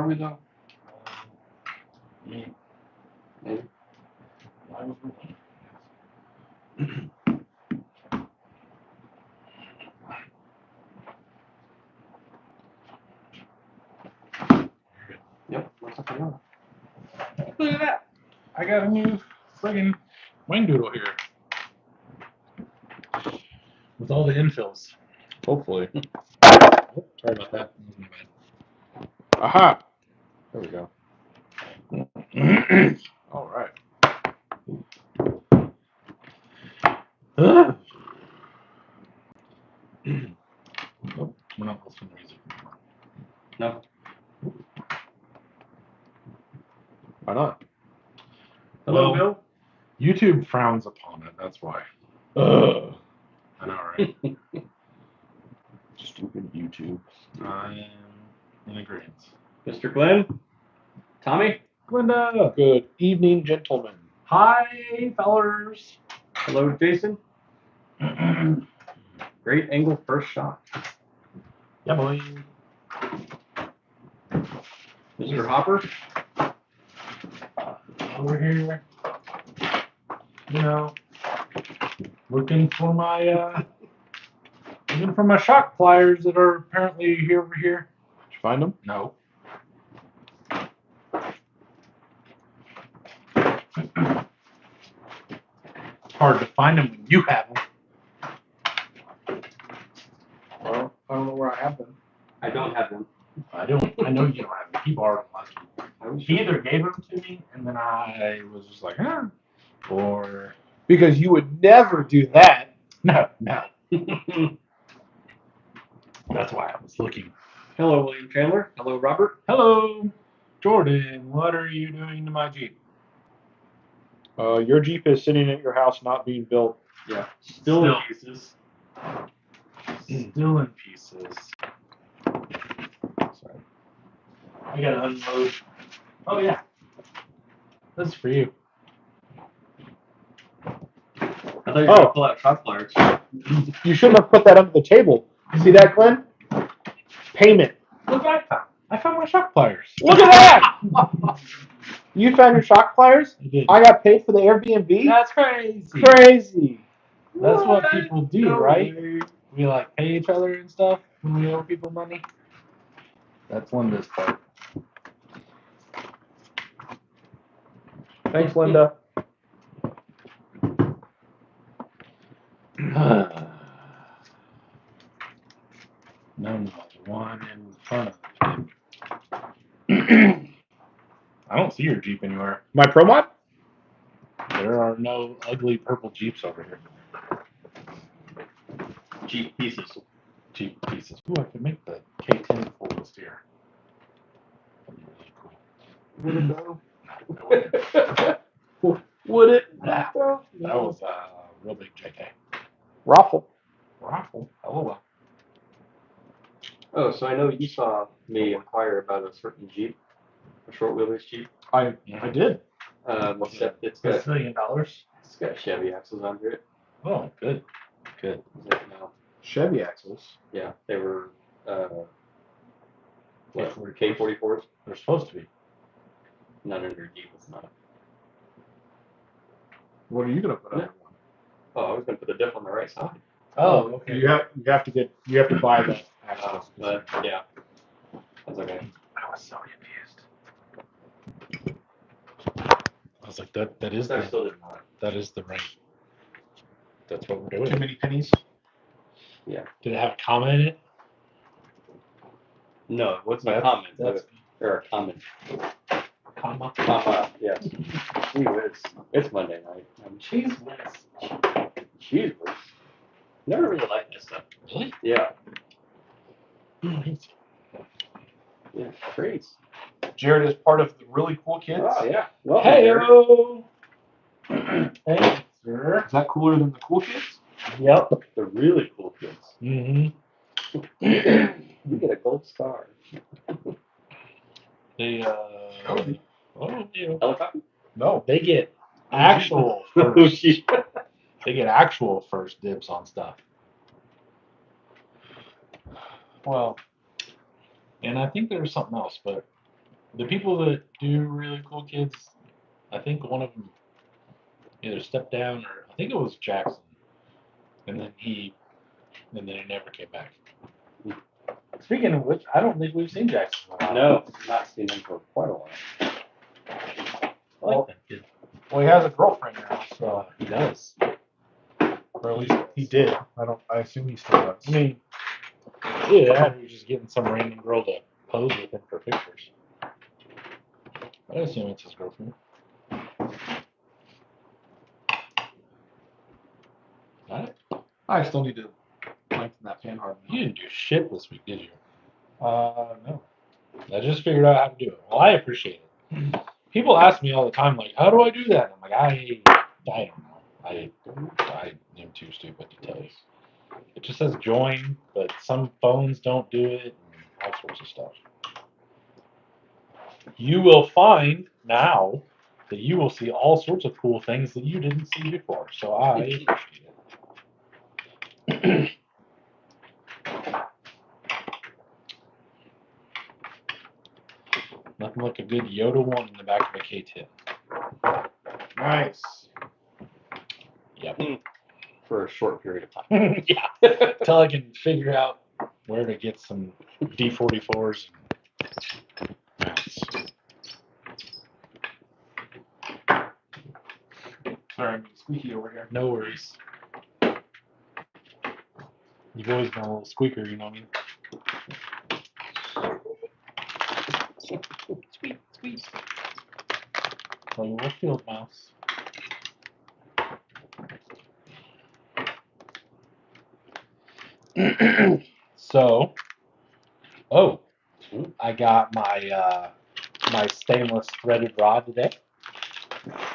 are we though? Maybe. Yep. Looks like we are. Look at that. I got a new friggin' wing doodle here. With all the infills. Hopefully. Oh, sorry about that. That was my bad. Aha! There we go. All right. Oh, we're not listening to music anymore. No. Why not? Hello, Well, Bill. YouTube frowns upon it. That's why. I know, right? Stupid YouTube. I am in agreement. Mr. Glenn. Tommy. Glenda. Good evening, gentlemen. Hi, fellers. Hello, Jason. Great angle first shot. Yeah, boy. Mr. Hopper. Over here. You know, looking for my shock pliers that are apparently here over here. Did you find them? No. It's hard to find them when you have them. Well, I don't know where I have them. I don't have them. I know you don't have them. He borrowed them last week. He either gave them to me and then I was just like, huh. Or Because you would never do that. no. That's why I was looking. Hello, William Chandler. Hello, Robert. Hello, Jordan. What are you doing to my Jeep? Your Jeep is sitting at your house, not being built. Yeah. Still in in pieces. Still in pieces. Sorry. I gotta unload. Oh yeah. This is for you. I thought you were going to pull out shock pliers. You shouldn't have put that under the table. See that, Glenn? Payment. Look what I found. I found my shock pliers. Look at that! You found your shock pliers? I did. I got paid for the Airbnb? That's crazy. Crazy. That's what people do, No right? way. We like pay each other and stuff when we owe people money. That's Linda's part. Thanks, Linda. None but one in front of him. I don't see your Jeep anywhere. My Pro Mod? There are no ugly purple Jeeps over here. Cheap pieces. Jeep pieces. Ooh, I could make the K10 full steer. That'd be really cool. Would it though? No, it wouldn't. Would it? That was a real big JK. Raffle. Raffle. LOL. Oh, so I know you saw me inquire about a certain Jeep, a short wheelbase Jeep. I did. It's got $1 million. it's got Chevy axles under it. Oh, good. Good. No. Chevy axles. Yeah, they were K44s. K44s. They're supposed to be. Not under Jeep. It's not. What are you gonna put on Yeah. one? Oh, I was gonna put the diff on the right side. Oh, okay. You have to buy the axles. But yeah, that's okay. I was so confused. I was like, that is I still didn't know it. that is the right. That's what we're doing. Too many pennies. Yeah. Did it have a comma in it? No, what's my That's- comment? that's- Or a comment. Comma. Yes. Gee whiz. It's Monday night. Cheese whiz. Cheese whiz. Never really liked this stuff. Really? Yeah. Nice. Yeah. Great. Jared is part of the really cool kids. Oh yeah. Well, Hey-o. Thanks, sir. Is that cooler than the cool kids? Yep. the really cool kids. Mm-hmm. You get a gold star. They Helicopter? No. they get actual first. They get actual first dibs on stuff. Well, and I think there's something else, but The people that do really cool kids, I think one of them either stepped down or I think it was Jackson, and then he never came back. Speaking of which, I don't think we've seen Jackson in a while. No, not seen him for quite a while. I like that kid. Well, he has a girlfriend now, so He does. or at least he did. I assume he still does. I mean, yeah, he's just getting some random girl to pose with him for pictures. I assume it's his girlfriend. Alright. I still need to lengthen that fan hard. You didn't do shit this week, did you? No. I just figured out how to do it. Well, I appreciate it. People ask me all the time, like, how do I do that? And I'm like, I don't know. I am too stupid to tell you. It just says join, but some phones don't do it, and all sorts of stuff. You will find now that you will see all sorts of cool things that you didn't see before. So I appreciate it. Nothing like a good Yoda 1 in the back of a K-10. Nice. Yep. For a short period of time. Yeah. Until I can figure out where to get some D44s and mounts. Sorry, I'm squeaky over here. No worries. You've always been a little squeaker, you know what I mean? Squeak, squeak. Tell you what, field mouse. So, I got my my stainless threaded rod today,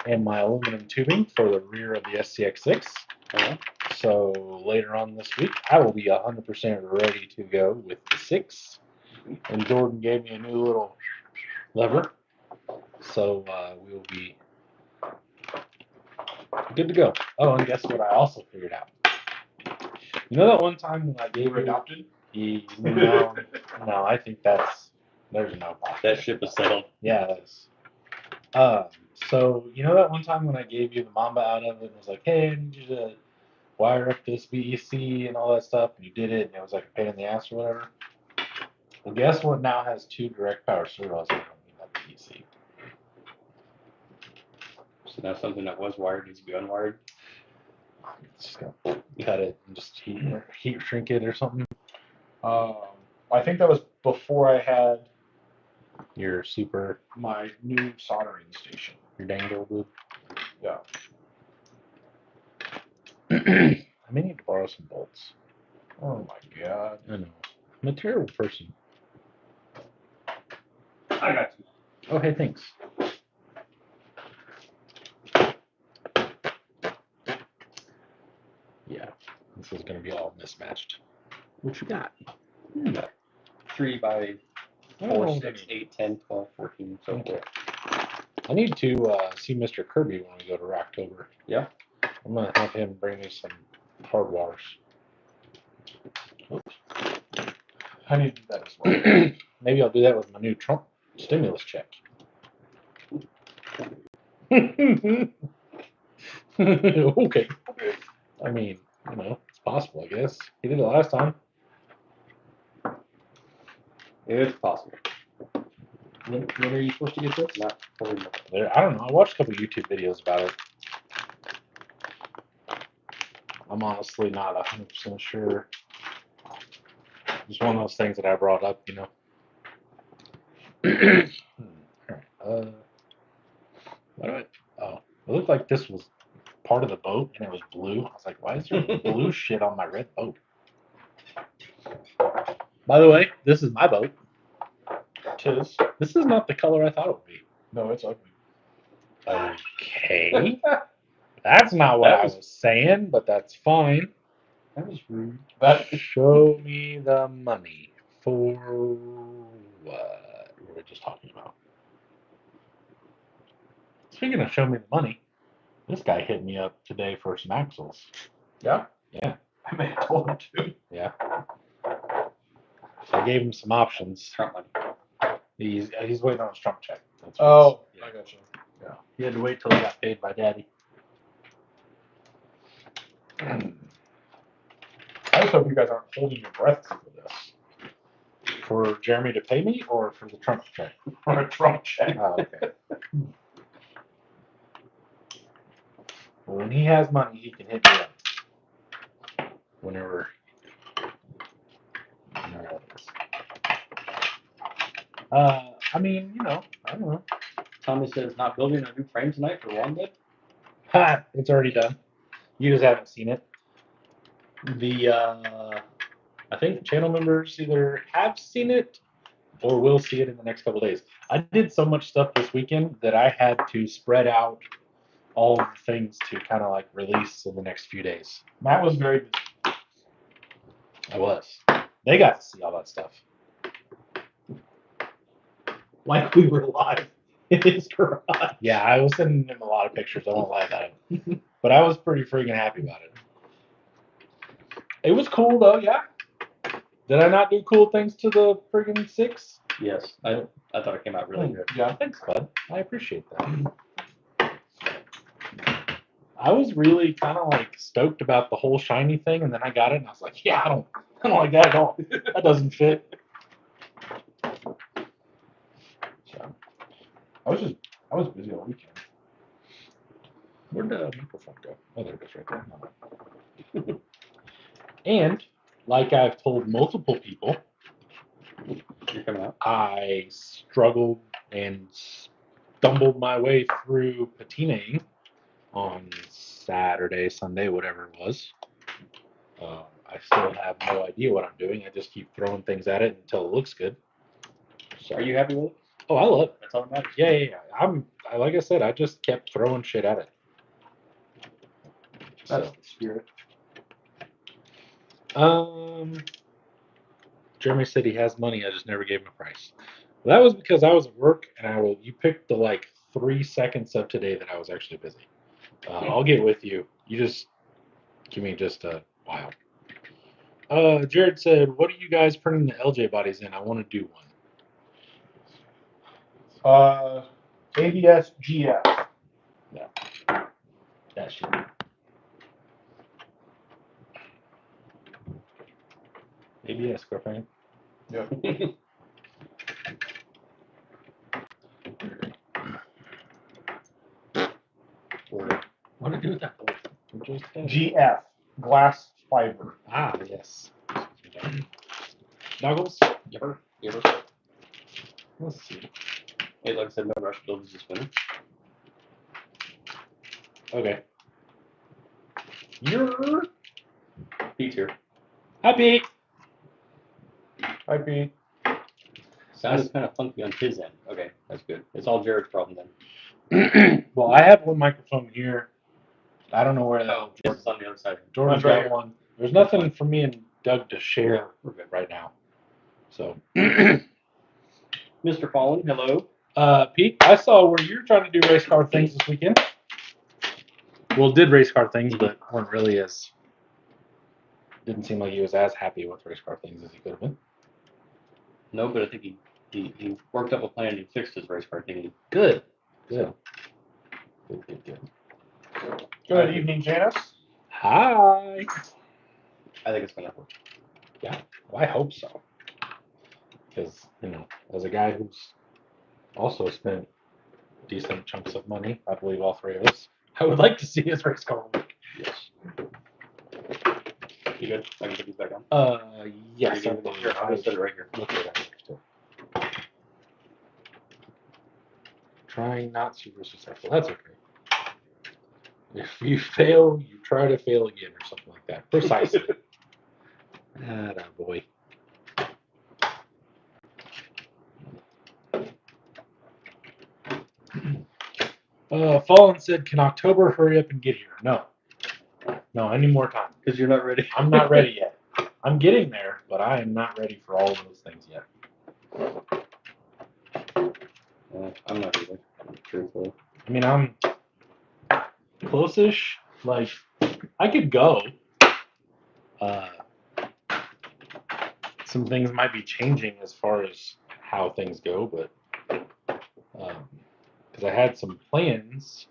and my aluminum tubing for the rear of the SCX6. So later on this week, I will be 100% ready to go with the 6. And Jordan gave me a new little lever, so we will be good to go. Oh, and guess what? I also figured out. You know that one time when I gave You were adopted? No, no, I think there's no possibility. That ship is settled. Yeah, it is. So you know that one time when I gave you the Mamba out of it and was like, hey, I need you to wire up this VEC and all that stuff, and you did it, and it was like a pain in the ass or whatever? Well, guess what now has 2 direct power servos and I don't need that VEC. So now something that was wired needs to be unwired. Just gonna cut it and just heat shrink it or something. I think that was before I had Your super, my new soldering station. your dangle dude. Yeah. I may need to borrow some bolts. Oh my god. I know. I'm a terrible person. I got you. Oh, hey, thanks. Yeah, this is going to be all mismatched. What you got? 3 by 4, Oh, 6, 8, 10, 12, 14, so Okay. forth. I need to see Mr. Kirby when we go to Rocktober. Yeah. I'm going to have him bring me some hard waters. I need to do that as well. Maybe I'll do that with my new Trump stimulus check. Okay. I mean, you know, it's possible, I guess. He did it last time. It's possible. When are you supposed to get this? Not fully. I don't know. I watched a couple YouTube videos about it. I'm honestly not 100% sure. It's one of those things that I brought up, you know. Alright. What do I? Oh, it looked like this was part of the boat and it was blue. I was like, why is there blue shit on my red boat? By the way, this is my boat. Tis. This is not the color I thought it would be. No, it's ugly. Okay. That's not what I was saying, but that's fine. That was rude. That Show me the money for what were we just talking about? Speaking of show me the money, this guy hit me up today for some axles. Yeah? Yeah. I may have told him to. Yeah. So I gave him some options. Trump money. He's waiting on his Trump check. That's what Oh, it's- I got you. yeah. He had to wait till he got paid by Daddy. I just hope you guys aren't holding your breath for this. For Jeremy to pay me or for the Trump check? For a Trump check. Oh, okay. Well, when he has money, he can hit me up. Whenever that is. I mean, you know, I don't know. Tommy says not building a new frame tonight for Longwood. Ha! It's already done. You just haven't seen it. The I think channel members either have seen it or will see it in the next couple days. I did so much stuff this weekend that I had to spread out all of the things to kind of like release in the next few days. Matt was very busy. I was. They got to see all that stuff. Like we were live in his garage. Yeah, I was sending him a lot of pictures. I won't lie about it. But I was pretty freaking happy about it. It was cool though, yeah. Did I not do cool things to the friggin' 6? Yes, I thought it came out really good. Yeah, thanks, bud. I appreciate that. I was really kind of like stoked about the whole shiny thing, and then I got it, and I was like, "Yeah, I don't like that at all. That doesn't fit." So, I was busy all weekend. where'd the microphone go? Oh, there it is, right there. And like I've told multiple people, You're coming out. I struggled and stumbled my way through patinaing on Saturday, Sunday, whatever it was. I still have no idea what I'm doing. I just keep throwing things at it until it looks good. So, Are you happy with it? Oh, I love it. That's all that matters. Yeah. Like I said, I just kept throwing shit at it. That's So, the spirit. Jeremy said he has money. I just never gave him a price. Well, that was because I was at work, and you picked the like 3 seconds of today that I was actually busy. I'll get with you. You just give me just a while. Jared said, "What are you guys printing the LJ bodies in? I want to do one." ABS GF. That shit. ABS, girlfriend. Yep. What to do with that? Just GF. Glass fiber. Ah, yes. Doggles. You ever? Let's see. Hey, like I said, no rush builds this winter. Okay. You're Pete's here. happy. Hi, Pete. Sound is kind of funky on his end. Okay, that's good. It's all Jared's problem then. Well, I have one microphone here. I don't know where that. Oh, this is on the other side. Jordan's That's right got one. There's nothing for me and Doug to share We're good. right now. So, Mr. Fallen, hello. Pete, I saw where you're trying to do race car things this weekend. Well, did race car things, but weren't really as. Didn't seem like he was as happy with race car things as he could have been. No, but I think he worked up a plan and he fixed his race car thingy. Good. So, Good evening, Janice. Hi. I think it's gonna work. Yeah, well, I hope so. Because, as a guy who's also spent decent chunks of money, I believe all three of us, I would like to see his race car work. Yes. You good? I can put these back on. Yes. Here, I'm gonna set it right here. Look at that still. Trying not super successful. That's okay. If you fail, you try to fail again, or something like that. Precisely. Atta boy. Fallen said, "Can October hurry up and get here?" No. No, I need more time. Because you're not ready. I'm not ready yet. I'm getting there, but I am not ready for all of those things yet. I'm not either, truthfully. I mean, I'm close-ish. Like, I could go. Some things might be changing as far as how things go, but because I had some plans,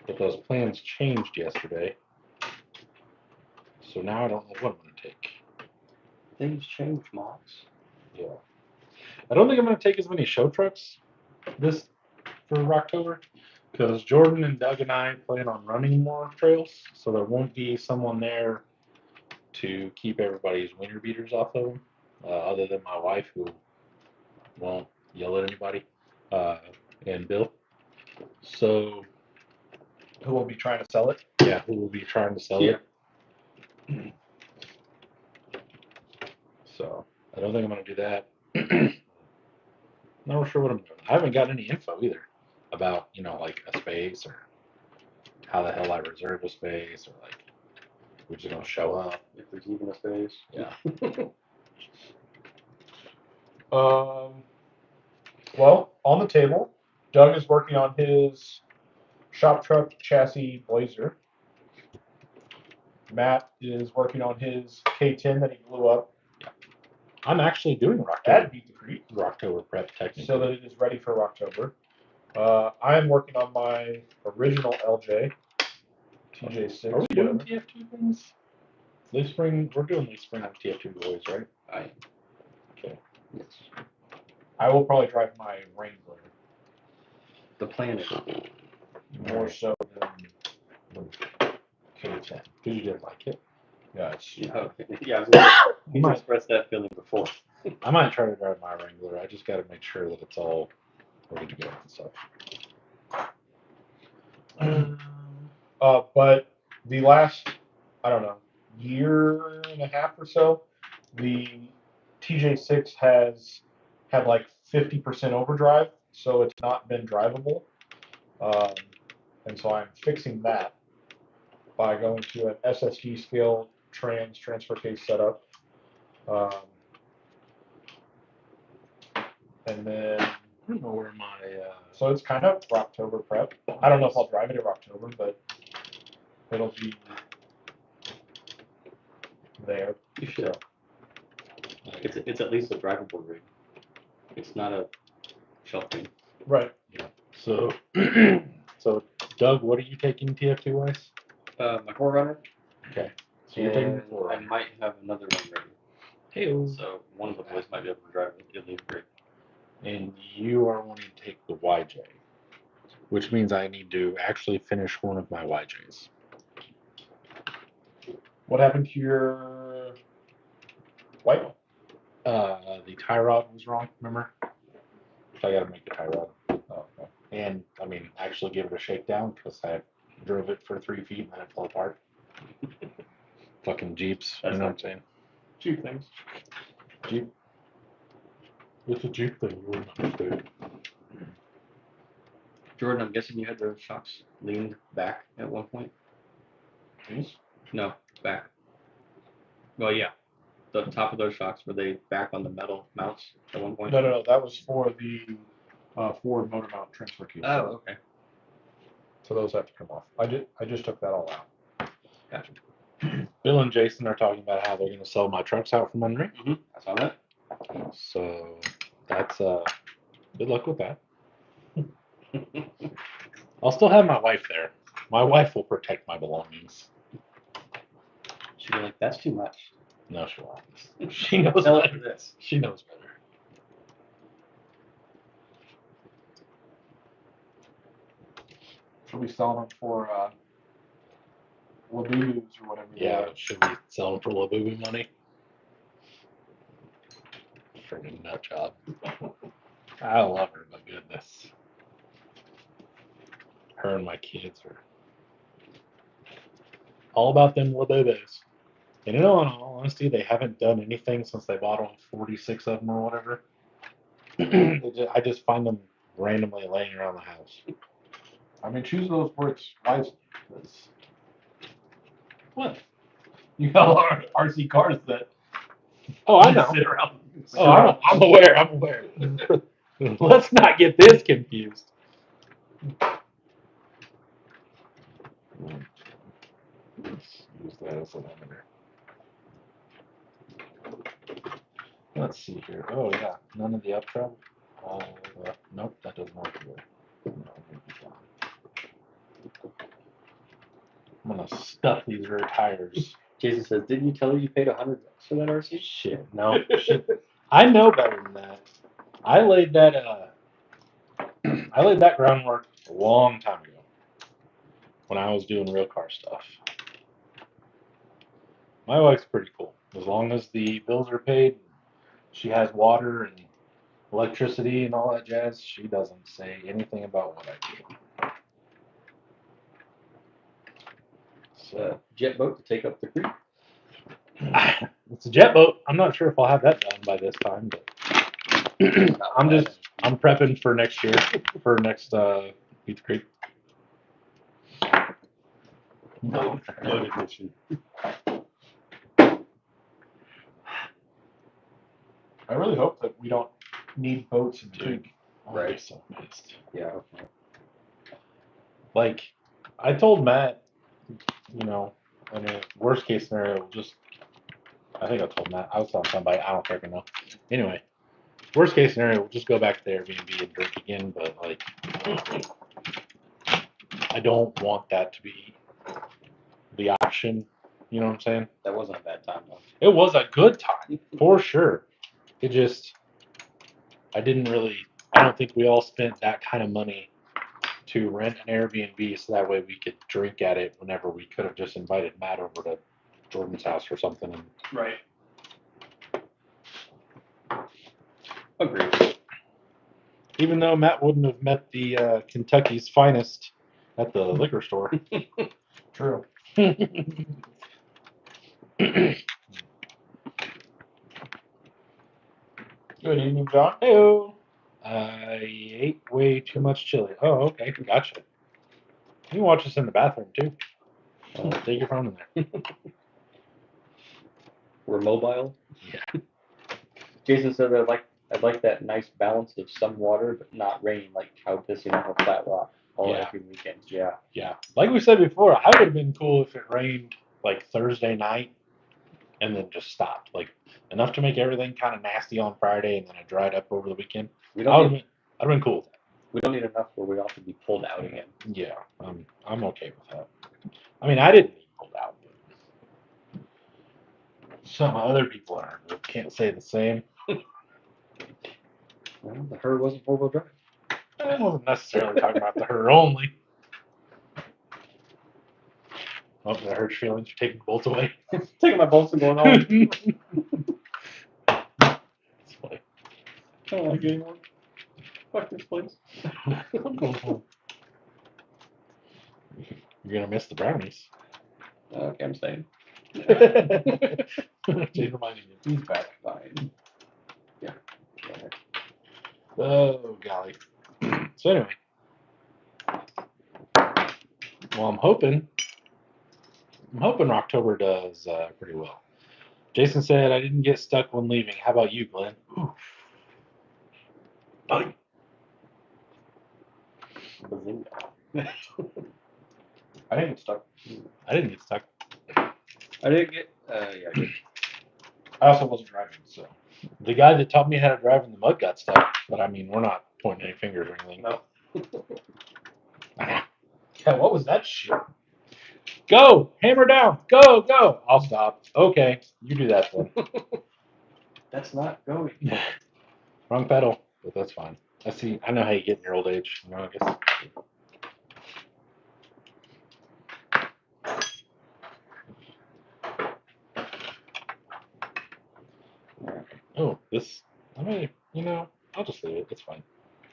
but those plans changed yesterday. So now I don't know what I'm going to take. Things change, Mox. Yeah. I don't think I'm going to take as many show trucks this for Rocktober because Jordan and Doug and I plan on running more trails, so there won't be someone there to keep everybody's winter beaters off of them, other than my wife who won't yell at anybody, and Bill. So, Who will be trying to sell it? yeah, who will be trying to sell it. So, I don't think I'm going to do that. Not sure what I'm doing. I haven't got any info either about, like a space or how the hell I reserve a space or like we're just going to show up. If there's even a space. Yeah. Well, on the table, Doug is working on his shop truck chassis Blazer. Matt is working on his K10 that he blew up. I'm actually doing At Beat the Creek, Rocktober prep technically. so that it is ready for Rocktober. I am working on my original LJ TJ6. Are we doing whatever. TF2 things? Leaf Spring, we're doing Leaf Spring on TF2 boys, right? I am. Okay. Yes. I will probably drive my Wrangler The plan is. more so than the K10. Because you didn't like it. Yeah, it's Yeah, yeah, I was gonna- You he's might- expressed that feeling before. I might try to drive my Wrangler. I just got to make sure that it's all ready to go and stuff. but the last, I don't know, year and a half or so, the TJ6 has had like 50% overdrive, so it's not been drivable. And so I'm fixing that by going to an SSD scale transfer case setup. And then, I don't know where my. so it's kind of Rocktober prep. I don't know if I'll drive it in Rocktober, but it'll be there. You should. It's at least a drivable rig. It's not a shelf rig. Right. So, so Doug, what are you taking TF2 wise? My 4Runner. Okay. So you're taking the and 4 I might have another one ready. Hey. So one of the boys might be able to drive it. It'll be great. And you are wanting to take the YJ, which means I need to actually finish one of my YJs. What happened to your white one? The tie rod was wrong, remember? So I got to make the tie rod. Oh, okay. And, I mean, actually give it a shakedown because I drove it for 3 feet and then it fell apart. Fucking Jeeps, you know what I'm saying? Cheap things. Jeep. It's a Jeep thing, you wouldn't understand. Jordan, I'm guessing you had the shocks leaned back at one point? These? No, back. Well, yeah. The top of those shocks, were they back on the metal mounts at one point? No. That was for the Ford motor mount transfer case. Oh, okay. So those have to come off. I just took that all out. Gotcha. Bill and Jason are talking about how they're going to sell my trucks out from under me. I saw that. So that's good luck with that. I'll still have my wife there. My wife will protect my belongings. She'd be like, that's too much. No, she won't. She knows Sell it better. for this. She knows better. She'll be selling them for Labubus or whatever. Yeah, should we sell them for Labubu money? Freaking nut job. I love her, but goodness. Her and my kids are all about them Labubus. And in all honesty, they haven't done anything since they bought all 46 of them or whatever. I just find them randomly laying around the house. I mean, choose those words wisely. Because What? you got a lot of RC cars that Oh, I know. sit around. Oh, I'm aware. I'm aware. Let's not get this confused. Let's use that as a limiter. Let's see here. Oh yeah, none of the up travel. Nope, that doesn't work either. No, I'm gonna stuff these rear tires. Jason says, "Didn't you tell her you paid $100 for that RC?" Shit, no. Shit. I know better than that. I laid that groundwork a long time ago when I was doing real car stuff. My wife's pretty cool. As long as the bills are paid, she has water and electricity and all that jazz, she doesn't say anything about what I do. So Jet boat to take up the creek. it's a jet boat. I'm not sure if I'll have that done by this time, but I'm prepping for next year for next Beat the Creek. No edition. I really hope that we don't need boats in the creek. Right. So pissed. Yeah. Like, I told Matt, you know, I mean, worst case scenario, I think I told Matt, I was telling somebody, I don't freaking know. Anyway, worst case scenario, we'll just go back to the Airbnb and drink again, but like, I don't want that to be the option. You know what I'm saying? That wasn't a bad time though. It was a good time, for sure. It just, I don't think we all spent that kind of money to rent an Airbnb so that way we could drink at it whenever we could have just invited Matt over to Jordan's house or something. And Right. Agreed. even though Matt wouldn't have met the Kentucky's finest at the liquor store. True. Good evening, John. Heyo. I ate way too much chili. Oh, okay, gotcha. You can watch us in the bathroom too. Take your phone in there. We're mobile. Yeah. Jason said I'd like that nice balance of some water, but not rain, like cow pissing on a flat rock all Yeah. every weekend. Yeah. Yeah, like we said before, I would have been cool if it rained like Thursday night and then just stopped, like enough to make everything kind of nasty on Friday and then it dried up over the weekend. We I'd don't have need, been cool with that. we don't need enough where we all have to be pulled out again. Yeah, I'm okay with that. I mean, I didn't need pulled out, but some other people aren't. We can't say the same. Well, the her wasn't 4-wheel drive. I wasn't necessarily talking about the her only. Oh, that hurts feelings. You're taking the bolts away. Taking my bolts and going home. It's funny. I don't like it anymore. Fuck this place. You're gonna miss the brownies. Okay, I'm staying. Jay reminded me. He's back. Fine. Yeah. Oh golly. So anyway, well, I'm hoping October does pretty well. Jason said I didn't get stuck when leaving. How about you, Glenn? Bye. I didn't get stuck. I didn't get stuck. I didn't get. Yeah. I did. I also wasn't driving, so. The guy that taught me how to drive in the mud got stuck. But I mean, we're not pointing any fingers or anything. No. Yeah, what was that shit? Go, hammer down. Go, go. I'll stop. Okay, you do that then. That's not going. Wrong pedal, but that's fine. I know how you get in your old age. You know, I guess. Oh, this. I'll just leave it. It's fine.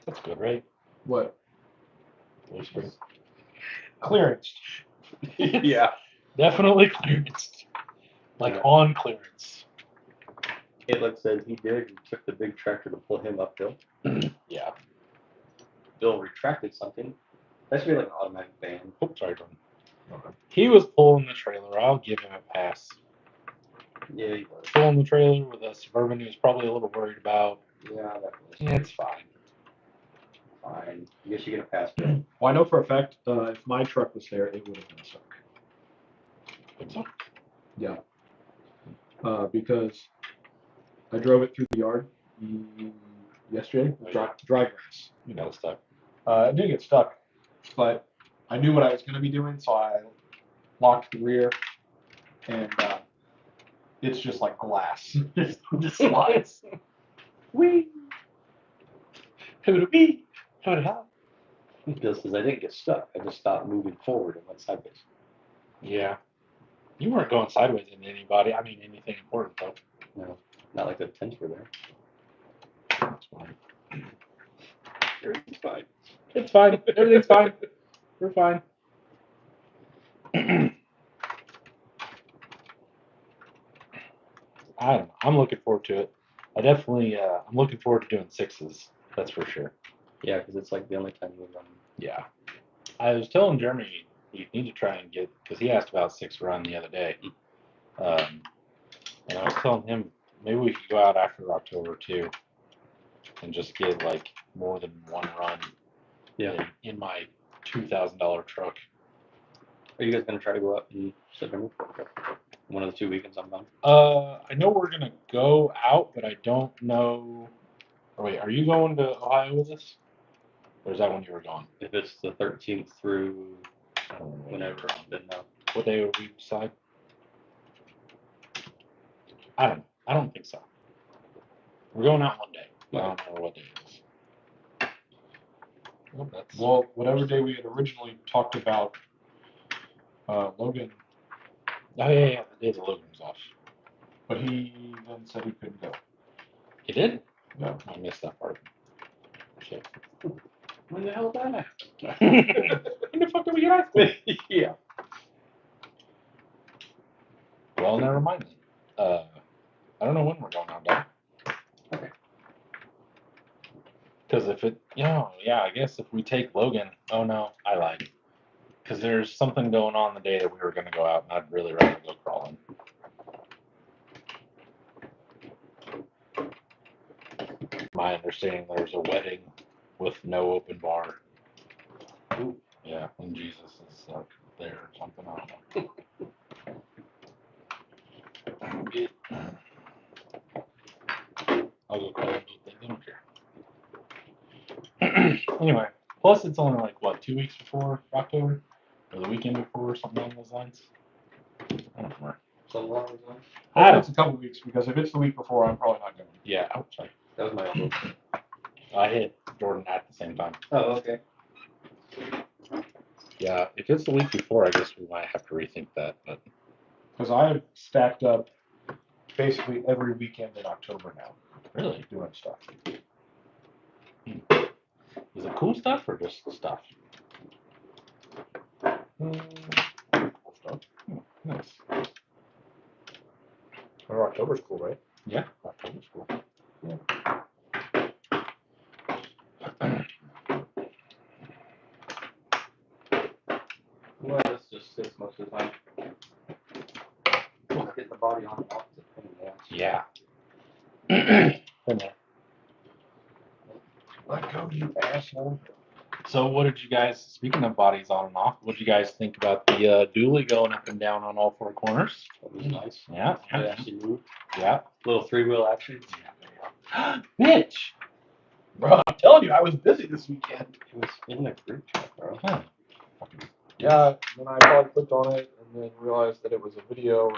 That's good, right? What? Blue spring. Clearance. Yeah. Definitely clearance. Like Yeah. on clearance. Caleb said he did. He took the big tractor to pull him uphill. Yeah. Bill retracted something. That should be like an automatic ban. Oops, sorry, Jordan. Okay. He was pulling the trailer. I'll give him a pass. Yeah, he was. Pulling the trailer with a Suburban he was probably a little worried about. Yeah, that was It's fine. fine. I guess you get a pass, Bill. Well, I know for a fact, if my truck was there, it would have been stuck. Think so? Yeah. Because I drove it through the yard yesterday. Dry grass. You know stuff. It did get stuck, but I knew what I was going to be doing, so I locked the rear, and it's just like glass. Just slides. Wee. Who-da-wee. Who-da-ha. Just as I didn't get stuck, I just stopped moving forward and went sideways. Yeah. You weren't going sideways into anybody. I mean, anything important, though. No, not like the tents were there. That's fine. Everything's fine. It's fine. Everything's fine. We're fine. I don't know. I'm looking forward to it. I definitely, I'm looking forward to doing 6s. That's for sure. Yeah, because it's like the only time you run. Yeah. I was telling Jeremy you need to try and get, because he asked about 6 run the other day. And I was telling him maybe we could go out after October too and just get like more than one run in my $2,000 truck. Are you guys gonna try to go out in September? One of the 2 weekends I'm gone. I know we're gonna go out, but I don't know. Oh, wait, are you going to Ohio with us? Or is that when you were gone? If it's the 13th through I don't know. whenever, then no. What day would we decide? I don't think so. We're going out one day. I don't know what day it is. Well, that's Well, whatever day we had originally talked about, Logan, oh yeah, the day the Logan was off. but he then said he couldn't go. He did? No. I missed that part. Shit. When the hell did that When the fuck did we get out? Yeah. Well, never mind then. I don't know when we're going out, Doc. Okay. Because if it, yeah, I guess if we take Logan, oh no, I lied. Because there's something going on the day that we were going to go out, and I'd really rather go crawling. My understanding, there's a wedding with no open bar. Ooh. Yeah, and Jesus is like there or something. I don't know. I'll go call them. They don't care. Anyway, plus it's only like what, 2 weeks before October, or the weekend before, or something along those lines. I don't remember. So long as one. I it's a couple weeks because if it's the week before, I'm probably not going. Yeah, oh, sorry. That was my old. I hit Jordan at the same time. Oh, okay. Yeah, if it's the week before, I guess we might have to rethink that. But Because I've stacked up basically every weekend in October now, really, doing stuff. is it cool stuff or just stuff? Cool stuff. Nice. Or October's cool, right? Yeah, October's cool. Yeah. Well, that's just sits most of the time. Get the body on and off the thing, yeah. Yeah. Been there. Let go, you asshole. So, what did you guys? Speaking of bodies on and off, what did you guys think about the dually going up and down on all 4 corners? That was nice. Yeah, It actually moved. yeah. Little 3-wheel action. Mitch. Bro, I'm telling you, I was busy this weekend. It was in the group chat, bro. Huh. Yeah, then I probably clicked on it and then realized that it was a video.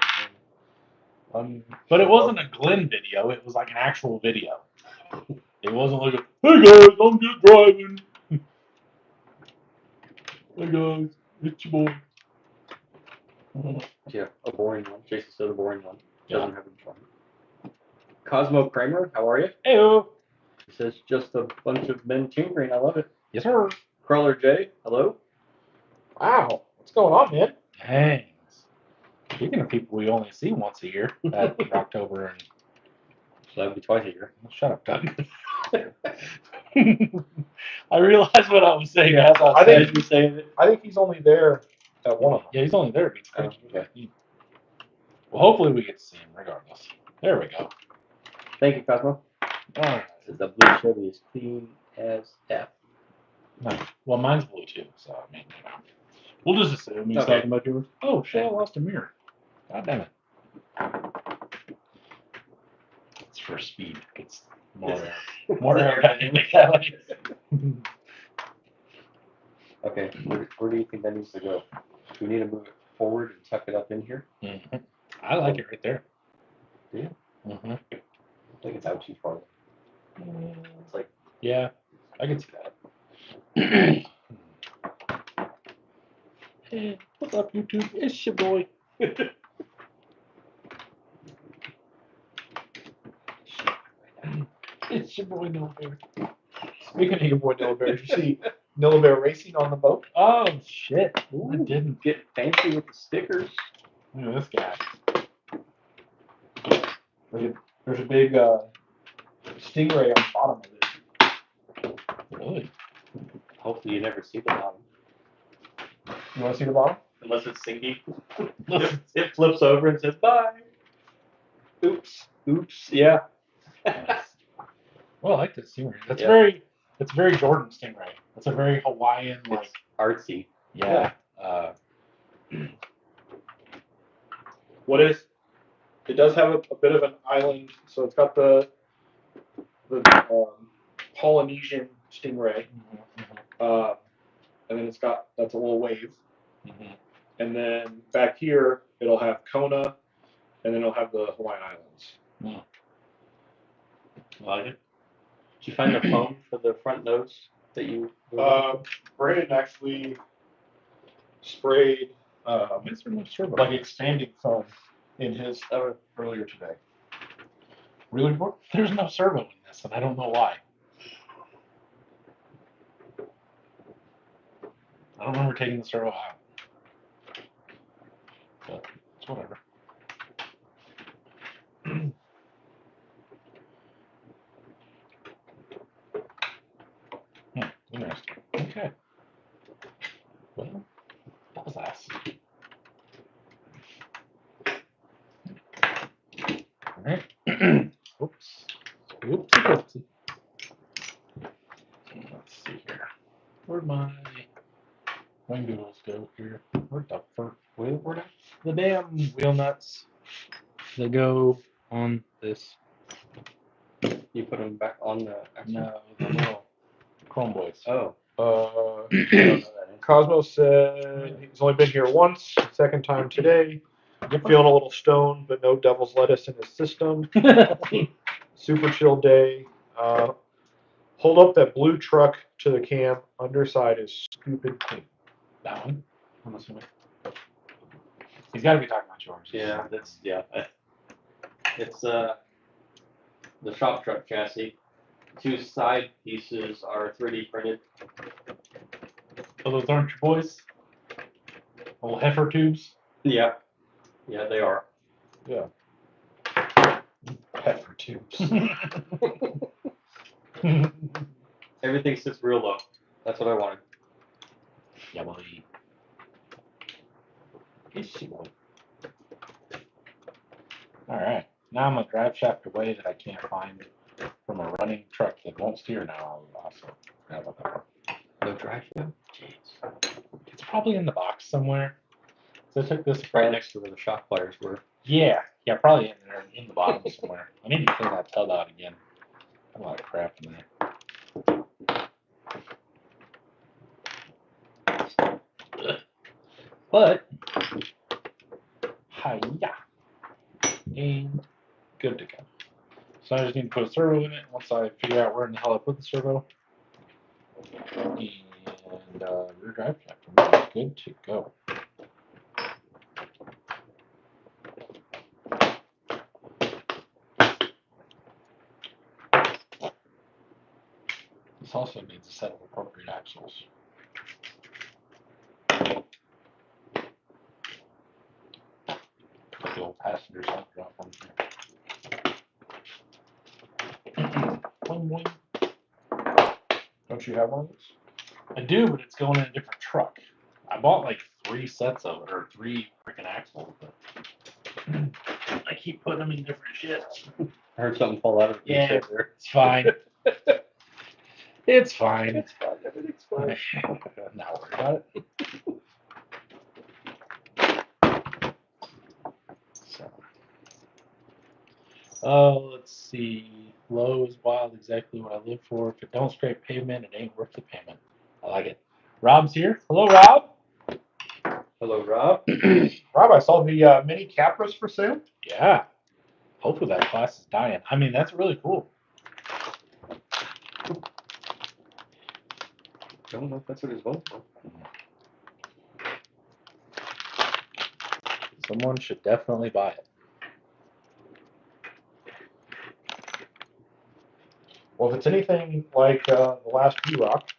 And then But it wasn't a Glenn video. It was like an actual video. It wasn't like a, hey guys, I'm just driving. Hey guys, it's your boy. Yeah, a boring one. Jason said a boring one. Yeah. Doesn't have a fun. Cosmo Kramer, how are you? Heyo. He says just a bunch of men tinkering. I love it. Yes, sir. Crawler J, hello. wow, what's going on, man? Thanks. Speaking of people we only see once a year, at October and So that would be twice a year. shut up, Doug. I realized what I was saying as I I said. think- you saying it. I think he's only there at one of them. Yeah, he's only there. It's Oh, crazy. okay. Well, hopefully we get to see him regardless. There we go. Thank you, Cosmo. All right. Says the blue Chevy is clean as F. Nice. Well, mine's blue too, so I mean, you know, we'll just assume he's Okay. talking about yours. Oh shit! I lost a mirror. God damn it. It's for speed. It's more aerodynamic that way. Okay, where do you think that needs to go? Do we need to move it forward and tuck it up in here? Mhm. I like it right there. Yeah. Mm-hmm. I think it's out too far. It's like, Yeah, I can see that. Hey, what's up, YouTube? It's your boy. It's your boy, No Bear. Speaking of your boy Nilla Bear, did you see Nilla Bear racing on the boat? Oh, shit. I ooh, didn't. get fancy with the stickers. Look at this guy. There's a big stingray on the bottom of it. Really? Hopefully you never see the bottom. You want to see the bottom? Unless it's sinking. It flips over and says bye. Oops. Oops. Yeah. Nice. Well, I like this stingray. That's Yeah. it's very Jordan stingray. It's a very Hawaiian, like, It's artsy. yeah. What is? It does have a bit of an island, so it's got the Polynesian stingray, and then it's got that's a little wave, and then back here it'll have Kona, and then it'll have the Hawaiian Islands. Like it. Did you find the foam for the front nose that you? Brandon actually sprayed It's really servo. like expanding foam in his earlier today. Really? There's no servo in this, and I don't know why. I don't remember taking the servo out. But it's whatever. Interesting. Okay. Well, that was ass. Alright. Oops. Oopsie. Let's see here. Where'd my wing doodles go here? Where'd the the damn wheel nuts that go on this? You put them back on the. No, the little Chrome Boys. Oh. Uh, Cosmo said he's only been here once, second time today. Feeling a little stoned, but no devil's lettuce in his system. Super chill day. Hold up that blue truck to the cam. Underside is stupid clean. That one? I'm assuming. He's got to be talking about yours. Yeah, that's It's the shop truck chassis. 2 side pieces are 3D printed. Oh, those aren't your boys? Little heifer tubes? Yeah. Yeah, they are. Yeah. Heifer tubes. Everything sits real low. That's what I wanted. Yeah, boy. Alright. Now I'm a drive shaft away that I can't find from a running truck that won't steer now. Also, forgot about that part. No drive shaft? Jeez. It's probably in the box somewhere. So I took this Right apart. next to where the shock pliers were. Yeah, probably in there, in the bottom somewhere. I need to clean that tub out again. A lot of crap in there. But, hiya, and good to go. So I just need to put a servo in it once I figure out where in the hell I put the servo. And rear drive shaft, good to go. This also needs a set of appropriate axles. Put the old passenger side drop on here. Boing, boing. Don't you have one of these? I do, but it's going in a different truck. I bought like 3 sets of it, or 3 freaking axles, but I keep putting them in different shit. I heard something fall out of the Yeah. piece there. It's fine. It's fine. It's fine. Everything's fine. Not worry about it. So. Let's see. Low is wild, exactly what I live for. If it don't scrape pavement, it ain't worth the payment. I like it. Rob's here. Hello, Rob. Hello, Rob. Rob, I saw the mini Capras for sale. Yeah. Hopefully that class is dying. I mean, that's really cool. Don't know if that's what he's voting for. Someone should definitely buy it. Well, if it's anything like the last P-Rock,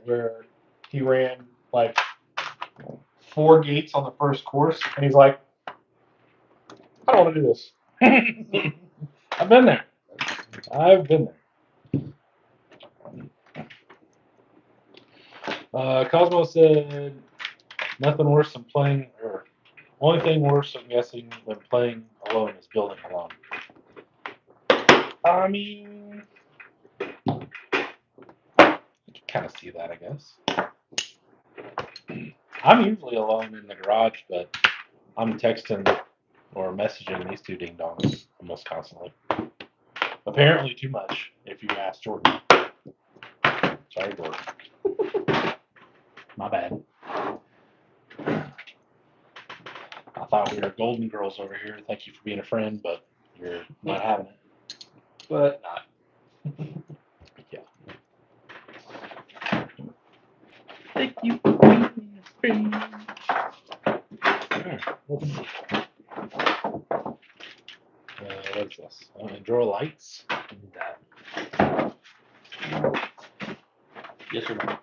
where he ran like 4 gates on the first course, and he's like, I don't want to do this. I've been there. I've been there. Cosmo said nothing worse than playing, or only thing worse, I'm guessing, than playing alone is building alone. I mean, you can kind of see that, I guess. I'm usually alone in the garage, but I'm texting or messaging these two ding dongs almost constantly. Apparently too much, if you ask Jordan. Sorry, Jordan. My bad. I thought we were golden girls over here. Thank you for being a friend, but you're not having it. But not. Yeah. Thank you for being a friend. Alright, let's see. What is this? Enduro lights. Yes or no?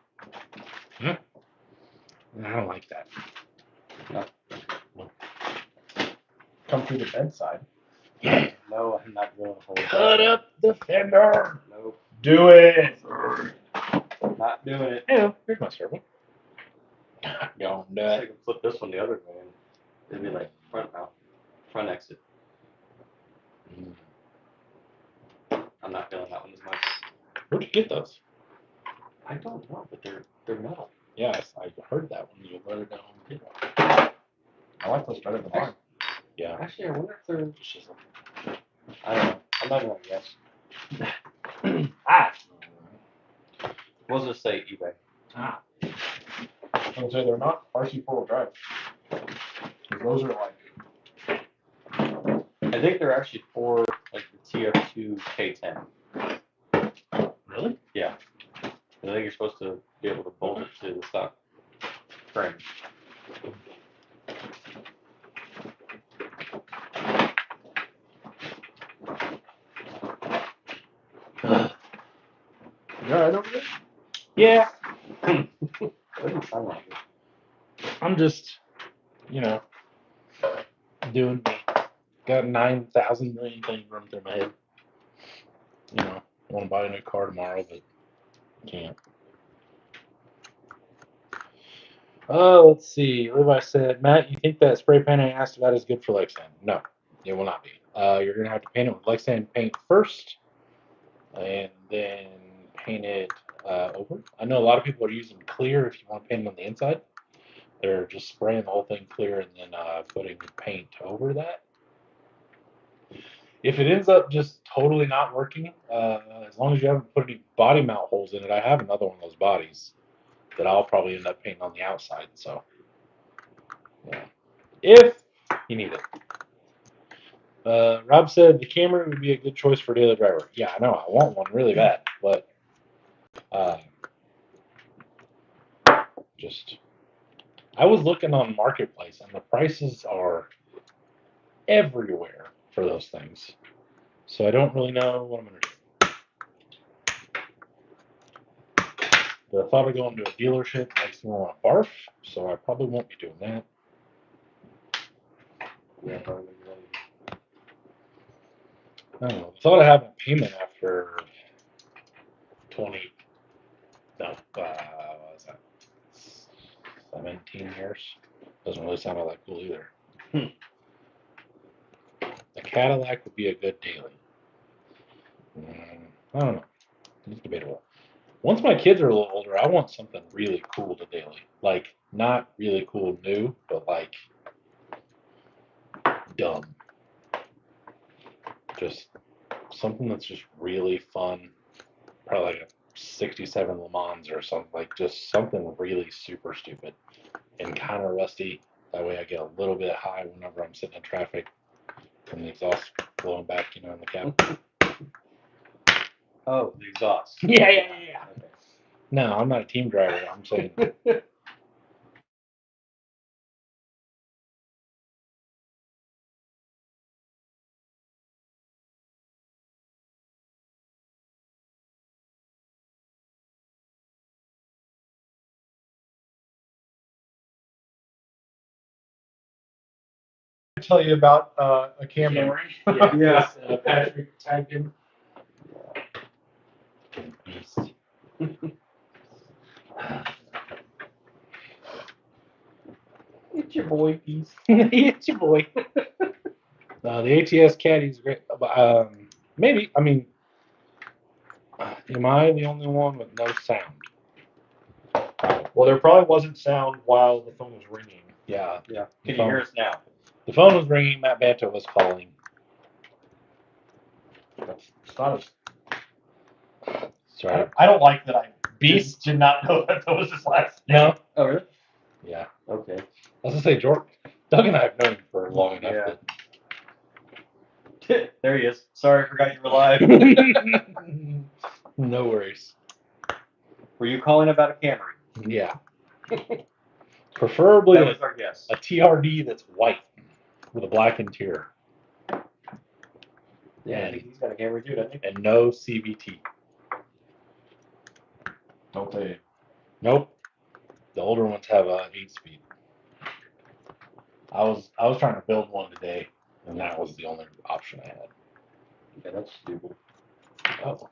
I don't like that. Come through the bedside. No, I'm not doing a whole. Cut up the fender. Nope. Do it. Not doing it. Yeah, here's my servo. Not gonna do I it. can flip this one the other way and it'd be like front mount, front exit. I'm not feeling that one as much. Where'd you get those? I don't know, but they're metal. Yes, I heard that when you let it down. I like those better than mine. Yeah. Actually, I wonder if they're. I don't know. I'm not gonna guess. We'll just say eBay. I would say they're not RC 4-wheel drive. Those are like, I think they're actually for like the TF2 K10. Really? Yeah. I think you're supposed to be able to bolt it to the stock frame. you all right over there? Yeah. Doesn't sound like it. I'm just, you know, doing me. Got 9,000 million things running through my head. You know, I want to buy a new car tomorrow, but can't. Let's see. Levi said, Matt, you think that spray paint I asked about is good for Lexan? No, it will not be. You're going to have to paint it with Lexan paint first and then paint it over. I know a lot of people are using clear if you want to paint it on the inside. They're just spraying the whole thing clear and then putting paint over that. If it ends up just totally not working, as long as you haven't put any body mount holes in it, I have another one of those bodies that I'll probably end up painting on the outside. So, yeah, if you need it. Rob said the Camry would be a good choice for daily driver. Yeah, I know. I want one really bad, but just I was looking on Marketplace, and the prices are everywhere for those things. So I don't really know what I'm going to do. The thought of going to a dealership makes me want to barf, so I probably won't be doing that. Yeah, probably. I don't know. The thought of having a payment after what was that? 17 years? Doesn't really sound all that cool either. A Cadillac would be a good daily. I don't know. It's debatable. Once my kids are a little older, I want something really cool to daily. Like, not really cool new, but like, dumb. Just something that's just really fun. Probably like a 67 Le Mans or something, like just something really super stupid and kind of rusty. That way I get a little bit high whenever I'm sitting in traffic from the exhaust blowing back, in the cab. Oh, the exhaust. Yeah. Okay. No, I'm not a team driver. I'm saying Tell you about a Camry. Yeah. Patrick tagged him. Beast. It's your boy, Beast. It's your boy. The ATS Caddy's great. Maybe. I mean, am I the only one with no sound? Well, there probably wasn't sound while the phone was ringing. Yeah. Yeah. Can you hear us now? The phone was ringing. Matt Banta was calling. It's not as. Sorry. I don't like that. I Beast? did not know that was his last name. No. Oh, really? Yeah. Okay. I was gonna say Doug and I have known him for long enough. Yeah. There he is. Sorry, I forgot you were live. That... No worries. Were you calling about a Camry? Yeah. Preferably That was our guess. a TRD that's white with a black interior. Yeah, I think he's got a Camry too, doesn't he? And no CVT. Don't they? Nope. The older ones have a 8-speed. I was trying to build one today, and that was the only option I had. Yeah, that's stupid. Oh.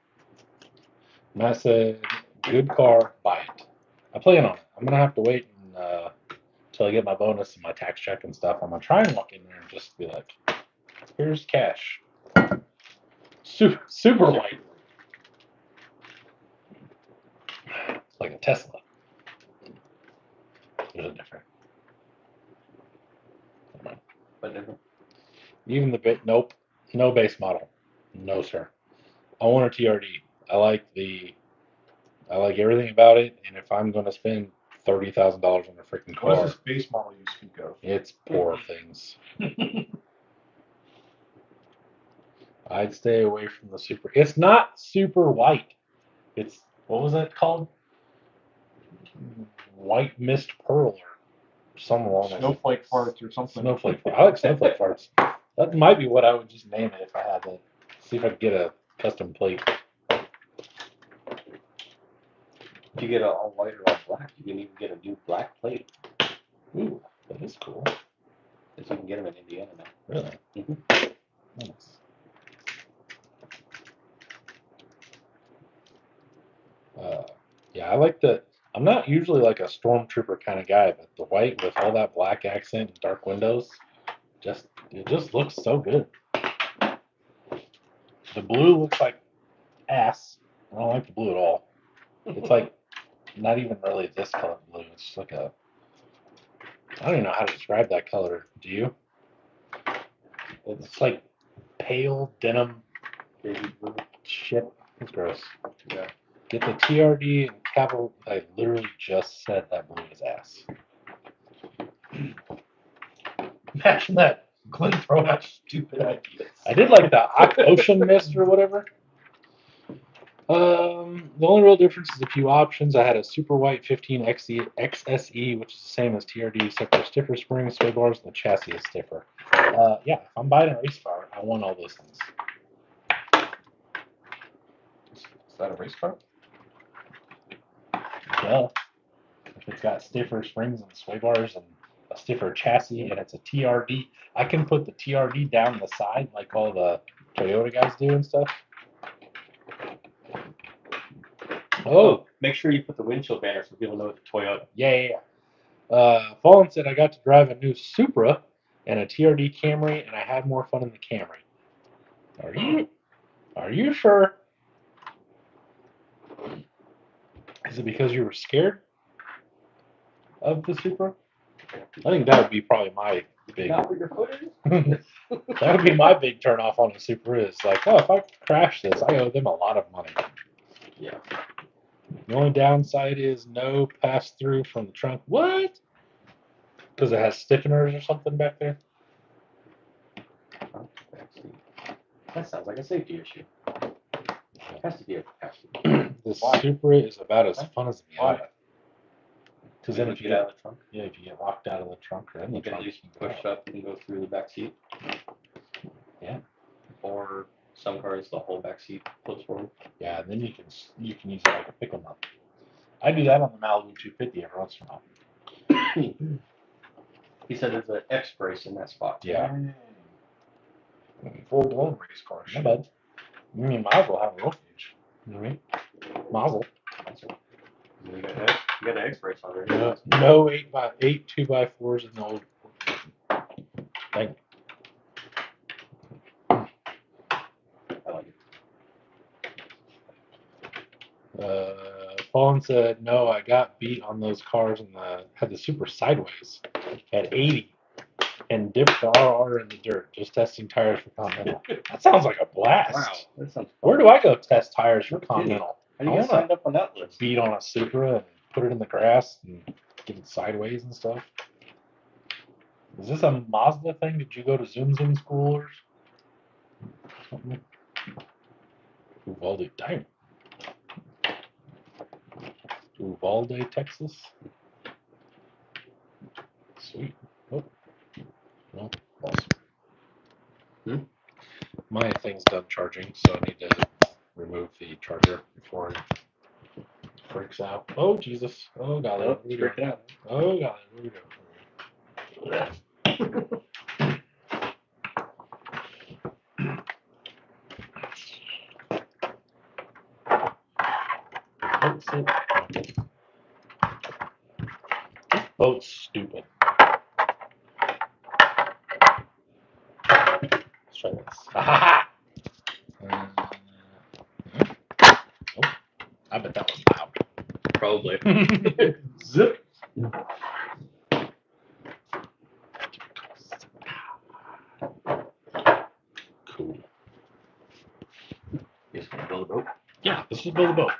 And I said, good car, buy it. I plan on it. I'm gonna have to wait until I get my bonus and my tax check and stuff. I'm gonna try and walk in there and just be like, here's cash. Super white. It's like a Tesla. There's a difference. But different. Even the bit, nope, no base model, no sir. I want a TRD. I like everything about it, and if I'm gonna spend $30,000 on a freaking What car, is this base model you speak of? it's poor things. I'd stay away from the super. It's not super white. It's what was that called? White mist pearl or some along that. Snowflake farts or something. Snowflake. I like snowflake farts. That might be what I would just name it if I had to. See if I could get a custom plate. If you get a all white or all black, you can even get a new black plate. Ooh, that is cool. Because you can get them in Indiana now. Really? Mhm. Nice. Yeah, I like the. I'm not usually like a stormtrooper kind of guy, but the white with all that black accent and dark windows, it just looks so good. The blue looks like ass. I don't like the blue at all. It's like not even really this color blue. It's just like a. I don't even know how to describe that color. Do you? It's like pale denim Baby blue. shit. It's gross. Yeah. Get the TRD and capital. I literally just said that blue is ass. Imagine that. Glenn throwing out stupid ideas. I did like the ocean mist or whatever. The only real difference is a few options. I had a super white 15 XSE, which is the same as TRD, except for stiffer springs, sway bars, and the chassis is stiffer. Yeah, if I'm buying a race car, I want all those things. Is that a race car? Well, if it's got stiffer springs and sway bars and a stiffer chassis and it's a TRD, I can put the TRD down the side like all the Toyota guys do and stuff. Oh, Make sure you put the windshield banner so people know it's a Toyota. yeah. Fallen said I got to drive a new Supra and a TRD Camry, and I had more fun in the Camry. Are you sure? Is it because you were scared of the Supra? I think that would be probably my big. Not where your foot is? That would be my big turn off on a Subaru. Is like, oh, if I crash this, I owe them a lot of money. Yeah. The only downside is no pass through from the trunk. What? Because it has stiffeners or something back there. That sounds like a safety issue. Has to be a safety. The Supra is about as fun as the Miata. Because then if you get out get of the trunk, if you get locked out of the trunk or in the you can at trunk, least you can push go. up and go through the back seat. Yeah. Or some cars, the whole back seat flips forward. Yeah, and then you can use it like a pickle nut. I do that on the Malibu 250 every once in a while. He said there's an X brace in that spot. Yeah. Full blown race car. Not bad. I mean, might as well have a roll cage. You know what I mean? Mazel. You got an X brace already. No 8x8 2x4s in the old. Thank you. I like it. Fawn said, no, I got beat on those cars and had the Super sideways at 80 and dipped the RR in the dirt, just testing tires for Continental. That sounds like a blast. Wow, that sounds fun. Where do I go test tires for Continental? How do I you get wanna signed up on that list? beat on a Supra and put it in the grass and get it sideways and stuff. Is this a Mazda thing? Did you go to Zoom school or something? Uvalde, damn. Uvalde, Texas. Sweet. Oh. Well, Hmm? my thing's done charging, so I need to remove the charger before it freaks out. Oh, Jesus. Oh, golly. Oh, What are we doing? freak it out. Oh, golly. What are we doing? Boat's stupid. Let's try this. Ha oh, I bet that was loud. Probably. Zip. Cool. You just gonna build a boat? Yeah, let's just build a boat.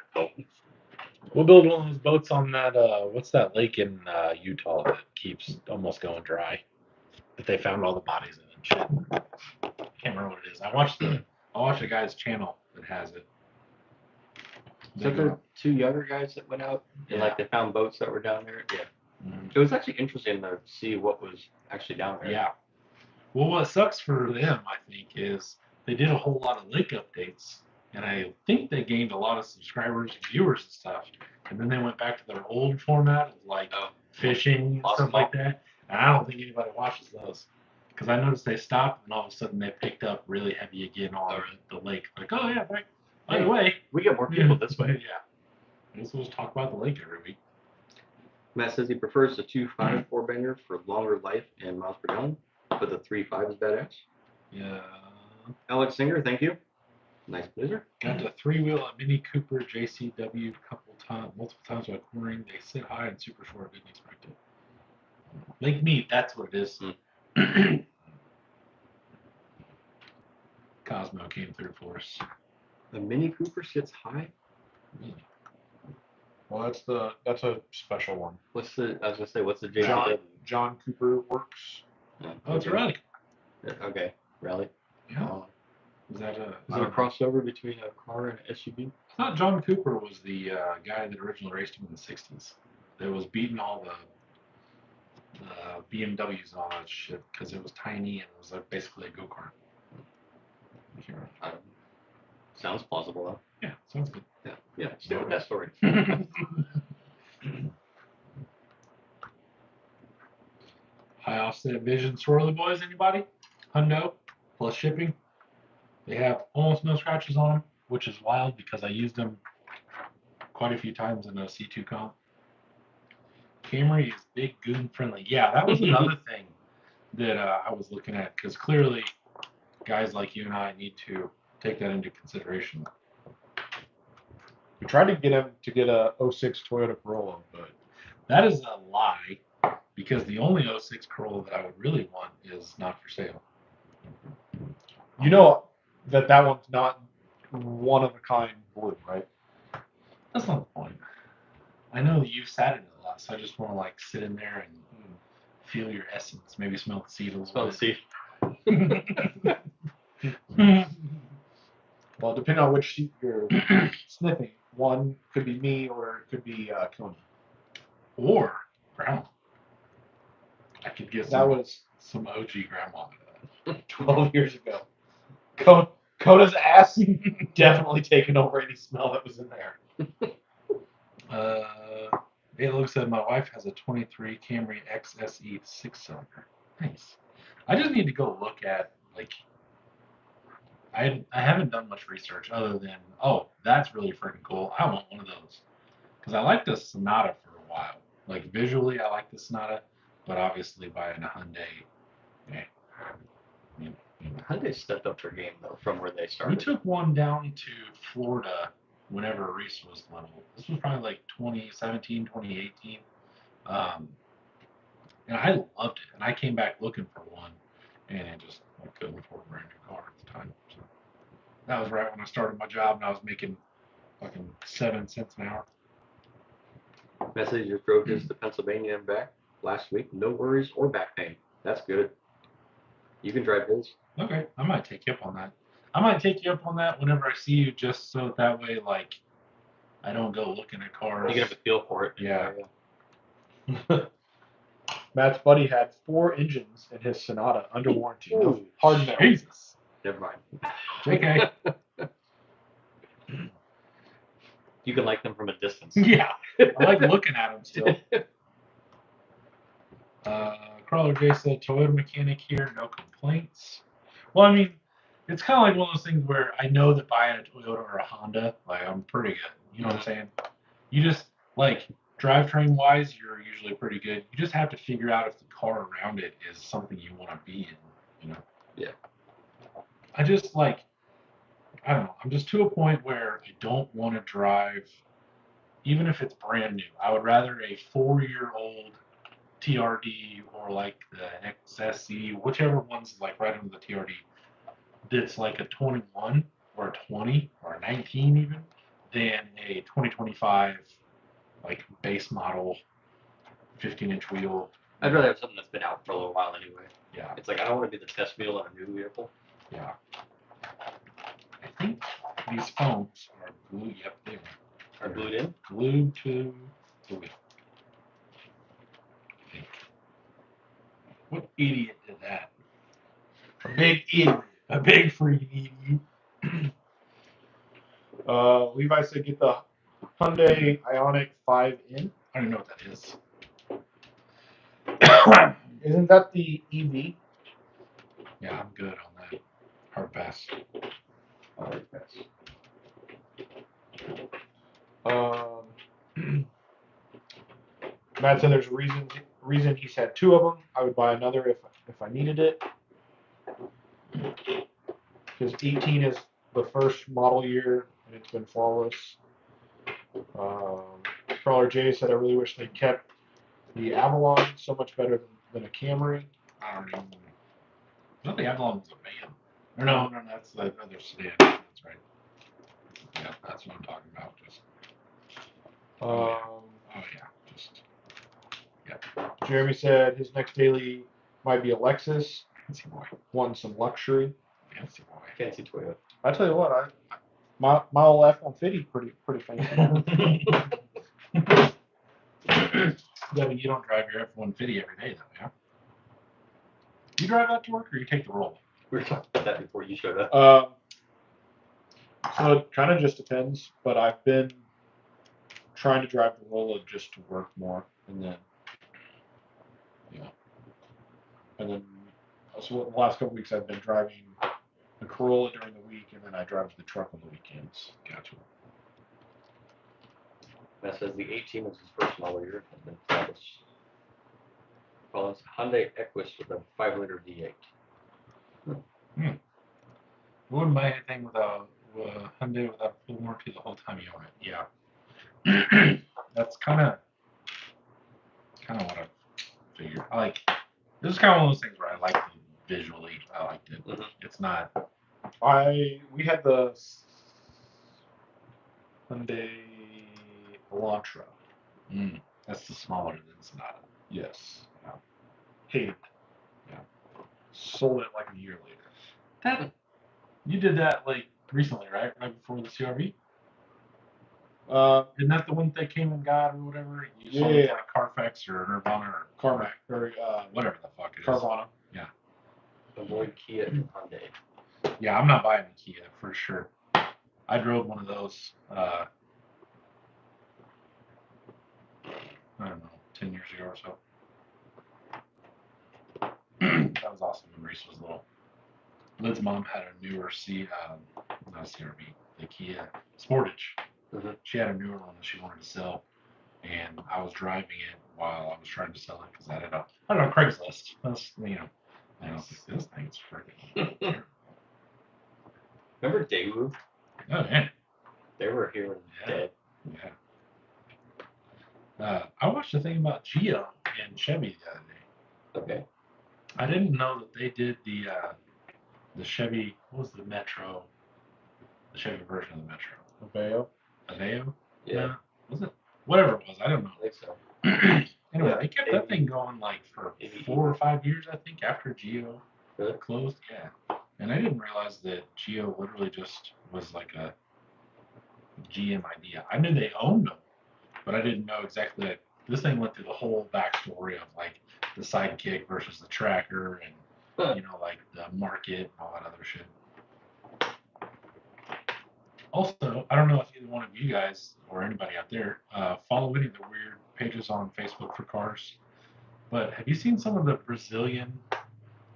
We'll build one of those boats on that, what's that lake in Utah that keeps almost going dry? That they found all the bodies in and shit. I can't remember what it is. I watched a guy's channel that has it. Is that the two younger guys that went out and like they found boats that were down there? Yeah. Mhm. It was actually interesting to see what was actually down there. Yeah. Well, what sucks for them, I think, is they did a whole lot of lake updates, and I think they gained a lot of subscribers and viewers and stuff. And then they went back to their old format of like fishing and Awesome. stuff like that. And I don't think anybody watches those. Because I noticed they stopped, and all of a sudden they picked up really heavy again on the lake. Like, oh yeah, by the way, We get more people this way. Yeah. We're supposed to talk about the lake every week. Matt says he prefers the 2.5 4-banger for longer life and miles per gallon, but the 3.5 is badass. Yeah. Alex Singer, thank you. Nice blazer. Got the 3-wheel at Mini Cooper JCW multiple times while cornering. They sit high and super short. Didn't expect it. Lake meat, that's what it is. Cosmo came through for us. The Mini Cooper sits high? Well, that's a special one. I was gonna say, what's the JCW? John Cooper Works. Yeah, Oh, it's a okay. rally. Okay, rally. Yeah. Is that Is it a crossover between a car and an SUV? I thought John Cooper was the guy that originally raced him in the 60s. That was beating all the BMWs and all that shit because it was tiny and it was like basically a go-kart. Sounds plausible, though. Yeah, sounds good. Yeah, stick with that story. High offset vision swirly boys, anybody? Hundo plus shipping. They have almost no scratches on them, which is wild because I used them quite a few times in a C2 comp. Camry is big goon friendly. Yeah, that was another thing that I was looking at because clearly guys like you and I need to take that into consideration. We tried to get him to get a 06 Toyota Corolla, but that is a lie because the only '06 Corolla that I would really want is not for sale. You know that one's not one of a kind blue, right? That's not the point. I know that you've sat in it a lot, so I just want to like sit in there and feel your essence. Maybe smell the seat a little Smell the bit. seat. Well, depending on which sheep you're sniffing, one could be me or it could be Kona. Or grandma. I could get That was some OG grandma. 12 years ago. Kona's ass definitely taken over any smell that was in there. It looks like my wife has a 23 Camry XSE 6-cylinder. Nice. I just need to go look at, like, I haven't done much research other than, oh, that's really freaking cool. I want one of those. Because I like the Sonata for a while. Like, visually, I like the Sonata, but obviously buying a Hyundai, Hyundai stepped up their game though from where they We started. took one down to Florida whenever Reese was little. This was probably like 2017, 2018. And I loved it. And I came back looking for one, and I couldn't afford a brand new car at the time. So that was right when I started my job, and I was making fucking 7 cents an hour. Message just drove his to Pennsylvania and back last week. No worries or back pain. That's good. You can drive his. Okay, I might take you up on that. I might take you up on that whenever I see you, just so that way, like, I don't go looking at cars. You can have a feel for it. Yeah. Matt's buddy had 4 engines in his Sonata under warranty. No, Ooh, hard metal. Jesus. Never mind. JK. You can like them from a distance. Yeah, I like looking at them still. Crawler J said, Toyota mechanic here, no complaints. Well, I mean, it's kind of like one of those things where I know that buying a Toyota or a Honda, like, I'm pretty good. You know what I'm saying? You just, like, drivetrain wise, you're usually pretty good. You just have to figure out if the car around it is something you want to be in, you know? Yeah. I just, like, I don't know. I'm just to a point where I don't want to drive, even if it's brand new. I would rather a 4-year-old TRD or like the XSE, whichever one's like right under the TRD, that's like a 21 or a 20 or a 19 even, than a 2025 like base model 15-inch wheel. I'd rather have something that's been out for a little while anyway. Yeah, It's like I don't want to be the test wheel on a new vehicle. yeah. I think these phones are glued. Yep, they Are glued in. glued to the wheel. I think. What idiot did that? A big idiot. A big freaking idiot. Levi said get the Hyundai Ioniq 5N. I don't even know what that is. Isn't that the EV? Yeah, I'm good on that. Hard pass. Matt said there's a reason he's had 2 of them. I would buy another if I needed it. Because 18 is the first model year and it's been flawless. Crawler J said I really wish they kept the Avalon, so much better than a Camry. I don't even. I thought the Avalon was a van. Or no, that's the other sedan. That's right. Yeah, that's what I'm talking about. Just. Oh yeah, just. Yep. Jeremy said his next daily might be a Lexus, Fancy boy. wanting some luxury. Fancy boy. Fancy Toyota. I tell you what, my old F-150 pretty fancy. Yeah, but you don't drive your F-150 every day, though, yeah? You drive out to work, or you take the roll? We were talking about that before you showed up. So it kind of just depends, but I've been trying to drive the Rolla just to work more, and then so the last couple weeks I've been driving the Corolla during the week, and then I drive the truck on the weekends. Gotcha. That says the 18 was his first model year, and then that was well, it's Hyundai Equus with a 5-liter V8. Wouldn't buy anything without Hyundai without full warranty the whole time you own it. Yeah. That's kind of what I've figure. This is kind of one of those things where I liked it visually. I liked it. Mhm. It's not. We had the Hyundai Elantra. That's the smaller than Sonata. Yes. Yeah. Hated. Yeah. Sold it like a year later. That you did that like recently, right? Right before the CRV. Isn't that the one they came and got or whatever? You sold it to, like Carfax or Nirvana or Carmack or whatever the fuck it is. Carvana. Avoid Kia and Hyundai. Yeah, I'm not buying a Kia for sure. I drove one of those. I don't know, 10 years ago or so. That was awesome when Reese was little. Lid's mom had a newer not CRV, the Kia Sportage. Mhm. She had a newer one that she wanted to sell, and I was driving it while I was trying to sell it because I don't know, Craigslist. That's, and I was like, this thing's freaking terrible. Remember Daewoo? Oh, man. They were here and Yeah. dead. Yeah. I watched a thing about Geo and Chevy the other day. Okay. I didn't know that they did the Chevy. What was the Metro? The Chevy version of the Metro. Aveo? Yeah. Was it? Whatever it was, I don't know. I think so. Anyway, Yeah, they kept that thing going like for 4 or 5 years, I think, after Geo Really? closed. Yeah. And I didn't realize that Geo literally just was like a GM idea. I knew they owned them, but I didn't know exactly. Like, this thing went through the whole backstory of like the Sidekick versus the Tracker, and like the market and all that other shit. Also, I don't know if either one of you guys or anybody out there follow any of the weird pages on Facebook for cars, but have you seen some of the Brazilian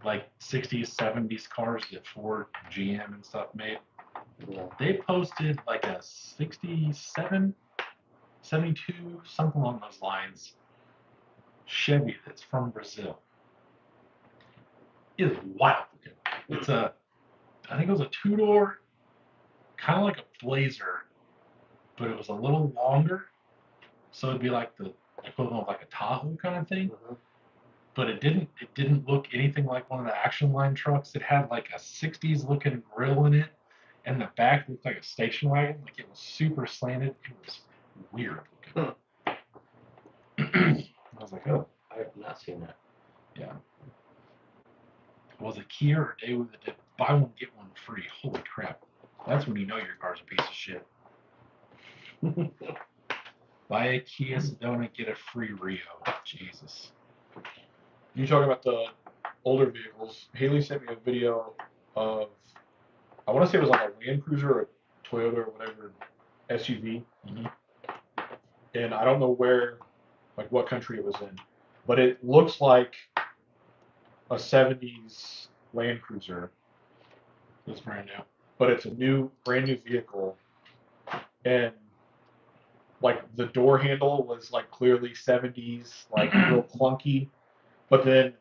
like 60s, 70s cars that Ford, GM, and stuff made? Yeah. They posted like a 67, 72, something along those lines, Chevy that's from Brazil. It is wild looking. It's I think it was a 2-door, kind of like a Blazer, but it was a little longer, so it'd be like the equivalent of like a Tahoe kind of thing. Mhm. But it didn't look anything like one of the Action Line trucks. It had like a 60s looking grill in it, and the back looked like a station wagon. Like it was super slanted. It was weird looking. I was like, oh, I have not seen that. yeah. Was it Kia or Daewoo that did buy one get one free? Holy crap! That's when you know your car's a piece of shit. Buy a Kia Sedona, get a free Rio. Jesus. You talking about the older vehicles? Haley sent me a video of, I want to say it was like a Land Cruiser or a Toyota or whatever SUV, and I don't know what country it was in, but it looks like a 70s Land Cruiser. It's brand new. But it's a brand new vehicle, and like the door handle was like clearly 70s, like real clunky, but then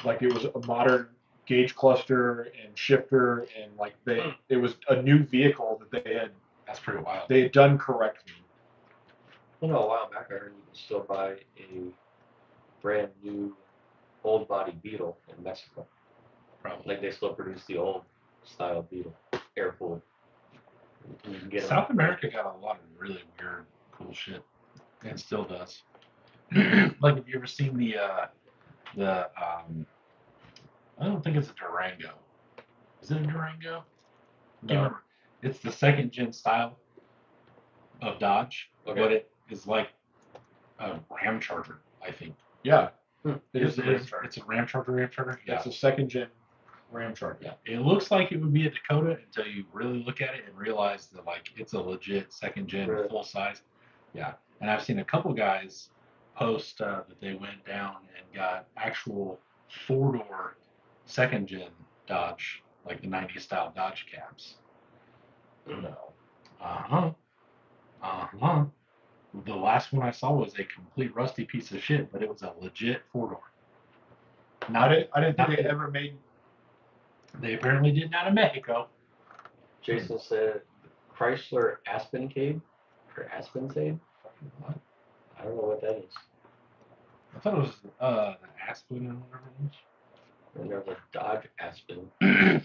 like it was a modern gauge cluster and shifter, and like it was a new vehicle that That's pretty wild. they had done correctly. A while back, I heard you can still buy a brand new old body Beetle in Mexico. Probably. Like they still produce the old style Beetle, air cooled. You can get them. South America got a lot of really weird, cool shit, and still does. Like, have you ever seen the I don't think it's a Durango. Is it a Durango? I can't remember. It's the second gen style of Dodge, Okay. but it is like a Ram Charger, I think. Yeah, it is a Ram It's a Ram Charger. Yeah. It's a second gen Ram Charger. Yeah, it looks like it would be a Dakota until you really look at it and realize that like it's a legit second gen Really? full size. Yeah, and I've seen a couple guys post that they went down and got actual 4-door second gen Dodge, like the 90s style Dodge cabs. No. The last one I saw was a complete rusty piece of shit, but it was a legit 4-door. I didn't think they ever made. They apparently did out of Mexico. Jason said Chrysler Aspencade or Aspensade. What? I don't know what that is. I thought it was the Aspen or whatever it And there's a Dodge Aspen was.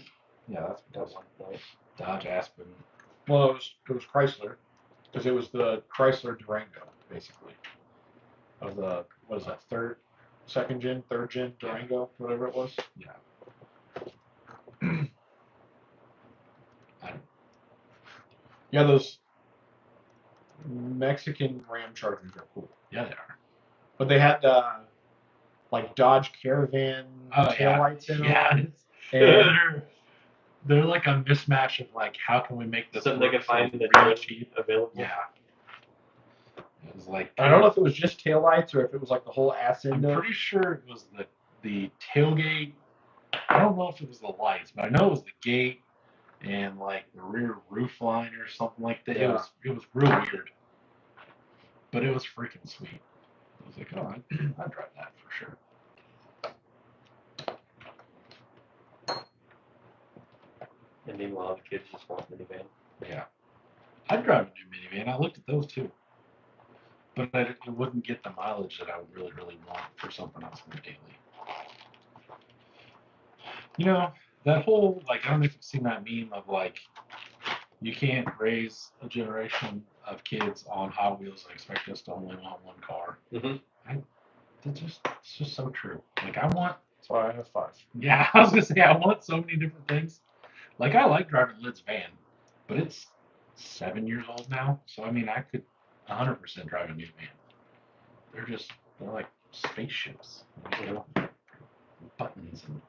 Yeah, that's at one point. Dodge Aspen. Well, it was Chrysler, because it was the Chrysler Durango, basically. Of the, what is that, second gen, third gen Durango, whatever it was. Yeah. Yeah, those Mexican Ram Chargers are cool. Yeah, they are. But they had like Dodge Caravan taillights in them. And They're like a mismatch of like, how can we make this Something they work can find for the real cheap? available. Yeah. It was like, I don't know if it was just taillights or if it was like the whole ass I'm end of. pretty sure it was the tailgate. I don't know if it was the lights, but I know it was the gate and like the rear roof line or something like that. Yeah. It was real weird, but it was freaking sweet. I was like, oh, I'd drive that for sure. And meanwhile, the kids just want minivan. Yeah, I'd drive a new minivan. I looked at those too, but it wouldn't get the mileage that I would really want for something else more daily. You know, that whole like, I don't know if you've seen that meme of like, you can't raise a generation of kids on Hot Wheels and expect us to only want one car. Mm-hmm. It's just so true. Like I want, That's why I have 5. yeah, I was gonna say I want so many different things. Like I like driving Lid's van, but it's 7 years old now, so I mean I could 100% drive a new van. They're like spaceships. You know, buttons and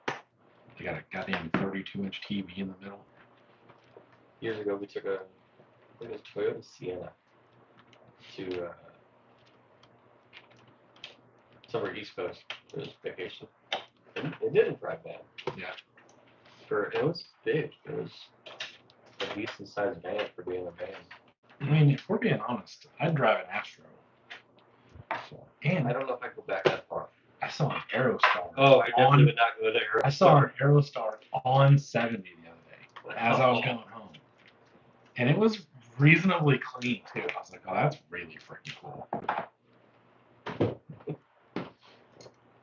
they got a goddamn 32-inch TV in the middle. Years ago, we took I think it was Toyota Sienna to somewhere East Coast for this vacation. And it didn't drive bad. Yeah. It was big. It was a decent sized van for being a van. I mean, if we're being honest, I'd drive an Astro. So, and I don't know if I go back that far. I saw an Aerostar. Oh, I definitely would not go there. I saw an Aerostar on 70 the other day as I was going home. And it was reasonably clean too. I was like, oh, that's really freaking cool.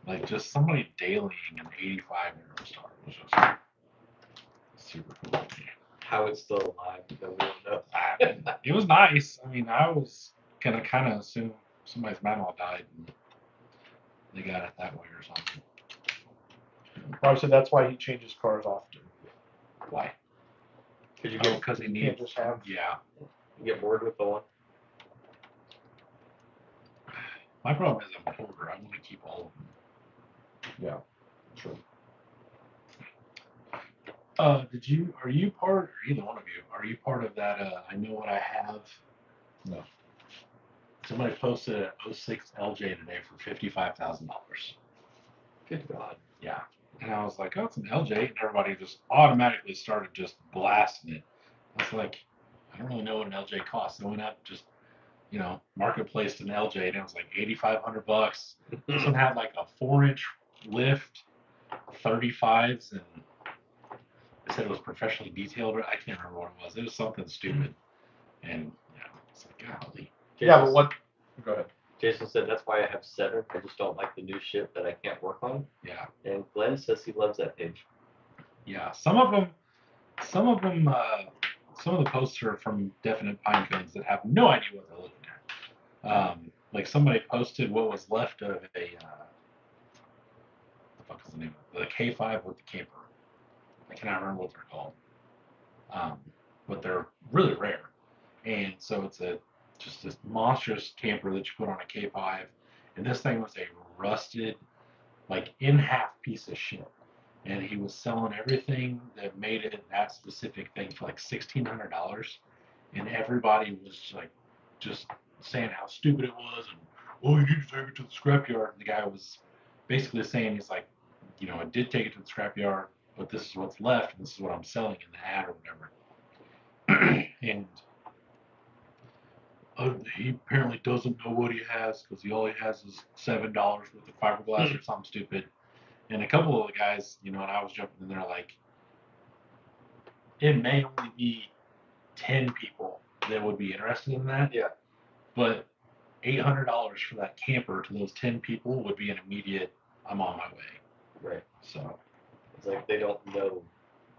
Like just somebody dailying an 85 Aerostar was just super cool. How it's still alive, we don't know. It was nice. I mean, I was gonna kind of assume somebody's grandma died and they got it that way or something. Rob said that's why he changes cars often. Why? Could you Oh, get because he You needs. can't just have. Yeah. get bored with the one? My problem is I'm older. I want to keep all of them. Yeah, sure. Are you part, or either one of you, are you part of that, I know what I have? No. Somebody posted an 06 LJ today for $55,000. Good God. Yeah. And I was like, oh, it's an LJ. And everybody just automatically started just blasting it. I was like, I don't really know what an LJ costs. I went up, just, marketplaced an LJ, and it was like $8,500. This one had like a 4-inch lift, 35s, and it said it was professionally detailed. I can't remember what it was. It was something stupid. And it's like, golly. Yeah, but what? Go ahead. Jason said that's why I have 7. I just don't like the new shit that I can't work on. Yeah. And Glenn says he loves that page. Yeah. Some of them, some of the posts are from definite pine cones that have no idea what they're looking at. Like somebody posted what was left of a, what the fuck is the name of it? The K5 with the camper. I cannot remember what they're called. But they're really rare. And so it's just this monstrous camper that you put on a K5. And this thing was a rusted, like in half piece of shit. And he was selling everything that made it that specific thing for like $1,600. And everybody was like just saying how stupid it was and, oh, you need to take it to the scrapyard. And the guy was basically saying, he's like, I did take it to the scrapyard, but this is what's left, and this is what I'm selling in the ad or whatever. And he apparently doesn't know what he has because all he has is $7 worth of fiberglass or something stupid. And a couple of the guys, and I was jumping in there like, it may only be 10 people that would be interested in that. Yeah. But $800 for that camper to those 10 people would be an immediate, I'm on my way. Right. So, It's like they don't know.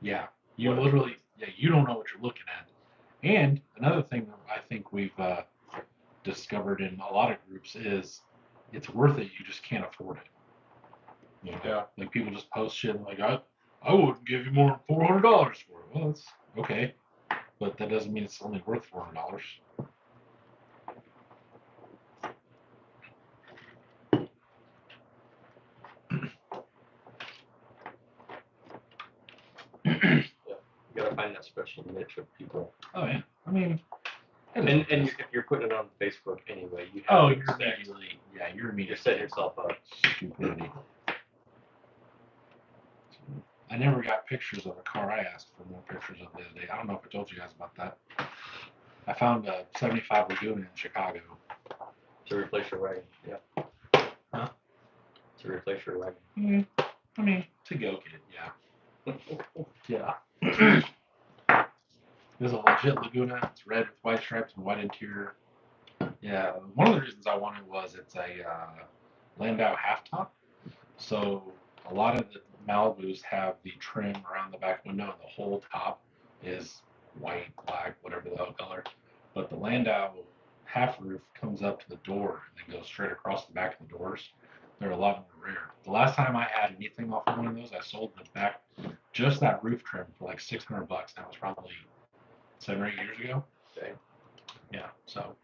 yeah, you What- literally, yeah, you don't know what you're looking at. And another thing that I think we've discovered in a lot of groups is it's worth it. You just can't afford it. You know, Yeah. like people just post shit like, I wouldn't give you more than $400 for it. Well, that's okay, but that doesn't mean it's only worth $400. You gotta find that special niche of people. Oh yeah, I mean, it is And what it is. if you're putting it on Facebook anyway, you have Oh, to you're expect- immediately, yeah, you're you're immediately setting yourself up. stupidity. I never got pictures of a car. I asked for more pictures of the other day. I don't know if I told you guys about that. I found a 75 Laguna in Chicago. To replace your wagon. Yeah. Huh? To replace your wagon. I mean, to go kit, yeah. There's a legit Laguna. It's red with white stripes and white interior. Yeah, one of the reasons I wanted was it's a Landau half top. So a lot of the Malibus have the trim around the back window, and the whole top is white, black, whatever the hell color. But the Landau half roof comes up to the door and then goes straight across the back of the doors. They're a lot more rare. The last time I had anything off of one of those, I sold the back, just that roof trim for like $600. That was probably 7 or 8 years ago. Okay. Yeah, so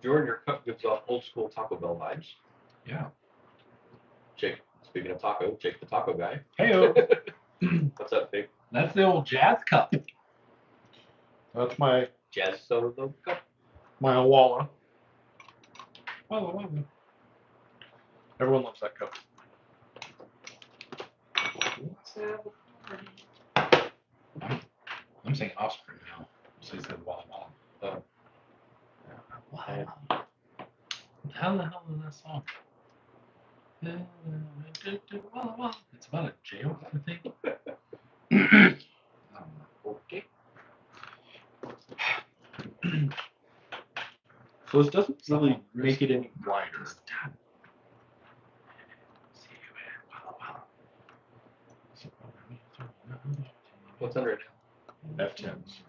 Jordan, your cup gives off old school Taco Bell vibes. yeah. Jake, speaking of taco, Jake the taco guy. Hey, What's up, big that's the old jazz cup. That's my jazz solo cup? Awala. Oh, Everyone loves that cup. I'm saying offspring now. So he said Walla Walla. Oh. Walla Walla. How the hell is that song? Walla Walla. It's about a jail, I think. Okay. So this doesn't really make it any wider. What's under it F10s.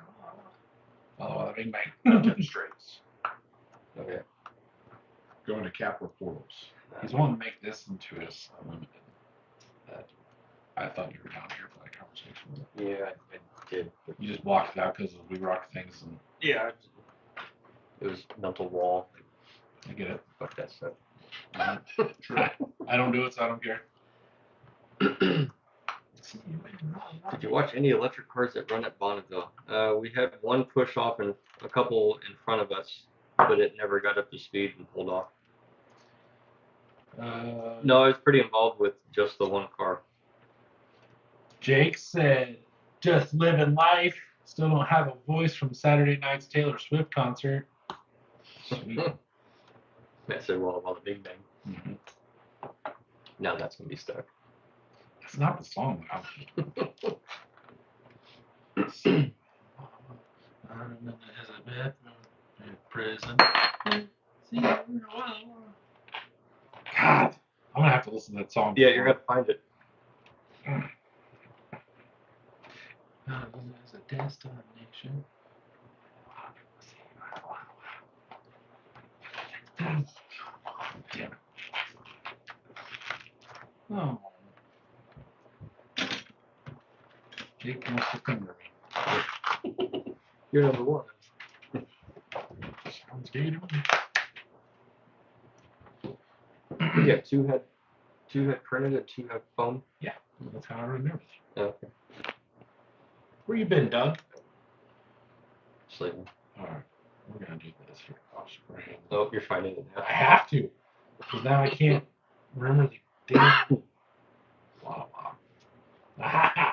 Oh, Bing Bang. F10 straights. now? Okay. Going to Capra portals. He's wanting to make this into his unlimited. I thought you were down here for that conversation. Yeah, I did. You just blocked it out because we rock things, and Yeah. It was mental wall. I get it. Fuck that stuff. Sure. I don't do it, so I don't care. Did you watch any electric cars that run at Bonneville? We had one push off and a couple in front of us, but it never got up to speed and pulled off. No, I was pretty involved with just the one car. Jake said, just living life. Still don't have a voice from Saturday night's Taylor Swift concert. Sweet. I said, well, the Big Bang. Mhm. Now that's gonna be stuck. That's not the song. Prison. God, I'm gonna have to listen to that song. Yeah, you're gonna find it. As a destination. Damn it. Oh. Jake wants to finger me. You're number one. Sounds good to me. Yeah, two had printed and two had foam. That's how I remember. Okay. Where you been, Doug? Sleeping. Alright, we're gonna do this here. Offspring. Oh, you're finding it now. I have to, because now I can't remember the damn. Wow, wow.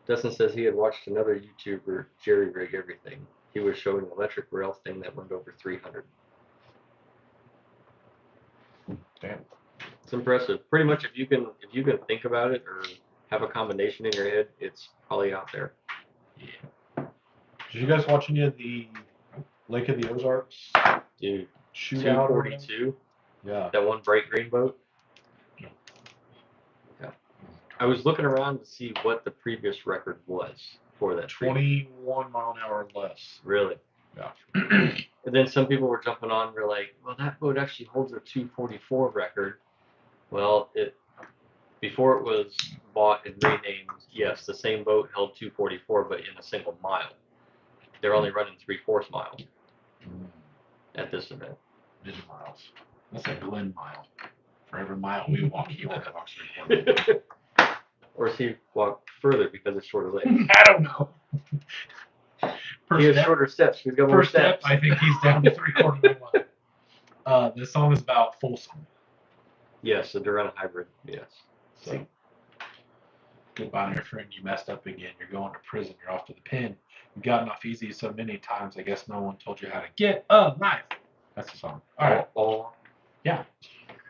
Dustin says he had watched another YouTuber jerry rig everything. He was showing an electric rail thing that went over 300. Damn. It's impressive. Pretty much, if you can think about it or have a combination in your head, it's probably out there. Yeah. Did you guys watch any of the Lake of the Ozarks Dude, shootout. or whatever. 242. Yeah. That one bright green boat. Yeah. I was looking around to see what the previous record was for that. 21 mile an hour less. Really? Yeah. And then some people were jumping on. Were like, well, that boat actually holds a 244 record. Well, before it was bought and renamed, yes, the same boat held 244, but in a single mile. They're only running 3/4 mile at this event. Midget miles. That's a Glen mile. For every mile we walk, he only walks 3/4. Or is he walk further because it's shorter legs? I don't know. He has shorter steps. He's got more First step, steps. I think he's down to 3/4 mile. This song is about Folsom. Yes, a Durana hybrid. Yes. So, goodbye, my friend. You messed up again. You're going to prison. You're off to the pen. You got off easy so many times. I guess no one told you how to get a knife. That's the song. All right. Oh, Yeah.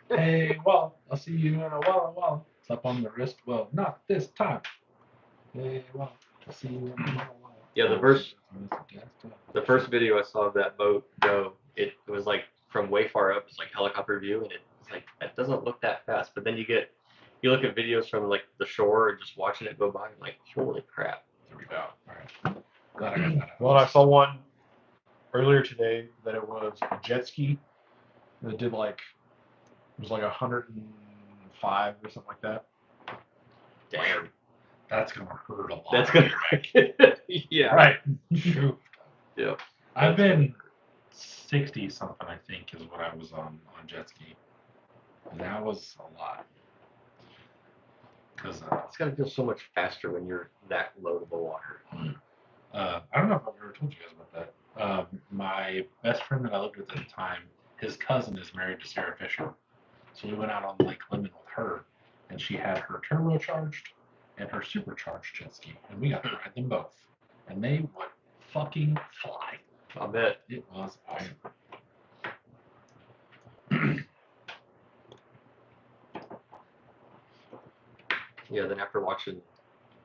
Hey, well, I'll see you in a while. It's up on the wrist. Well, not this time. Hey, well, I'll see you in a while. yeah. The first video I saw of that boat go, it was like from way far up. It's like helicopter view, and it's like that doesn't look that fast. But then you look at videos from like the shore and just watching it go by, and like, holy crap. There we go. All right. Glad I got that out. Well, I saw one earlier today that it was a jet ski that did like, it was like 105 or something like that. Damn. That's gonna hurt a lot. That's gonna. Yeah. Right. Shoot. Yeah. I've been 60 something, I think, is what I was on jet ski. And that was a lot. Because It's gotta feel so much faster when you're that low to the water. I don't know if I've ever told you guys about that. My best friend that I lived with at the time, his cousin is married to Sarah Fisher. So we went out on Lake Lemon with her, and she had her turbocharged and her supercharged jet ski, and we got to ride them both. And they would fucking fly. I bet. It was awesome. Yeah, then after watching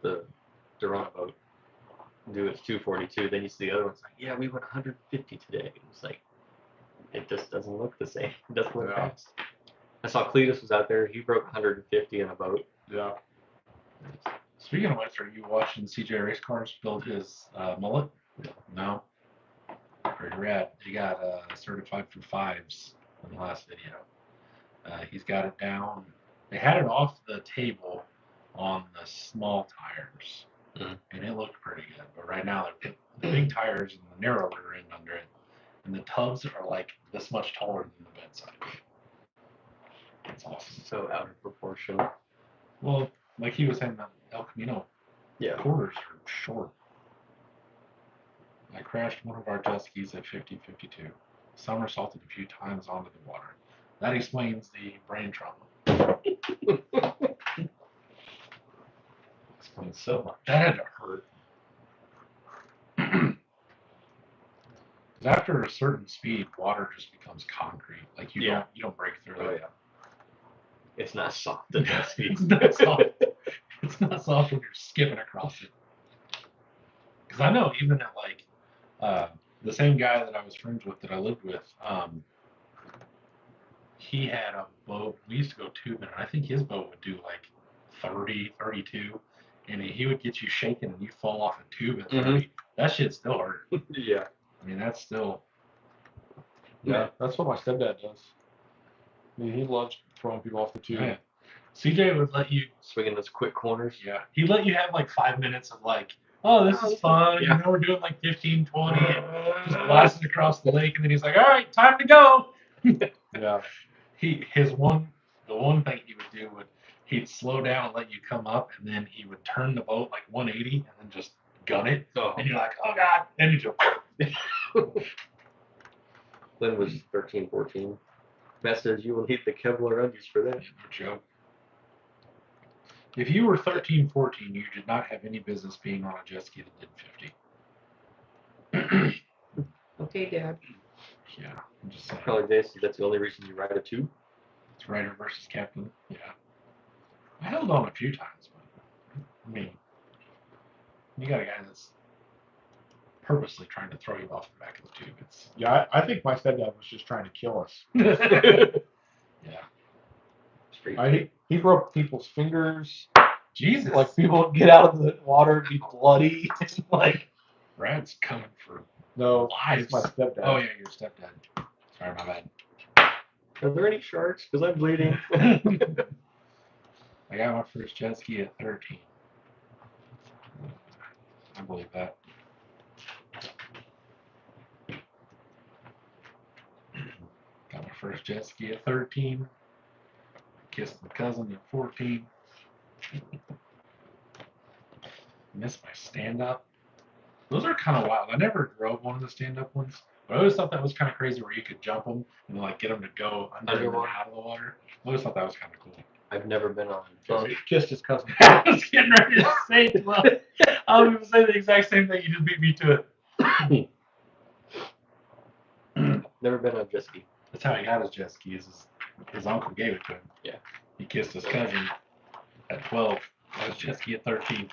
the Durana boat do its 242, then you see the other one's like, yeah, we went 150 today. It's like, it just doesn't look the same. It doesn't look Yeah. fast. I saw Cletus was out there. He broke 150 in a boat. Yeah. Speaking of which, are you watching CJ Race Cars build his mullet? No. Pretty rad. He got certified for 5s in the last video. He's got it down. They had it off the table on the small tires, and it looked pretty good. But right now, they're the big tires and the narrower end under it, and the tubs are like this much taller than the bedside. That's awesome. So out of proportion. Well, like he was saying, the El Camino Yeah. quarters are short. I crashed one of our jet skis at 50-52. Somersaulted a few times onto the water. That explains the brain trauma. Explains so much. That had to hurt. 'Cause after a certain speed, water just becomes concrete. Like you don't break through Oh it. yeah. It's not soft at that speed. It's not soft. It's not soft when you're skipping across it. Because I know even at like the same guy that I was friends with that I lived with, he had a boat. We used to go tubing, and I think his boat would do like 30, 32, and he would get you shaking and you fall off a tube at 30. That shit still hurt. Yeah. I mean, that's still. Yeah. That's what my stepdad does. I mean, he loves throwing people off the tube. Yeah. CJ would let you. Swinging those quick corners. Yeah. He'd let you have like 5 minutes of like, oh, this is fun. Yeah. You know, we're doing like 15, 20, just blasting across the lake, and then he's like, all right, time to go. Yeah. The one thing he would do he'd slow down and let you come up, and then he would turn the boat like 180 and then just gun it. Oh. And you're like, oh god, and you jump. Lynn was 13, 14. Matt says you will need the Kevlar undies for that. No joke. If you were 13, 14, you did not have any business being on a jet ski that did 50. Okay, Dad. Yeah, I'm just saying. Probably this. That's the only reason you ride a tube. It's Ryder versus Captain. Yeah. I held on a few times, but I mean, you got a guy that's purposely trying to throw you off the back of the tube. It's Yeah, I think my stepdad was just trying to kill us. yeah. He broke people's fingers. Jesus. Like people would get out of the water and be bloody. Like Brad's coming for no, lives. it's my stepdad. Oh yeah, your stepdad. Sorry, my bad. Are there any sharks? Because I'm bleeding. I got my first jet ski at 13. I believe that. Got my first jet ski at 13. Kissed my cousin at 14. Missed my stand-up. Those are kind of wild. I never drove one of the stand-up ones, but I always thought that was kind of crazy where you could jump them and like get them to go under and out of the water. I always thought that was kind of cool. I've never been on. So he kissed his cousin. I was getting ready to say it. Well, I was going to say the exact same thing. You just beat me to it. Never been on a jet ski. That's how he got his jet ski. His uncle gave it to him. Yeah. He kissed his cousin at 12. Got his jet ski at 13.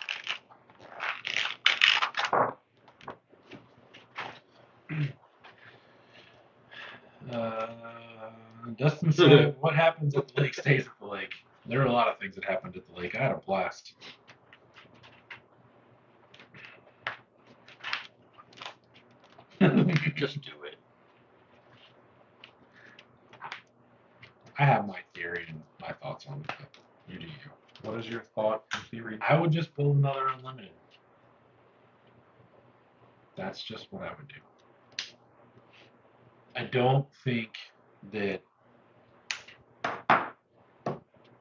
Dustin said, "What happens at the lake stays at the lake." There are a lot of things that happened at the lake. I had a blast. Just do it. I have my theory and my thoughts on it, but you do you. What is your thought and theory? I would just build another unlimited. That's just what I would do. I don't think that.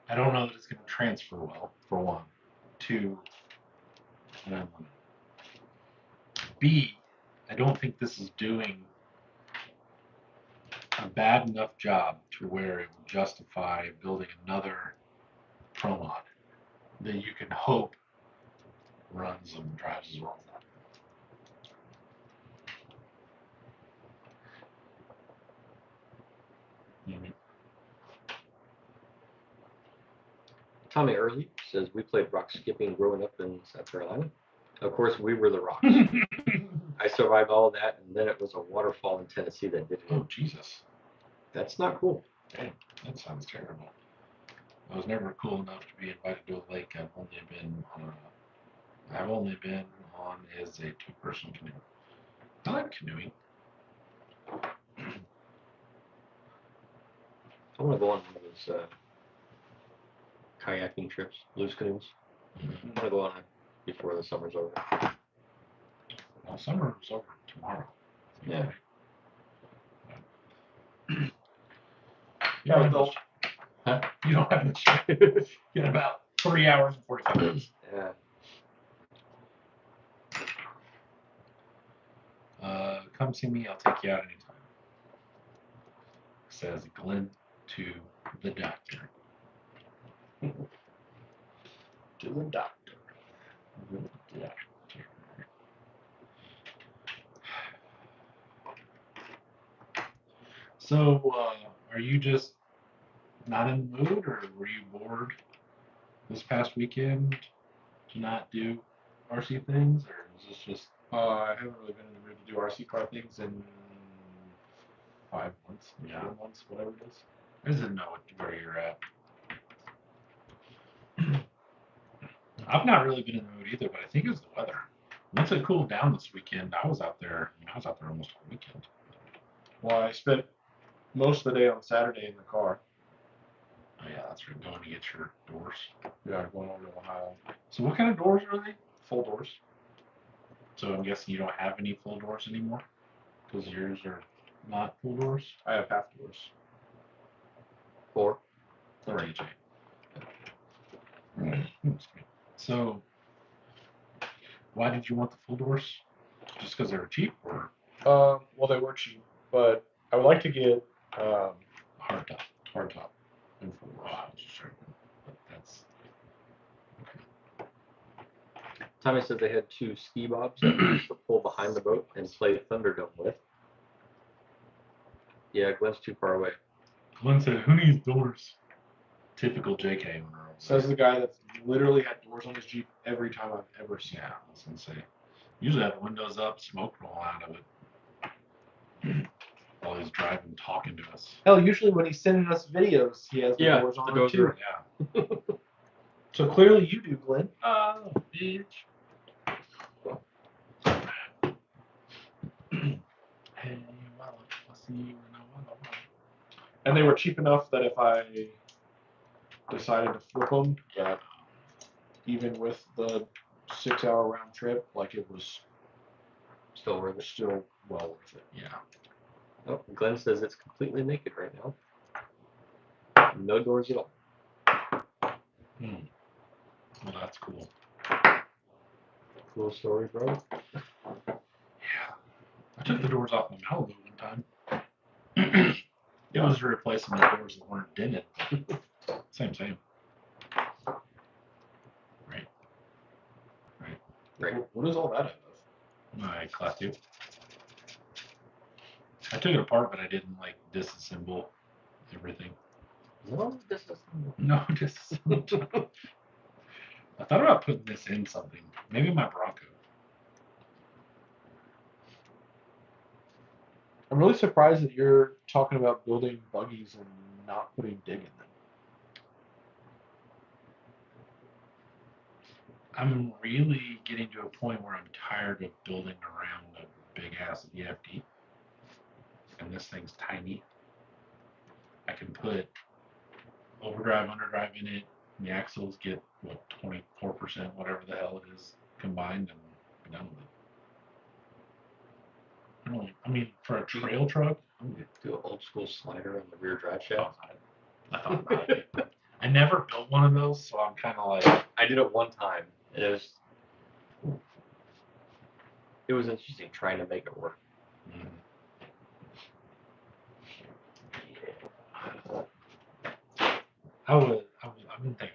I don't know that it's going to transfer well, for one, to an unlimited. B, I don't think this is doing a bad enough job to where it would justify building another Pro Mod that you can hope runs and drives as well. Tommy Early says we played rock skipping growing up in South Carolina. Of course, we were the rocks. I survived all of that, and then it was a waterfall in Tennessee that did it. Oh, Jesus. That's not cool. Dang, that sounds terrible. I was never cool enough to be invited to a lake. I've only been on as a two-person canoe. I like canoeing. I want to go on one of those kayaking trips, loose canoes. I want to go on it before the summer's over. Well, summer's over tomorrow. Yeah. You don't have much. You got about 3 hours and 45 minutes. Yeah. Come see me. I'll take you out anytime. Says Glenn to the doctor. To the doctor. Yeah. So, are you just not in the mood, or were you bored this past weekend to not do RC things, or is this just? I haven't really been in the mood to do RC car things in 5 months, 4 months, whatever it is. I just didn't know where you're at. I've not really been in the mood either, but I think it's the weather. Once it cooled down this weekend, I was out there almost all weekend. Well, I spent most of the day on Saturday in the car. Oh yeah, that's right. Going to get your doors. Yeah, going over to Ohio. So what kind of doors are they? Full doors. So I'm guessing you don't have any full doors anymore? Because yours are not full doors? I have half doors. 4. Or AJ. So, why did you want the full doors? Just because they were cheap, or Well, they were cheap, but I would like to get hard top, and full doors? Sure. But that's Tommy said they had 2 ski bobs that we used to pull behind the boat and play Thunderdome with. Yeah, Glenn's too far away. Glenn said, "Who needs doors?" Typical JK owner. Says the guy that's literally had doors on his Jeep every time I've ever seen Yeah, it. I was gonna say. Usually have the windows up, smoke rolling out of it. While he's driving, talking to us. Hell, usually when he's sending us videos, he has the Yeah, doors the on doors too. are- Yeah. So clearly you do, Glenn. Oh, bitch. Hey, well, I'll see you in a while. And they were cheap enough that if I decided to flip them, that even with the 6-hour round trip, like it was Still worth it. still well worth it. Yeah. Oh, Glenn says it's completely naked right now. No doors at all. Well, that's cool. Cool story, bro. Yeah. I took the doors off my Malibu one time. It was to replace some of the doors that weren't dented. Same. Right. Right. What is all that out of? My class 2. I took it apart, but I didn't like disassemble everything. No, this is. No, disassemble. I thought about putting this in something. Maybe my Bronco. I'm really surprised that you're talking about building buggies and not putting dig in them. I'm really getting to a point where I'm tired of building around a big ass VFD. And this thing's tiny. I can put overdrive, underdrive in it. And the axles get, what, 24%, whatever the hell it is, combined, and be done with it. I mean, for a trail truck, I'm gonna do an old school slider on the rear drive shaft. I thought about it. I never built one of those, so I'm kind of like, I did it one time, and it was interesting trying to make it work. I've been thinking,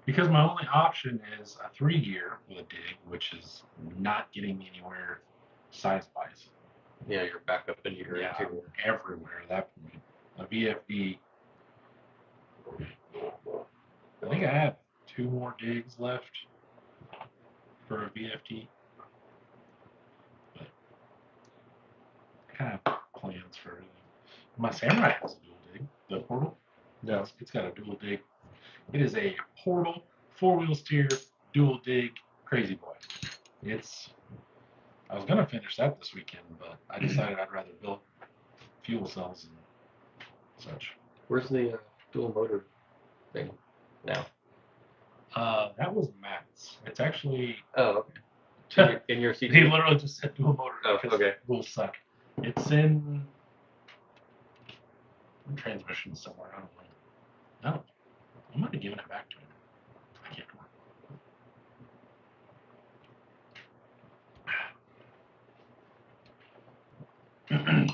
because my only option is a 3-gear with a dig, which is not getting me anywhere size-wise. Yeah, you're back up into your Yeah, interior. everywhere at that point. A VFD. I think I have 2 more digs left for a VFD. But I kind of have plans for everything. My Samurai has a dual dig, the Portal. No. It's got a dual dig. It is a Portal, 4-wheel steer, dual dig, crazy boy. I was gonna finish that this weekend, but I decided I'd rather build fuel cells and such. Where's the dual motor thing now? That was Matt's. It's actually Oh, okay. In your he CD? literally just said dual motor Oh, because okay. will suck. It's in transmission somewhere. I don't know. No, I might have given it back to him. I can't remember.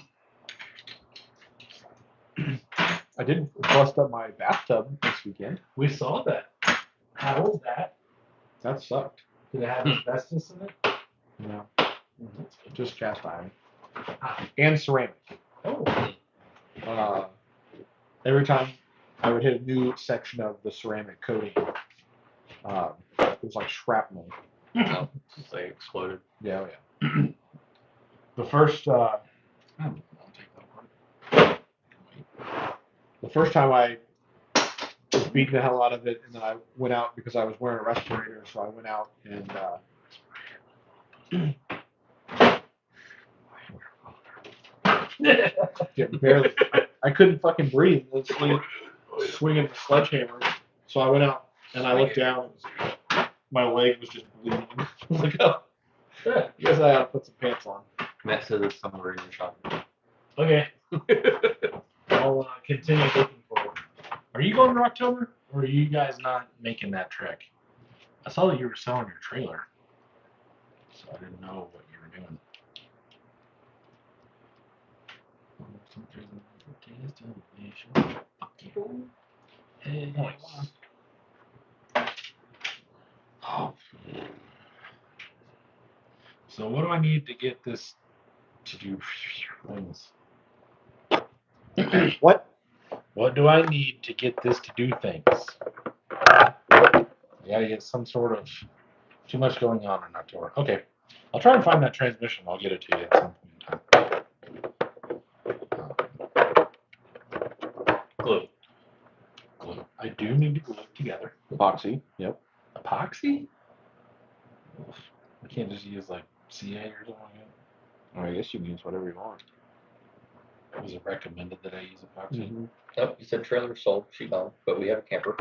I did bust up my bathtub this weekend. We saw that. How was that? That sucked. Did it have asbestos in it? No. Just cast iron. And ceramic. Oh. Every time I would hit a new section of the ceramic coating, it was like shrapnel. No, it's like exploded. Yeah. The first I'll take that part. the first time I was beating the hell out of it, and then I went out because I was wearing a respirator, so I went out and barely. I couldn't fucking breathe. I was swinging the sledgehammer, so I went out and I looked down. My leg was just bleeding. I was like, oh, I guess I gotta put some pants on. Matt says it's somewhere in your shop. Okay. I'll continue looking for it. Are you going to October, or are you guys not making that trek? I saw that you were selling your trailer, so I didn't know what you were doing. Hey, oh. So what do I need to get this to do things? What? What do I need to get this to do things? I gotta get some sort of too much going on in October. Okay, I'll try and find that transmission. I'll get it to you at some point in time. Glue. Glue. I do need to glue it together. Epoxy. Yep. Epoxy? I can't just use like CA or something like that. Or I guess you can use whatever you want. Was it recommended that I use epoxy? Oh, you said trailer sold. She gone, but we have a camper.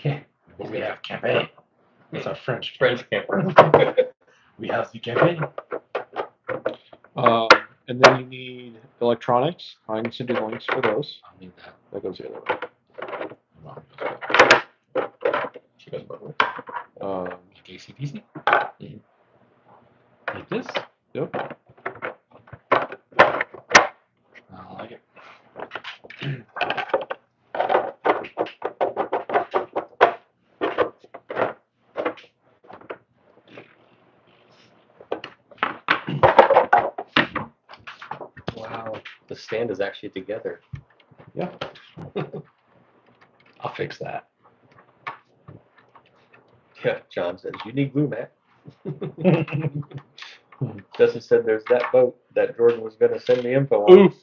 Yeah. Well, we have campaign. It's a French camper. We have the campaign. And then you need electronics. I can send you the links for those. I'll need that. That goes the other way. She goes both ways. Like ACDC? Mhm. Like this? Yep. I don't like it. Wow. The stand is actually together. Yeah. I'll fix that. Yeah, John says, you need glue, Matt. Justin said there's that boat that Jordan was going to send me info on. Oof.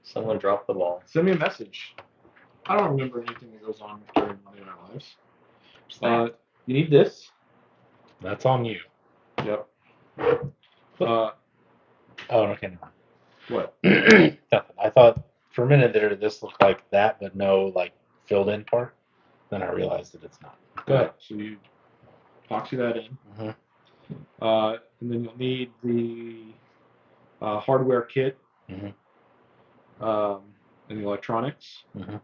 Someone dropped the ball. Send me a message. I don't remember anything that goes on during Monday Night Lives. You need this. That's on you. Yep. Oh, okay. Never mind. What? Nothing. I thought for a minute there this looked like that, but no like filled in part. Then I realized that it's not. Go ahead. So you epoxy that in. Mhm. And then you'll need the hardware kit Mhm. and the electronics. Mhm.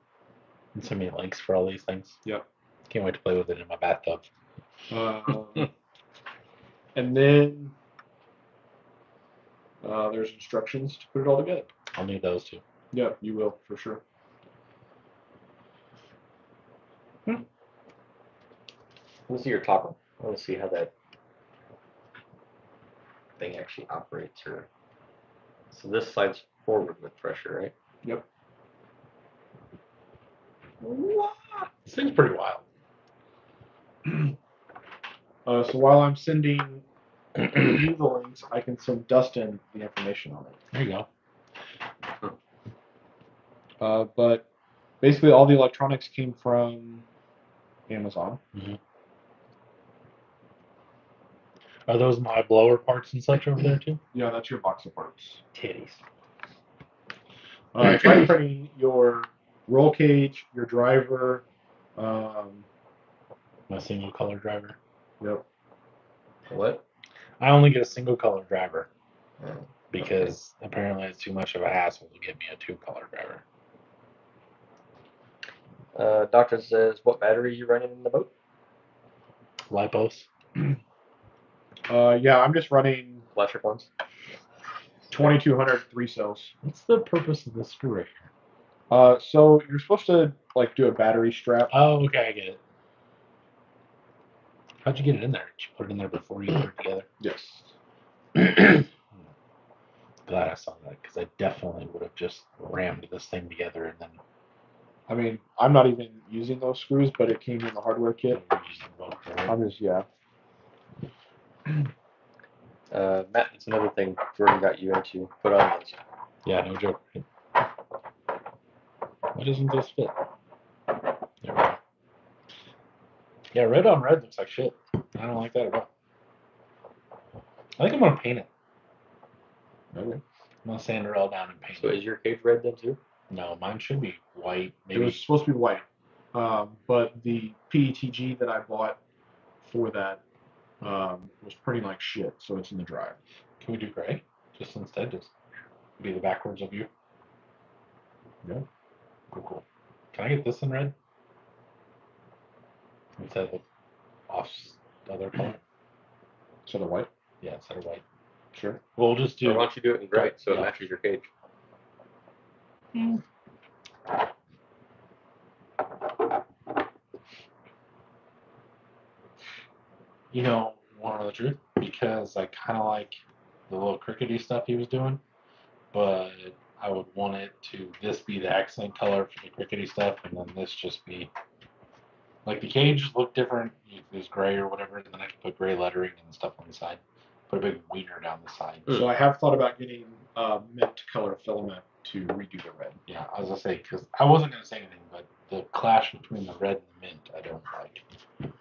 And send me links for all these things. Yep. Can't wait to play with it in my bathtub. And then there's instructions to put it all together. I'll need those too. Yep, you will for sure. Let me see your toggle. I want to see how that thing actually operates. Or so this side's forward with pressure, right? Yep. This thing's pretty wild. So while I'm sending you the links, I can send Dustin the information on it. There you go. But basically, all the electronics came from Amazon. Are those my blower parts and such over there too? Yeah, that's your box of parts. Titties. Try printing your roll cage, your driver. My single color driver. Yep. What? I only get a single color driver Oh, because apparently it's too much of a hassle to get me a 2-color driver. Doctor says, what battery are you running in the boat? Lipos. Yeah, I'm just running Electric ones. 2200 3 cells. What's the purpose of this screw right here? So you're supposed to like do a battery strap. Oh, okay, I get it. How'd you get it in there? Did you put it in there before you put it together? Yes. Glad I saw that because I definitely would have just rammed this thing together and then I mean, I'm not even using those screws, but it came in the hardware kit. used them both for it. I'm just Matt, it's another thing Jordan got you into. Put on those. Yeah, no joke. Why doesn't this fit? There we go. Yeah, red on red looks like shit. I don't like that at all. I think I'm gonna paint it. Okay. I'm gonna sand it all down and paint So it. is your cage red then too? No, mine should be white. It was Maybe. supposed to be white, but the PETG that I bought for that was printing like shit, so it's in the drive. Can we do gray? Just instead, just be the backwards of you. Yeah. Cool. Can I get this in red? Instead of off other color? So the white? Yeah, instead of white. Sure. We'll just Or do. why don't you do it in gray so it Yeah. matches your cage? You know, want to know the truth? Because I kind of like the little crickety stuff he was doing, but I would want it to this be the accent color for the crickety stuff, and then this just be Like the cage looked different if it was gray or whatever, and then I could put gray lettering and stuff on the side. Put a big wiener down the side. So I have thought about getting mint color filament to redo the red. Yeah, I was gonna say because I wasn't gonna say anything, but the clash between the red and the mint, I don't like.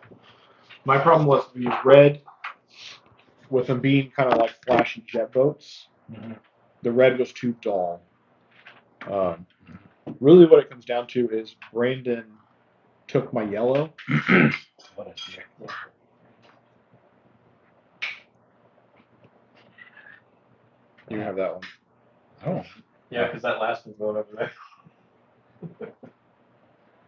My problem was the red, with them being kind of like flashy jet boats. Mm-hmm. The red was too dull. Really, what it comes down to is Brandon took my yellow. What a dick. You have that one. Oh, Yeah, because that last one's going over there.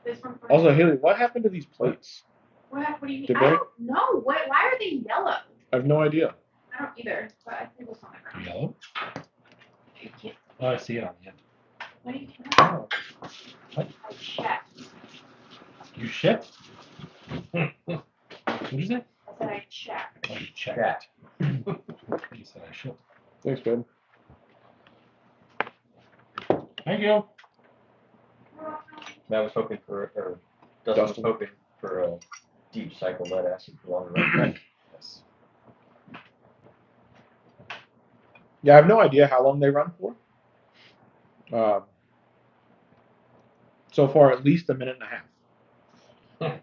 This one for Also, Haley, what happened to these plates? what do you mean? Did I they- don't know. Why are they yellow? I have no idea. I don't either, but I think it was on the ground. yellow? You can't. Oh, I see it on the end. What do you mean? Oh, I checked. you shipped? What did you say? I said I checked. Oh, you checked. Checked. You said I shipped. Thanks, babe. Thank you. I was hoping for, or Dustin was Dustin. hoping for a deep cycle lead acid for longer run. Yes. Yeah, I have no idea how long they run for. So far, at least a minute and a half.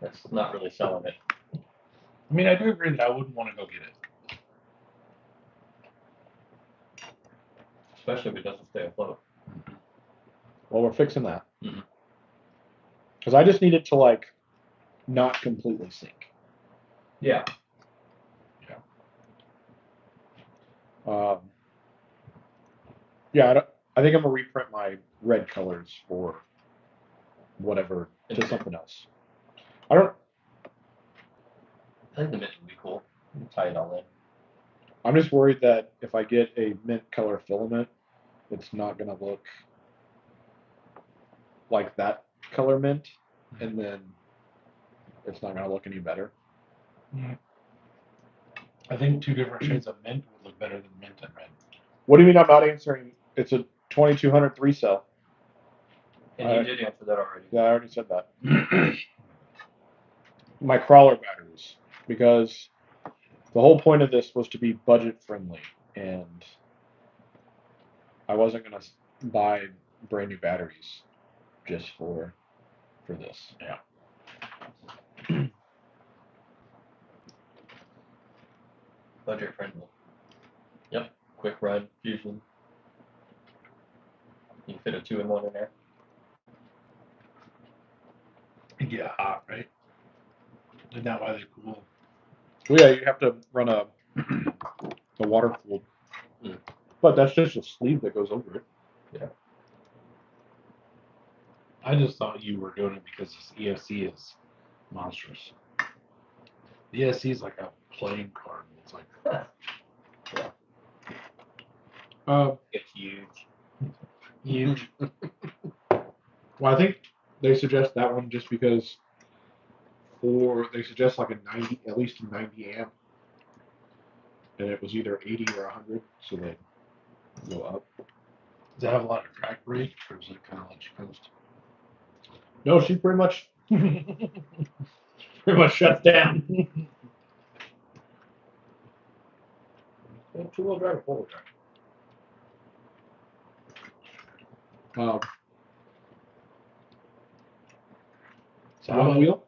That's not really selling it. I mean, I do agree that I wouldn't want to go get it. Especially if it doesn't stay afloat. Well, we're fixing that. Mhm. Because I just need it to like not completely sink. Yeah. Yeah, I think I'm gonna reprint my red colors for whatever to something else. I don't. I think the mint would be cool. Tie it all in. I'm just worried that if I get a mint color filament, it's not gonna look like that color mint, and then it's not gonna look any better. I think two different shades of mint would look better than mint and red. What do you mean I'm not answering? It's a 2200 3-cell. And you did answer that already. Yeah, I already said that. My crawler batteries, because the whole point of this was to be budget friendly, and I wasn't gonna buy brand new batteries just for this. Yeah. Budget friendly. Yep. Quick run, fusion. You can fit a 2-in-1 in there. It get hot, right? Isn't that why they're cool? Well, yeah, you have to run a water cooled, but that's just a sleeve that goes over it. I just thought you were doing it because this ESC is monstrous. The ESC is like a playing card. It's like It's huge. huge. Well, I think they suggest that one just because they suggest like a 90, at least a 90 amp, and it was either 80 or 100, so they go up. Does it have a lot of track brake, or is it kind of let you coast? No, she pretty much shuts down. Two-wheel drive or four-wheel drive? So One wheel.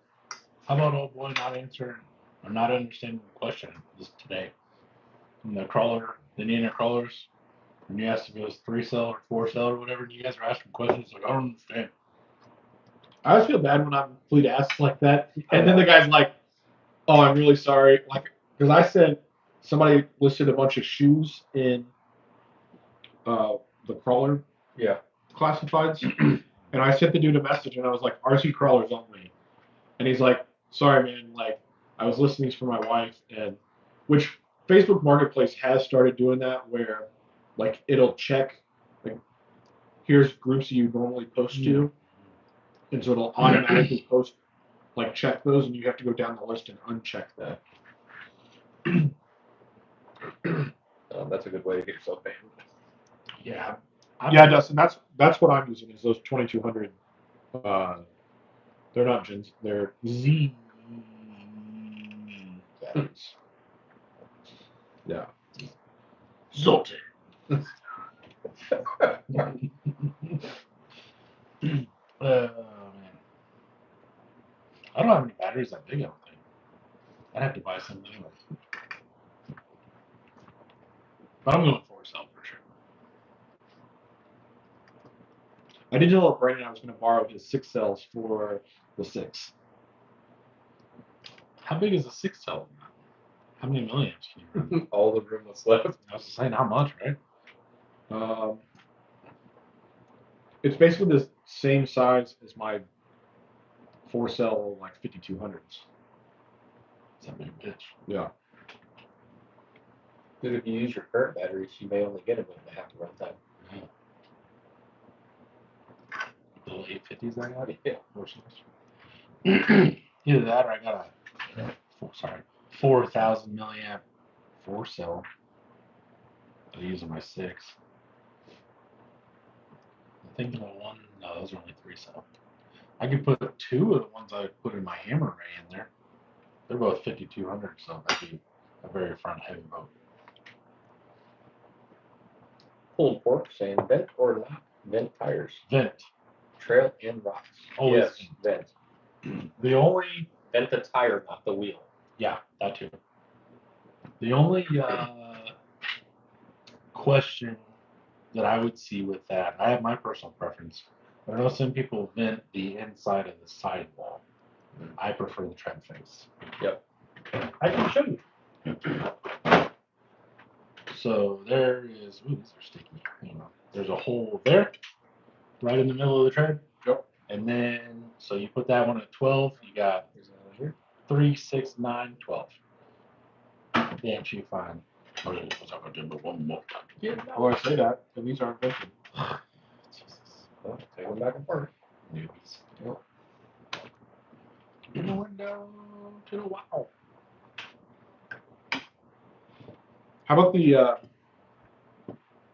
How about old boy not answering or not understanding the question this today? And the crawler, the Indiana crawlers, when you asked if it was 3-cell or 4-cell or whatever, and you guys were asking questions like, I don't understand. I always feel bad when I'm complete asked like that, and then the guy's like, "Oh, I'm really sorry," like because I said somebody listed a bunch of shoes in the crawler Yeah. classifieds, and I sent the dude a message, and I was like, "RC crawlers only," and he's like, "Sorry, man, like I was listing these for my wife," and which Facebook Marketplace has started doing that, where like it'll check like here's groups you normally post to. And so it'll automatically post, like check those, and you have to go down the list and uncheck that. That's a good way to get yourself banned. Yeah. Yeah, Dustin, that's what I'm using is those 2200 They're not gens. They're Z batteries. Yeah. Zote. Man. I don't have any batteries that big, I don't think. I'd have to buy some anyway. But I'm going for a cell for sure. I did tell Brandon I was going to borrow his 6 cells for the 6. How big is a 6 cell? How many milliamps can you run? All the room that's left. I was saying how much, right? It's basically the same size as my 4-cell like 5200s. It's a big bitch. Yeah. Dude, if you use your current batteries, you may only get a minute and a half of runtime. The little 850s I got? Yeah. Either that or I got a 4,000 milliamp 4 cell. I'm using my 6. I think the one, no, those are only 3 cell. I could put 2 of the ones I put in my hammer ray in there. They're both 5200, so that'd be a very front heavy boat. Pulled pork saying vent or lap. Vent tires. Vent. Trail and rocks. Always Yes, vent. The only, Vent the tire, not the wheel. yeah, that too. The only question that I would see with that, I have my personal preference, but I know some people vent the inside of the sidewall. I prefer the tread face. Yep. I can show you. So there is, ooh, these are sticky. Hang on. There's a hole there, right in the middle of the tread. Yep. And then, so you put that one at 12, you got 3, 6, 9, 12. Damn, she fine. Oh, yeah, what's up, I did but one more time. Yeah. Oh, I say that, and these aren't vented. Jesus. Well, take them back and forth. Newbies. Yep. In the window to the wow. How about the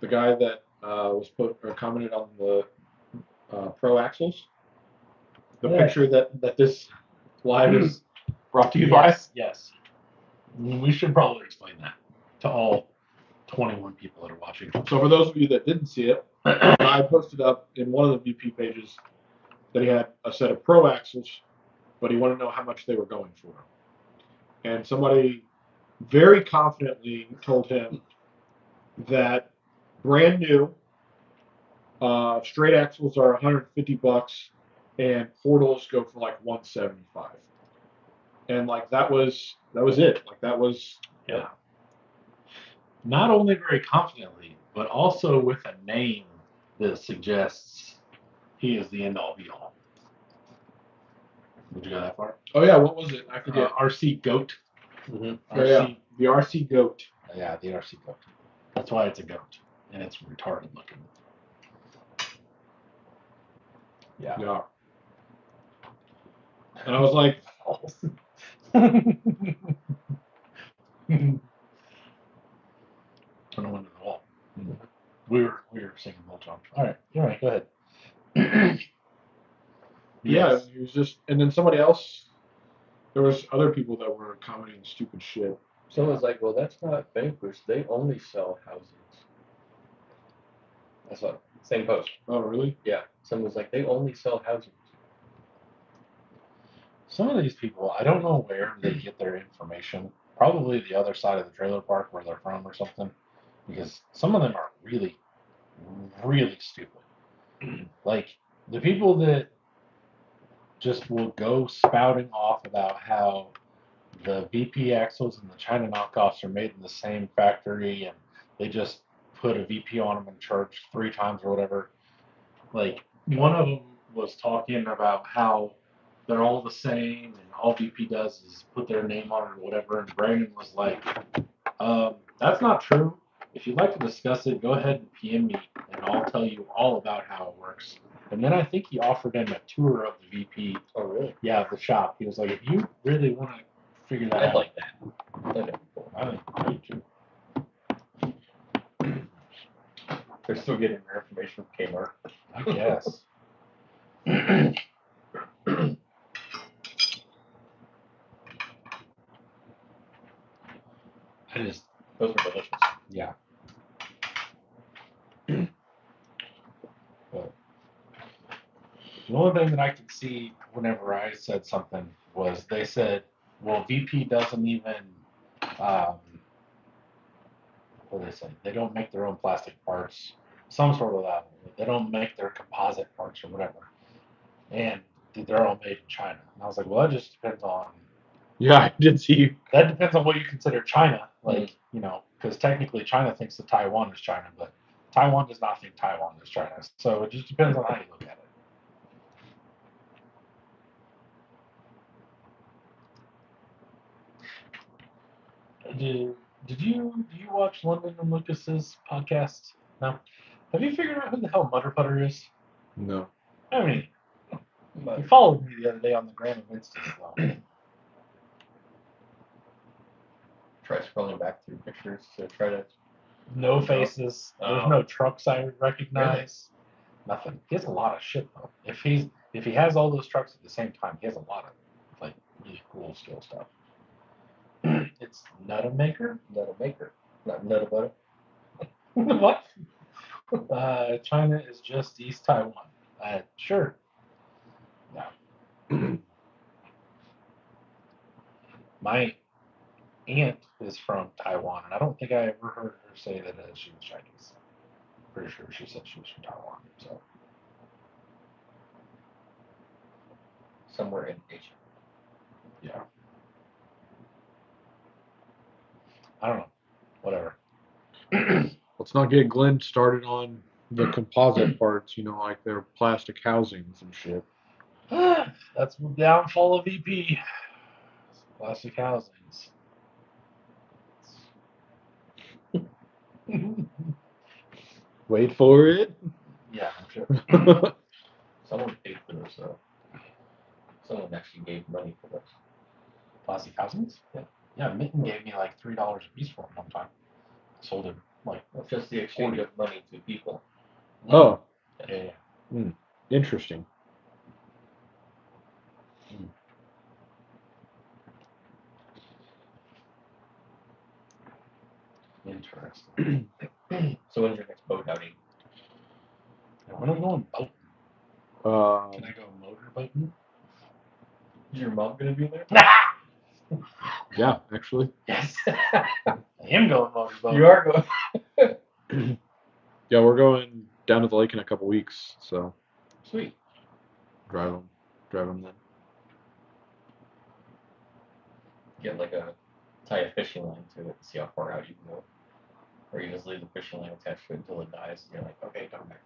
guy that was put or commented on the Pro Axles? The Yeah. picture that this live is brought to you by. Yes, yes. We should probably explain that to all 21 people that are watching. So for those of you that didn't see it, I posted up in one of the VP pages that he had a set of Pro Axles, but he wanted to know how much they were going for. And somebody very confidently told him that brand new straight axles are $150 and portals go for like $175. And like that was it. Like that was Yeah. Not only very confidently, but also with a name that suggests he is the end all be all. Would you go that far? Oh yeah, what was it? I forget. RC Goat. Mm-hmm. Oh, yeah. The RC Goat. Yeah, the RC Goat. That's why it's a goat, and it's retarded looking. Yeah. Yeah. And I was like, Turn the window to the wall. We were singing Voltron. All right, go ahead. yeah, Yes. he was just, and then somebody else. There was other people that were commenting stupid shit. Someone's like, well, that's not Vanquish. They only sell housings. That's what. Same post. Oh really? Yeah. Someone's like, they only sell housings. Some of these people, I don't know where they get their information. Probably the other side of the trailer park where they're from or something. Because some of them are really, really stupid. Like the people that just will go spouting off about how the VP axles and the China knockoffs are made in the same factory and they just put a VP on them and charge 3 times or whatever. Like one of them was talking about how they're all the same and all VP does is put their name on it or whatever. And Brandon was like, that's not true. If you'd like to discuss it, go ahead and PM me and I'll tell you all about how it works. And then I think he offered him a tour of the VP. Oh, really? Yeah, of the shop. He was like, if you really want to figure that I'd out. like that. That'd be cool. I think I do too. They're still getting their information from Kmart. I guess. I just, Those are delicious. yeah. But the only thing that I could see whenever I said something was they said, well, VP doesn't even, what do they say? They don't make their own plastic parts, some sort of that. They don't make their composite parts or whatever. And they're all made in China. And I was like, well, that just depends on, Yeah, I did see. that depends on what you consider China. Like, you know, because technically China thinks that Taiwan is China, but Taiwan does not think Taiwan is China. So it just depends on how you look at it. Did you watch London and Lucas's podcast? No. Have you figured out who the hell Mutter Putter is? No. I mean, he followed me the other day on the gram of Insta. So. Try scrolling back through pictures to try to. No faces. There's Oh. no trucks I recognize. Nothing. He has a lot of shit though. If he has all those trucks at the same time, he has a lot of like really cool skill stuff. It's Nutamaker. Nutamaker, not Nutabutter. What? China is just East Taiwan. Sure. Yeah. My aunt is from Taiwan, and I don't think I ever heard her say that she was Chinese. Pretty sure she said she was from Taiwan. So Somewhere in Asia. yeah. I don't know. Whatever. Let's not get Glenn started on the composite parts, you know, like their plastic housings and shit. That's the downfall of EP. Plastic housings. Wait for it. Yeah, I'm sure. Someone paid for this, though. Someone actually gave money for this. Plastic housings? Yeah. Yeah, Mitten gave me like $3 a piece for them one time. I sold it like, It's just the exchange of money to people. Oh, yeah. interesting. Interesting. So when's your next boat outing? And when I'm going boating, Uh, can I go motor boating? Is your mom gonna be there? yeah, actually. Yes. I am going motor boating. You are going. Yeah, we're going down to the lake in a couple weeks, so Sweet. drive them then. Get like tie a fishing line to it and see how far out you can go. Or you just leave the fishing line attached to it until it dies, and you're like, okay, come back.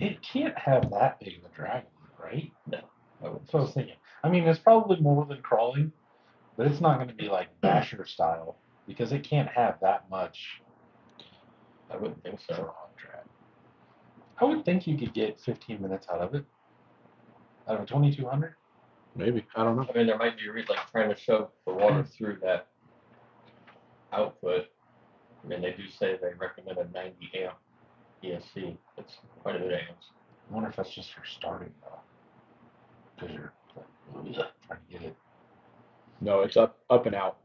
It can't have that big of a drag on it, right? No. I would That's what I was thinking. I mean, it's probably more than crawling, but it's not going to be like Basher style because it can't have that much I wouldn't think draw so. on drag. I would think you could get 15 minutes out of it. Out of a 2200? Maybe. I don't know. I mean, there might be a reason, like trying to shove the water through that output. I mean, they do say they recommend a 90 amp ESC. It's quite a bit of amps. I wonder if that's just for starting though. Because you're like, trying to get it. No, it's up and out.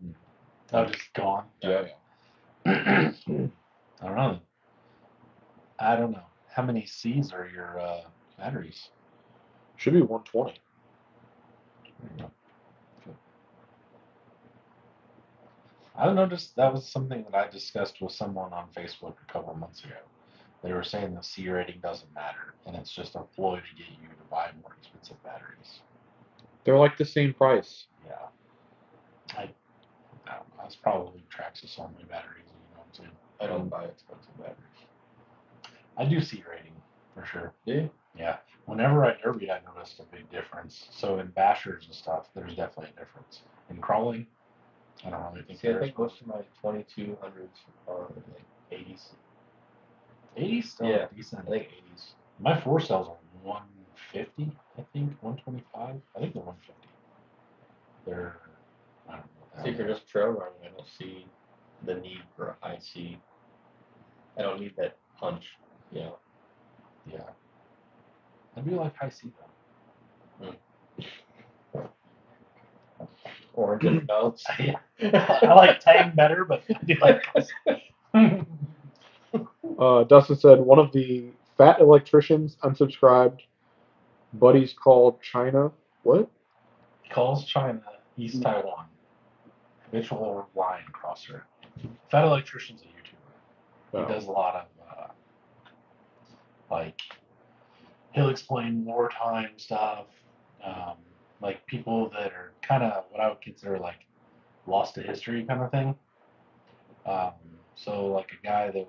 Oh, just gone. Yeah. I don't know. I don't know. How many C's are your batteries? Should be 120. I noticed that was something that I discussed with someone on Facebook a couple months ago. They were saying the C rating doesn't matter, and it's just a ploy to get you to buy more expensive batteries. They're like the same price. Yeah. I don't know. That's probably Traxxas only batteries, you know what I'm saying? I don't buy expensive batteries. I do C rating, for sure. Do you? Yeah. Whenever I derbied, I noticed a big difference. So in bashers and stuff, there's definitely a difference. In crawling, I don't really think See, I there's think most of my 2200s are like 80s. 80s still Yeah, decent. I think 80s. My 4 cells are 150, I think, 125. I think they're 150. They're, I don't know. What See, the for hell just trail running, I don't see the need for a high C. I don't need that punch, you know. they are. Yeah. I do like high C though. Orange and belts. Yeah. I like Tang better, but I do like high C. Dustin said one of the fat electricians unsubscribed. Buddies called China. What? Calls China East Taiwan. Habitual line crosser. Fat Electrician's a YouTuber. He does a lot of like he'll explain wartime stuff, like people that are kind of what I would consider like lost to history kind of thing. So like a guy that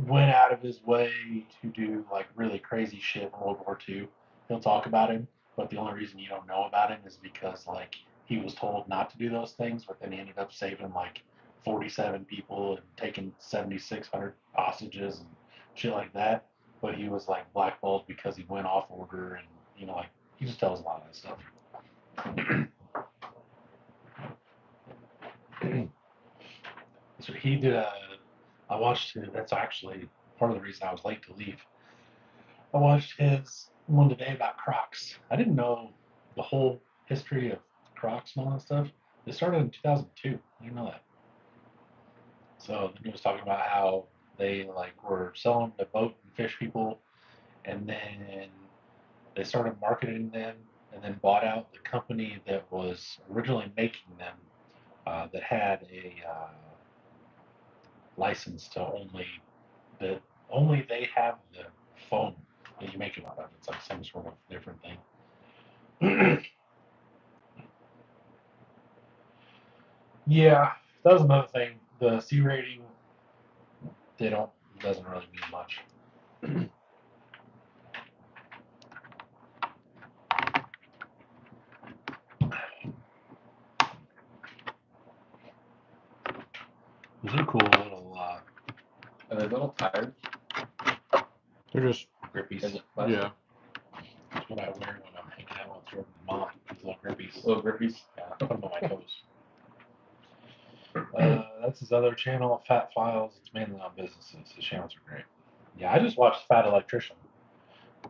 went out of his way to do like really crazy shit in World War II. He'll talk about him, but the only reason you don't know about him is because like he was told not to do those things, but then he ended up saving like 47 people and taking 7,600 hostages and shit like that. But he was like blackballed because he went off order, and like he just tells a lot of that stuff. So he did I watched his, that's actually part of the reason I was late to leave. I watched his one today about Crocs. I didn't know the whole history of Crocs and all that stuff. They started in 2002. I didn't know that. So he was talking about how they like were selling to boat and fish people, and then they started marketing them, and then bought out the company that was originally making them, that had a license to only they have the foam that you make it out of. It's like some sort of different thing. Yeah, that was another thing. The C rating, doesn't really mean much. Those are cool little Are they little tires? They're just Grippies. Is it yeah. That's what I wear when I'm hanging out with Jordan and Mom. These little grippies. Little grippies. Yeah, I put them on my toes. That's his other channel, Fat Files. It's mainly on businesses. His channels are great. Yeah, I just watched Fat Electrician.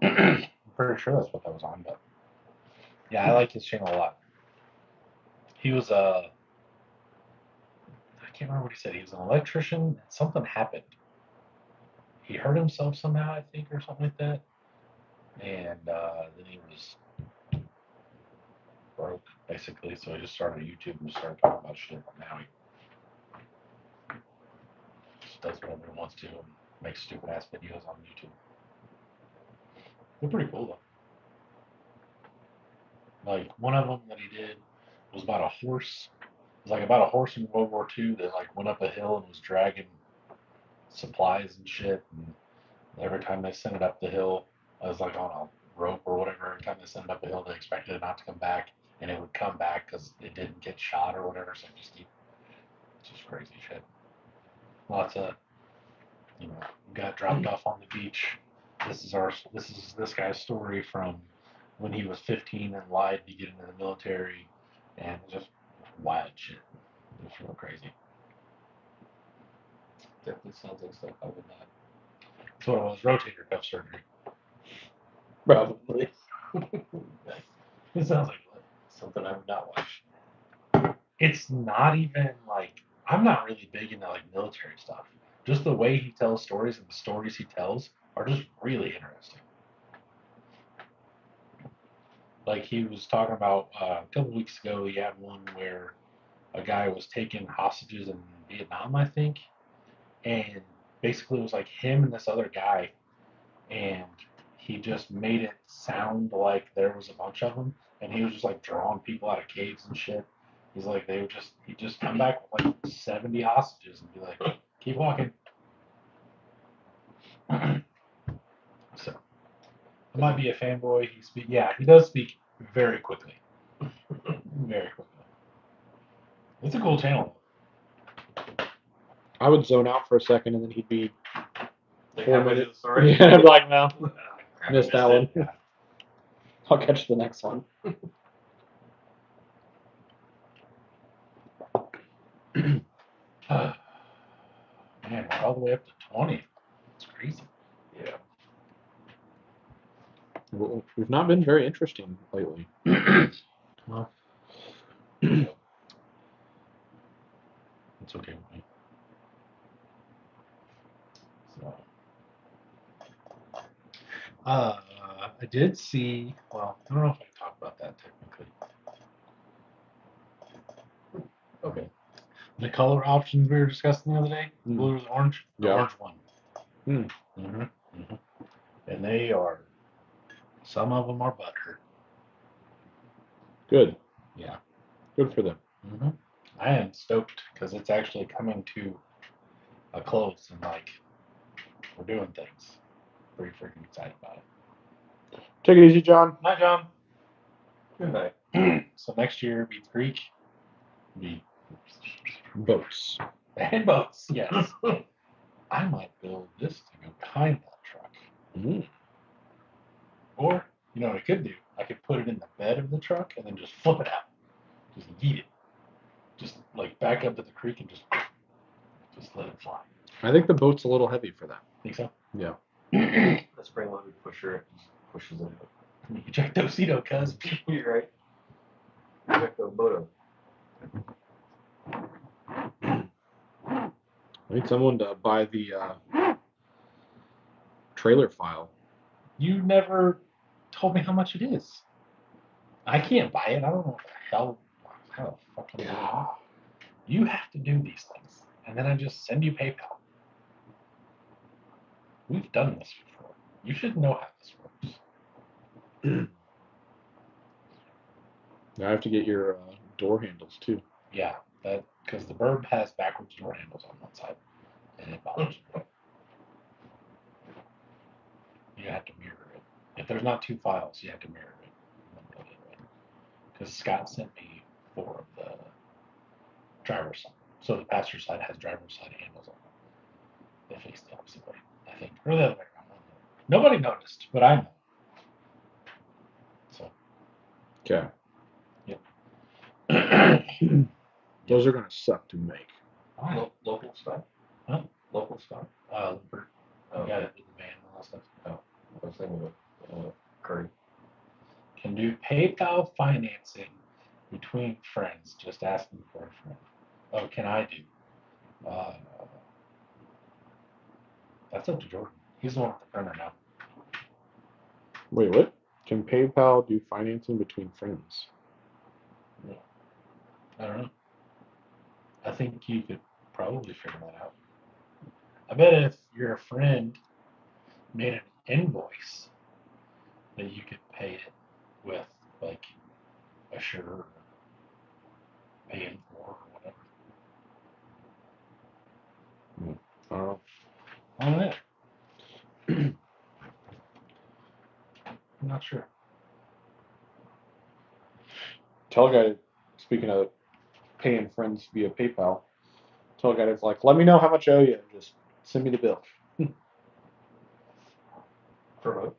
I'm pretty sure that's what that was on, but yeah, I like his channel a lot. He was I can't remember what he said. He was an electrician, and something happened. He hurt himself somehow, I think, or something like that. And then he was broke, basically. So he just started YouTube and just started talking about shit. And now he just does whatever he wants to and makes stupid ass videos on YouTube. They're pretty cool though. Like one of them that he did was about a horse. It was like about a horse in World War II that like went up a hill and was dragging supplies and shit. And every time they sent it up the hill, it was like on a rope or whatever. Every time they sent it up the hill, they expected it not to come back, and it would come back because it didn't get shot or whatever. So just crazy shit. Lots of got dropped off on the beach. This is this guy's story from when he was 15 and lied to get into the military, and just wild shit. It's real crazy. Definitely sounds like stuff I would not. So it was rotator cuff surgery. Probably. It sounds like Something I would not watch. it's not even like I'm not really big into like military stuff. Just the way he tells stories and the stories he tells are just really interesting. Like he was talking about a couple weeks ago, he had one where a guy was taking hostages in Vietnam, I think, and basically it was like him and this other guy, and he just made it sound like there was a bunch of them, and he was just like drawing people out of caves and shit. He's like he'd just come back with like 70 hostages and be like, keep walking. So I might be a fanboy. He does speak very quickly. Very quickly. It's a cool channel. I would zone out for a second and then he'd be Like 4 halfway through minutes. the story. Yeah, I'm like, no, Ah, crap, I missed that it. one. I'll catch the next one. Man, we're all the way up to 20. It's crazy. Yeah. Well, we've not been very interesting lately. Well, it's okay with me. So, I did see. Well, I don't know if I can talk about that technically. Okay. The color options we were discussing the other day, Mm. blue and orange. The Yeah. orange one. Mm. Mm-hmm. And they are. Some of them are butthurt. Good. Yeah. Good for them. Mm-hmm. I am stoked because it's actually coming to a close and like we're doing things. Pretty freaking excited about it. Take it easy, John. Night, John. Good night. So next year, be Greek, be Boats. and boats. Yes. I might build this to go behind that truck. Mm. Or, you know what I could do? I could put it in the bed of the truck and then just flip it out. Just yeet it. Just like back up to the creek and just let it fly. I think the boat's a little heavy for that. Think so? Yeah. The spring-loaded pusher just pushes it. You can check Dosito, cuz. You're right. Check the boat I need someone to buy the trailer file. You never told me how much it is. I can't buy it. I don't know what the hell. How the fuck am I doing that? You have to do these things, and then I just send you PayPal. We've done this before. You should know how this works. Now I have to get your door handles too. Yeah, that because the Burb has backwards door handles on one side, and it bothers me. You have to mirror it. If there's not two files, you have to mirror it. Because Scott sent me 4 of the driver's side. So the passenger side has driver's side handles on them. They face the opposite way, I think. Or the other way around. Nobody noticed, but I know. So. Okay. Yep. Those are gonna suck to make. local stuff. Huh? Local stuff. Lippert. Oh, Yeah, with the van and all that stuff. I was thinking of Curry. Can do PayPal financing between friends. Just asking for a friend. Oh, can I do? That's up to Jordan. He's the one with the printer now. Wait, what? Can PayPal do financing between friends? I don't know. I think you could probably figure that out. I bet if your friend made an invoice that you could pay it with, like, a sure or paying for or whatever. I don't know. I don't know. I'm not sure. Tell a guy, speaking of paying friends via PayPal, tell a guy that's like, let me know how much I owe you. Just send me the bill. For who?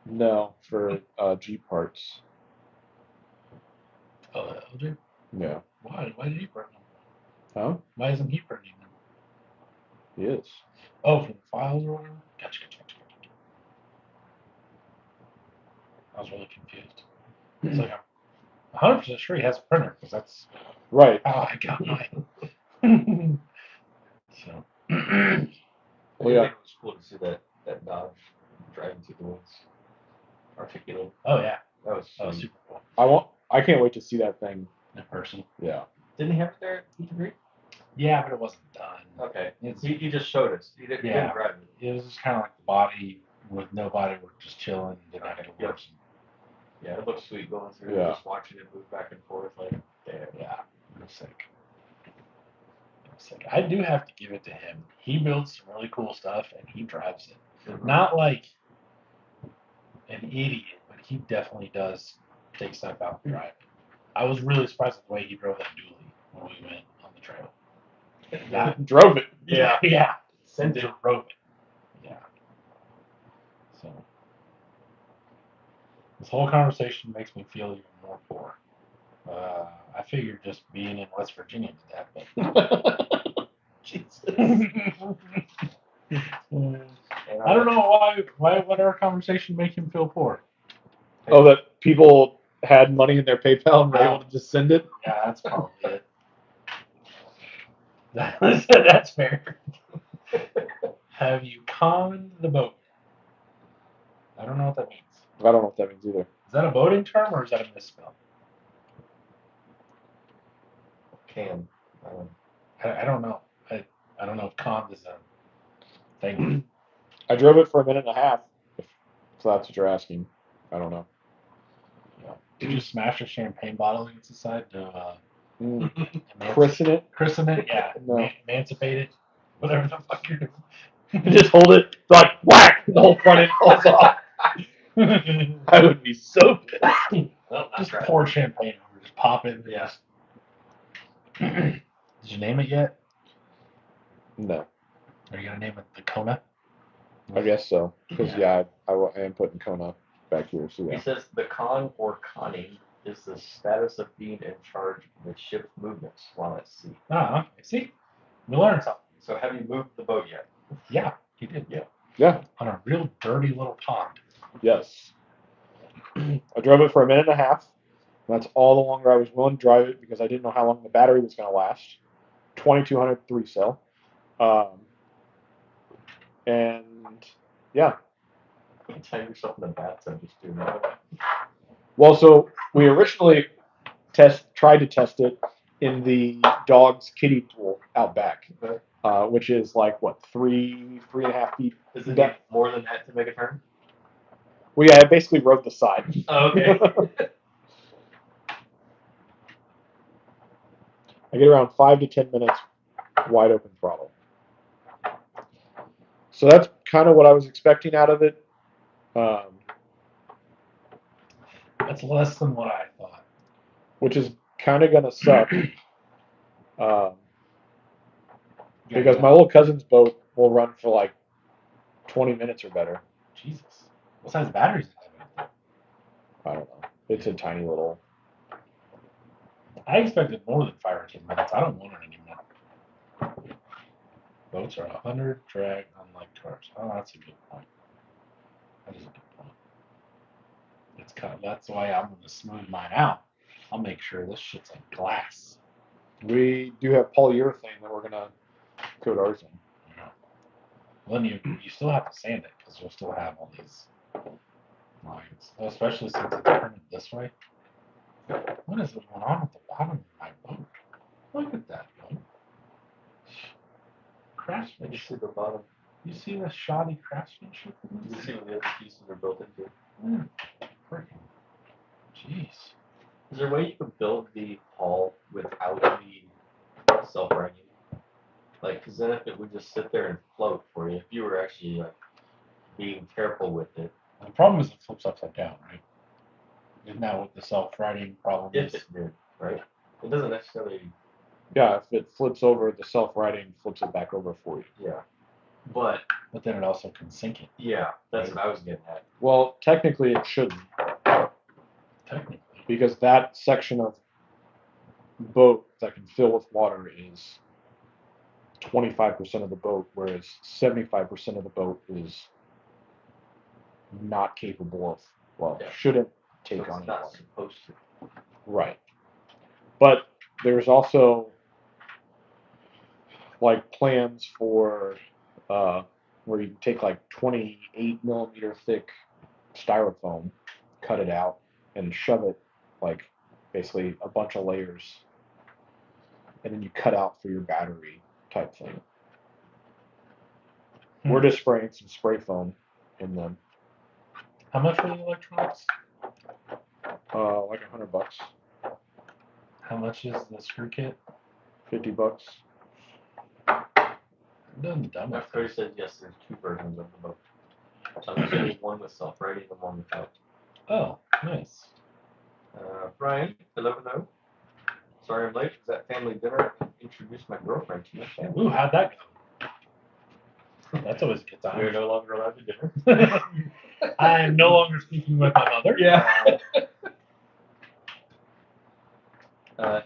No, for G parts. Oh, LJ? Yeah. Why? Why did he print them? Huh? Why isn't he printing them? He is. Oh, for the files or whatever? Gotcha. I was really confused. It's like, I'm 100% sure he has a printer, because that's Right. how I got mine. So. Well, yeah. It was cool to see that Dodge driving through the woods. Articulate. Oh, yeah. That was That was sweet. super cool. I can't wait to see that thing. In person. Yeah. Didn't he have it there at Heat Yeah, but it wasn't done. Okay. It's, He just showed us. He didn't Yeah. drive it. it was just kind of like the body with no body. We're just chilling. Didn't have to Yep. work. Yeah, it looked sweet going through. Yeah. Just watching it move back and forth, like, damn. Yeah, it was sick. I do have to give it to him. He builds some really cool stuff and he drives it. Not like an idiot, but he definitely does take stuff out and drive it. I was really surprised at the way he drove that dually when we went on the trail. Yeah. Drove it. Yeah. Yeah. Sent it. Drove it. Yeah. So this whole conversation makes me feel even more poor. I figured just being in West Virginia did that, but Jesus. I don't know why Why would our conversation make him feel poor? Oh, that people had money in their PayPal and were able to just send it? Yeah, that's probably it. That's fair. Have you conned the boat? I don't know what that means. I don't know what that means either. Is that a boating term or is that a misspell? Can. I don't know. I don't know if con is a thing. I drove it for a minute and a half, if that's what you're asking. I don't know. Did you smash a champagne bottle against the side to Christen it? christen it? Yeah. No. Emancipate it? Whatever the fuck you're doing. Just hold it, like whack, the whole front end falls off. I would be so pissed. Well, Just pour champagne over. Just pop it. Yeah. Did you name it yet? No, Are you gonna name it the Kona? I guess so. Because I am putting Kona back here. So He yeah. says the con or conning is the status of being in charge of the ship's movements while at sea. Ah, see, we learned something. So have you moved the boat yet? Yeah, he did. Yeah. On a real dirty little pond. Yes. I drove it for a minute and a half. That's all the longer I was willing to drive it because I didn't know how long the battery was going to last. 2200 3-cell. And yeah. You can tie yourself in the bathtub just doing that. Well, so we originally tried to test it in the dog's kiddie pool out back, which is like what 3.5 feet. Does it need more than that to make a turn? Well, yeah, I basically rode the side. Oh, okay. I get around 5 to 10 minutes wide open throttle. So that's kind of what I was expecting out of it. That's less than what I thought. Which is kind of going to suck. Because my little cousin's boat will run for like 20 minutes or better. Jesus. What size batteries does it have? I don't know. It's a tiny little. I expected more than 5 or 10 minutes. I don't want it anymore. Boats are 100 drag, unlike cars. Oh, that's a good point. That is a good point. It's kind of, that's why I'm going to smooth mine out. I'll make sure this shit's like glass. We do have polyurethane that we're going to coat ours in. Yeah. Well, then you still have to sand it because you'll still have all these lines, especially since it's turning this way. What is going on with the bottom of my boat? Look at that boat. Craftsmanship. You see the bottom. You see the shoddy craftsmanship in You this? see what the other pieces are built into. Freaking. Jeez. Is there a way you can build the hull without the self-righting? Like, because then if it would just sit there and float for you, if you were actually like being careful with it. The problem is it flips upside down, right? Isn't that what the self-righting problem If is? it did, right? It doesn't necessarily. Yeah, if it flips over, the self-righting flips it back over for you. Yeah. But But then it also can sink it, yeah, that's what I was getting at. Well, technically it shouldn't, technically. because that section of boat that can fill with water is 25% of the boat, whereas 75% of the boat is not capable of, well, Yeah. shouldn't So take it's on not water. supposed to. Right. But there's also like plans for where you can take like 28 millimeter thick styrofoam, cut it out, and shove it like basically a bunch of layers, and then you cut out for your battery type thing. We're just spraying some spray foam in them. How much for the electronics? Like $100, How much is the screw kit? $50. I'm done the dumb My with Cody it. said yes, there's two versions of the boat. So I'm assuming one with self-righting and one without. Oh, nice. Brian, hello. Sorry I'm late. Was at family dinner. Introduced my girlfriend to my family. Ooh, how'd that go? That's always a good We are time. no longer allowed to dinner. I am no longer speaking with my mother. Yeah.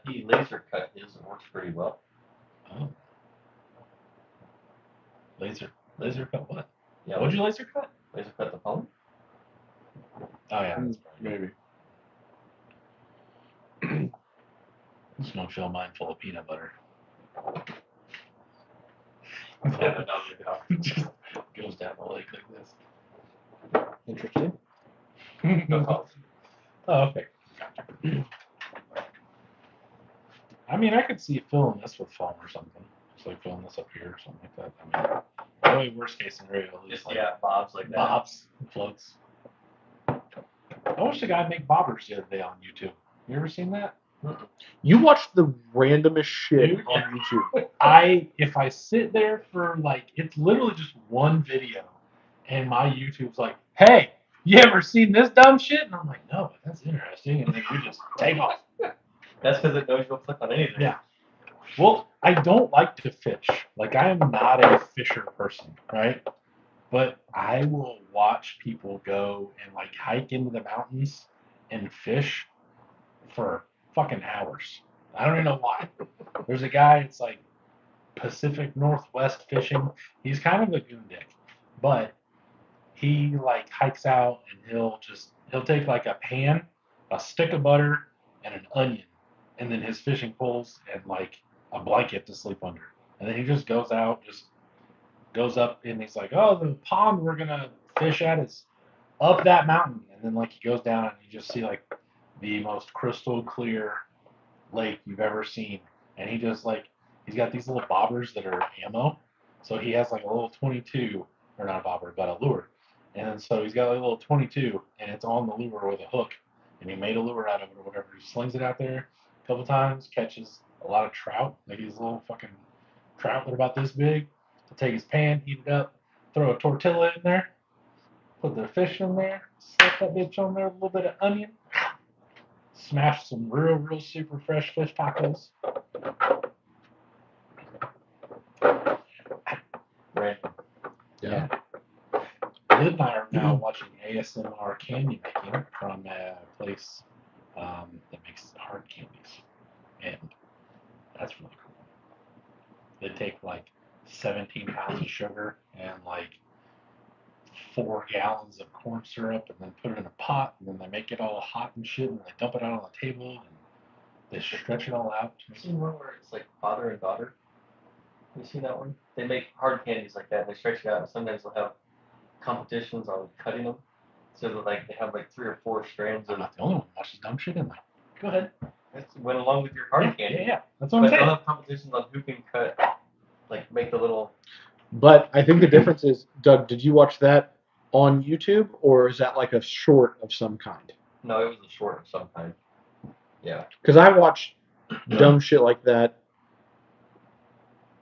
He laser cut his. It works pretty well. Oh. Laser cut what? Yeah. What'd you laser cut? Laser cut the phone? Oh yeah, that's Maybe. just don't fill mine full of peanut butter. Yeah, no, Just goes down the lake like this. Interesting. no. Oh, okay. I mean, I could see filling this with foam or something. Just like filling this up here or something like that. I mean, that way, worst case scenario, at least Just, like yeah, bobs like that. bobs, floats. I watched a guy make bobbers the other day on YouTube. You ever seen that? You watch the randomest shit Dude. on YouTube. If I sit there for like, it's literally just one video, and my YouTube's like, hey, you ever seen this dumb shit? And I'm like, no, but that's interesting. And then we just take off. That's because it knows you'll click on anything. Yeah. Well, I don't like to fish. Like, I am not a fisher person, right? But I will watch people go and like hike into the mountains and fish for fucking hours. I don't even know why. There's a guy, it's like Pacific Northwest fishing. He's kind of a goon dick, but he like hikes out and he'll take like a pan, a stick of butter, and an onion, and then his fishing poles and like a blanket to sleep under. And then he just goes out, just goes up, and he's like, "Oh, the pond we're gonna fish at is up that mountain." And then like he goes down and you just see like the most crystal clear lake you've ever seen. And he just like he's got these little bobbers that are ammo. So he has like a little 22, or not a bobber, but a lure. And then so he's got like a little 22, and it's on the lure with a hook. And he made a lure out of it or whatever. He slings it out there a couple times, catches a lot of trout, like these little fucking trout that are about this big. He'll take his pan, heat it up, throw a tortilla in there, put the fish in there, slap that bitch on there, a little bit of onion, smash some real super fresh fish tacos. Right. Yeah. Lid and I are now watching ASMR candy making from a place that makes hard candies. And that's really cool. They take like 17 pounds of sugar and like 4 gallons of corn syrup and then put it in a pot, and then they make it all hot and shit, and they dump it out on the table and they stretch it all out. You seen one where it's like father and daughter? You seen that one? They make hard candies like that. They stretch it out, and sometimes they'll have competitions on cutting them. So that like they have like 3 or 4 strands I'm of. not the only one who watches dumb shit in there. Go ahead. It went along with your hard candy. Yeah. That's what But I'm they'll saying. have competitions on who can cut, like make the little. But I think the difference is, Doug, did you watch that on YouTube, or is that like a short of some kind? No, it was a short of some kind. Yeah. Because I watch dumb shit like that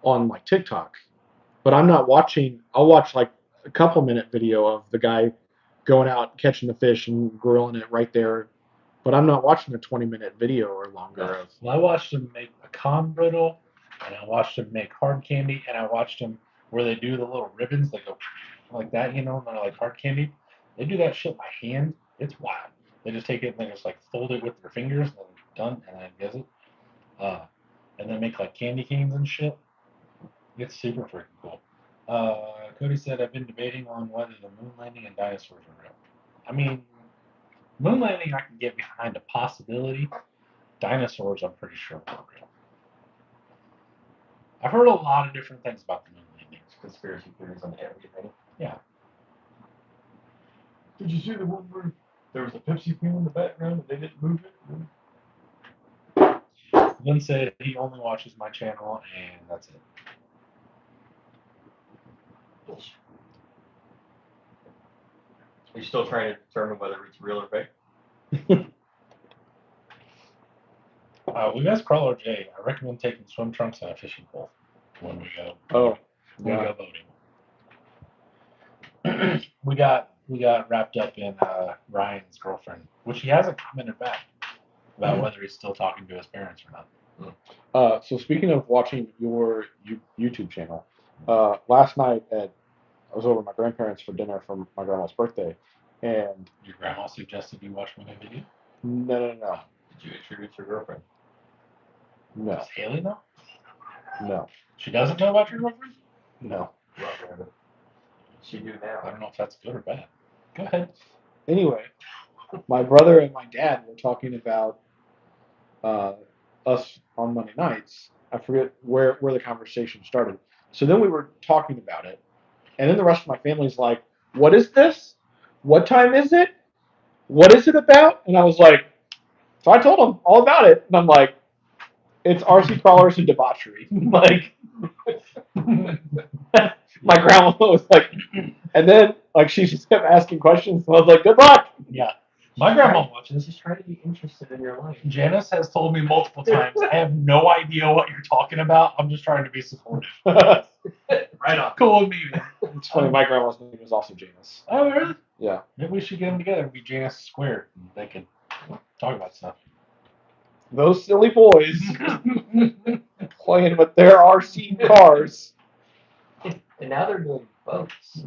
on like TikTok, but I'm not watching. I'll watch like a couple minute video of the guy going out catching the fish and grilling it right there. But I'm not watching a 20-minute video or longer of. Well, I watched them make a pecan brittle, and I watched them make hard candy, and I watched them where they do the little ribbons that go like that, you know, and they're like hard candy. They do that shit by hand. It's wild. They just take it and they just like fold it with their fingers and then done, and then does it. And then make like candy canes and shit. It's super freaking cool. Cody said, I've been debating on whether the moon landing and dinosaurs are real. I mean, moon landing I can get behind a possibility. Dinosaurs, I'm pretty sure are real. I've heard a lot of different things about the moon landing. Conspiracy theories on everything. Yeah. Did you see the one where there was a Pepsi can in the background and they didn't move it? Lynn said he only watches my channel and that's it. Are you still trying to determine whether it's real or fake? We asked Crawler J. I recommend taking swim trunks and a fishing pole when we go. Oh, when we yeah. go boating. we got wrapped up in Ryan's girlfriend, which he hasn't commented back about whether he's still talking to his parents or not. So speaking of watching your YouTube channel, last night I was over at my grandparents for dinner for my grandma's birthday, and Your grandma suggested you watch my video. no, Did you introduce your girlfriend? no, Does Haley know? no, She doesn't know about your girlfriend? no. She do I now. don't know if that's good or bad. Go ahead. Anyway, my brother and my dad were talking about us on Monday nights. I forget where the conversation started. So then we were talking about it, and then the rest of my family's like, "What is this? What time is it? What is it about?" And I was like, so I told them all about it, and I'm like, "It's RC crawlers and debauchery." Like, my grandma was like, and then like she just kept asking questions, and I was like, "Good luck." Yeah. My grandma watches. Just try to be interested in your life. Janice has told me multiple times, I have no idea what you're talking about. I'm just trying to be supportive. Right on. Cool with me, man. It's funny. My grandma's name is also Janice. Oh, really? Yeah. Maybe we should get them together and be Janice Squared. And they can talk about stuff. Those silly boys playing with their RC cars. And now they're doing boats.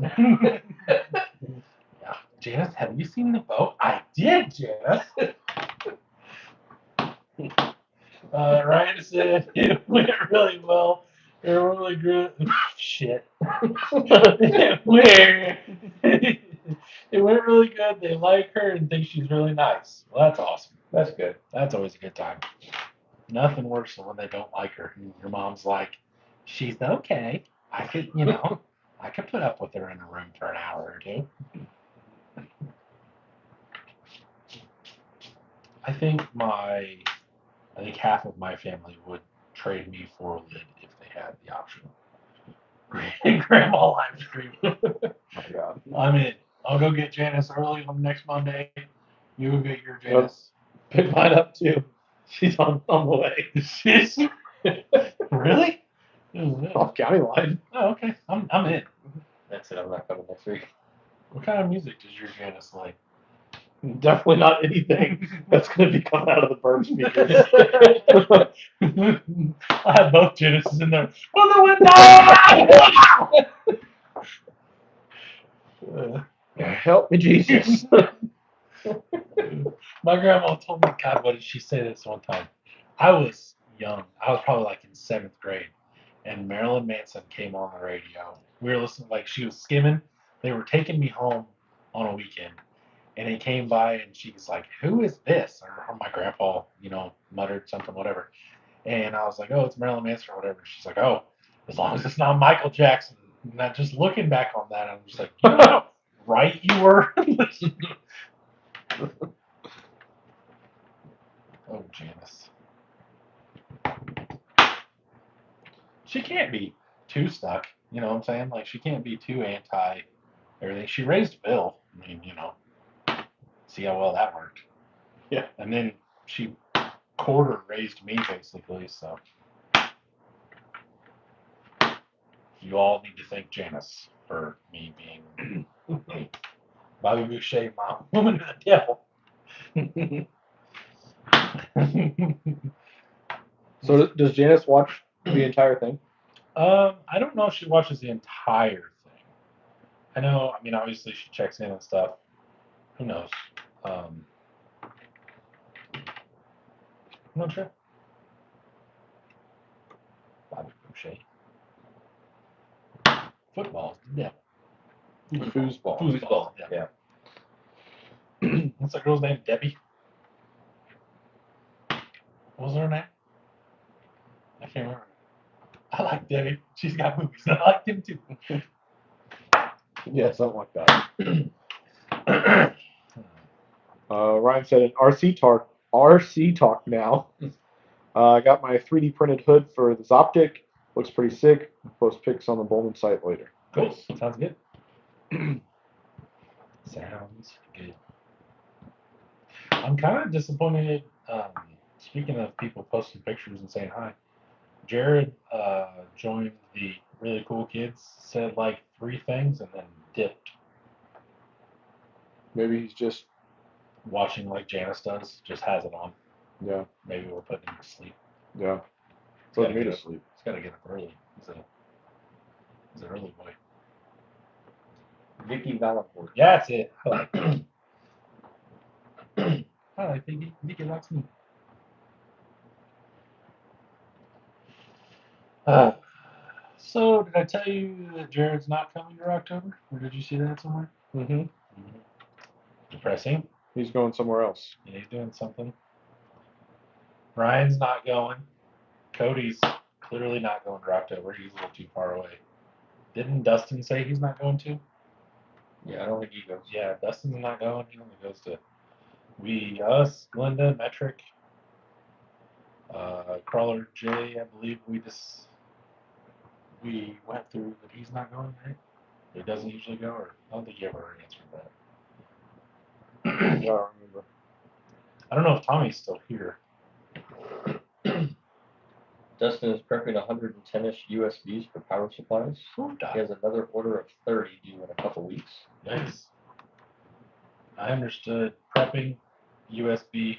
Yeah. Janice, have you seen the boat? I did, Janice. Ryan said it went really well. They're really good. Shit. it went really good. They like her and think she's really nice. Well, that's awesome. That's good. That's always a good time. Nothing worse than when they don't like her. And your mom's like, she's okay. I could, I could put up with her in a room for an hour or two. I think half of my family would trade me for a lid if they had the option. Grandma live stream. Oh my God. I'm in. I'll go get Janice early on next Monday. You go get your Janice. Pick mine up too. She's on the way. Really? Off county line. Oh, okay. I'm in. That's it. I'm not coming next week. What kind of music does your Janice like? Definitely not anything that's going to be coming out of the burn speakers. I have both Janices in there. On the window! Help me, Jesus. My grandma told me, God, what did she say this one time? I was young. I was probably like in 7th grade. And Marilyn Manson came on the radio. We were listening, like she was skimming. They were taking me home on a weekend. And he came by and she was like, who is this? Or my grandpa, muttered something, whatever. And I was like, oh, it's Marilyn Manson or whatever. She's like, oh, as long as it's not Michael Jackson. And then just looking back on that, I'm just like, you know how right you were? Oh, Janice. She can't be too stuck. You know what I'm saying? Like, she can't be too anti everything. She raised Bill. I mean, see how well that worked. Yeah. And then she quarter raised me, basically, so. You all need to thank Janice for me being Bobby Boucher, mom, woman of the devil. So does Janice watch the entire thing? I don't know if she watches the entire thing. I know, obviously she checks in and stuff. Who knows? I'm not sure. Bobby Boucher. Football, yeah. Foosball. Foosball, yeah. What's that girl's name? Debbie? What was her name? I can't remember. I like Debbie. She's got movies. I like them too. Yeah, something like that. Ryan said an RC talk now. I got my 3D printed hood for the Zoptic. Looks pretty sick. Post pics on the Bowman site later. Cool. Sounds good. Sounds good. I'm kind of disappointed. Speaking of people posting pictures and saying hi, Jared joined the really cool kids, said like 3 things, and then dipped. Maybe he's just, Watching like Janice does, just has it on. yeah, Maybe we're putting him to sleep. yeah. He's gotta Put me get to up. sleep. He's got to get up early. He's an early boy. Vicky Valancourt. Yeah, that's it. I like it. I like Vicky. Vicky likes me. So, did I tell you that Jared's not coming to October? Or did you see that somewhere? Mm-hmm. Depressing. He's going somewhere else. Yeah, he's doing something. Ryan's not going. Cody's clearly not going to October. He's a little too far away. Didn't Dustin say he's not going to? Yeah, I don't think he goes. Yeah, Dustin's not going. He only goes to us, Glenda, Metric, Crawler J. I believe we went through that he's not going, right? He doesn't usually go, or I don't think he ever answered that. I don't remember. I don't know if Tommy's still here. Dustin is prepping 110-ish USBs for power supplies. He has another order of 30 due in a couple weeks. Nice. I understood prepping USB.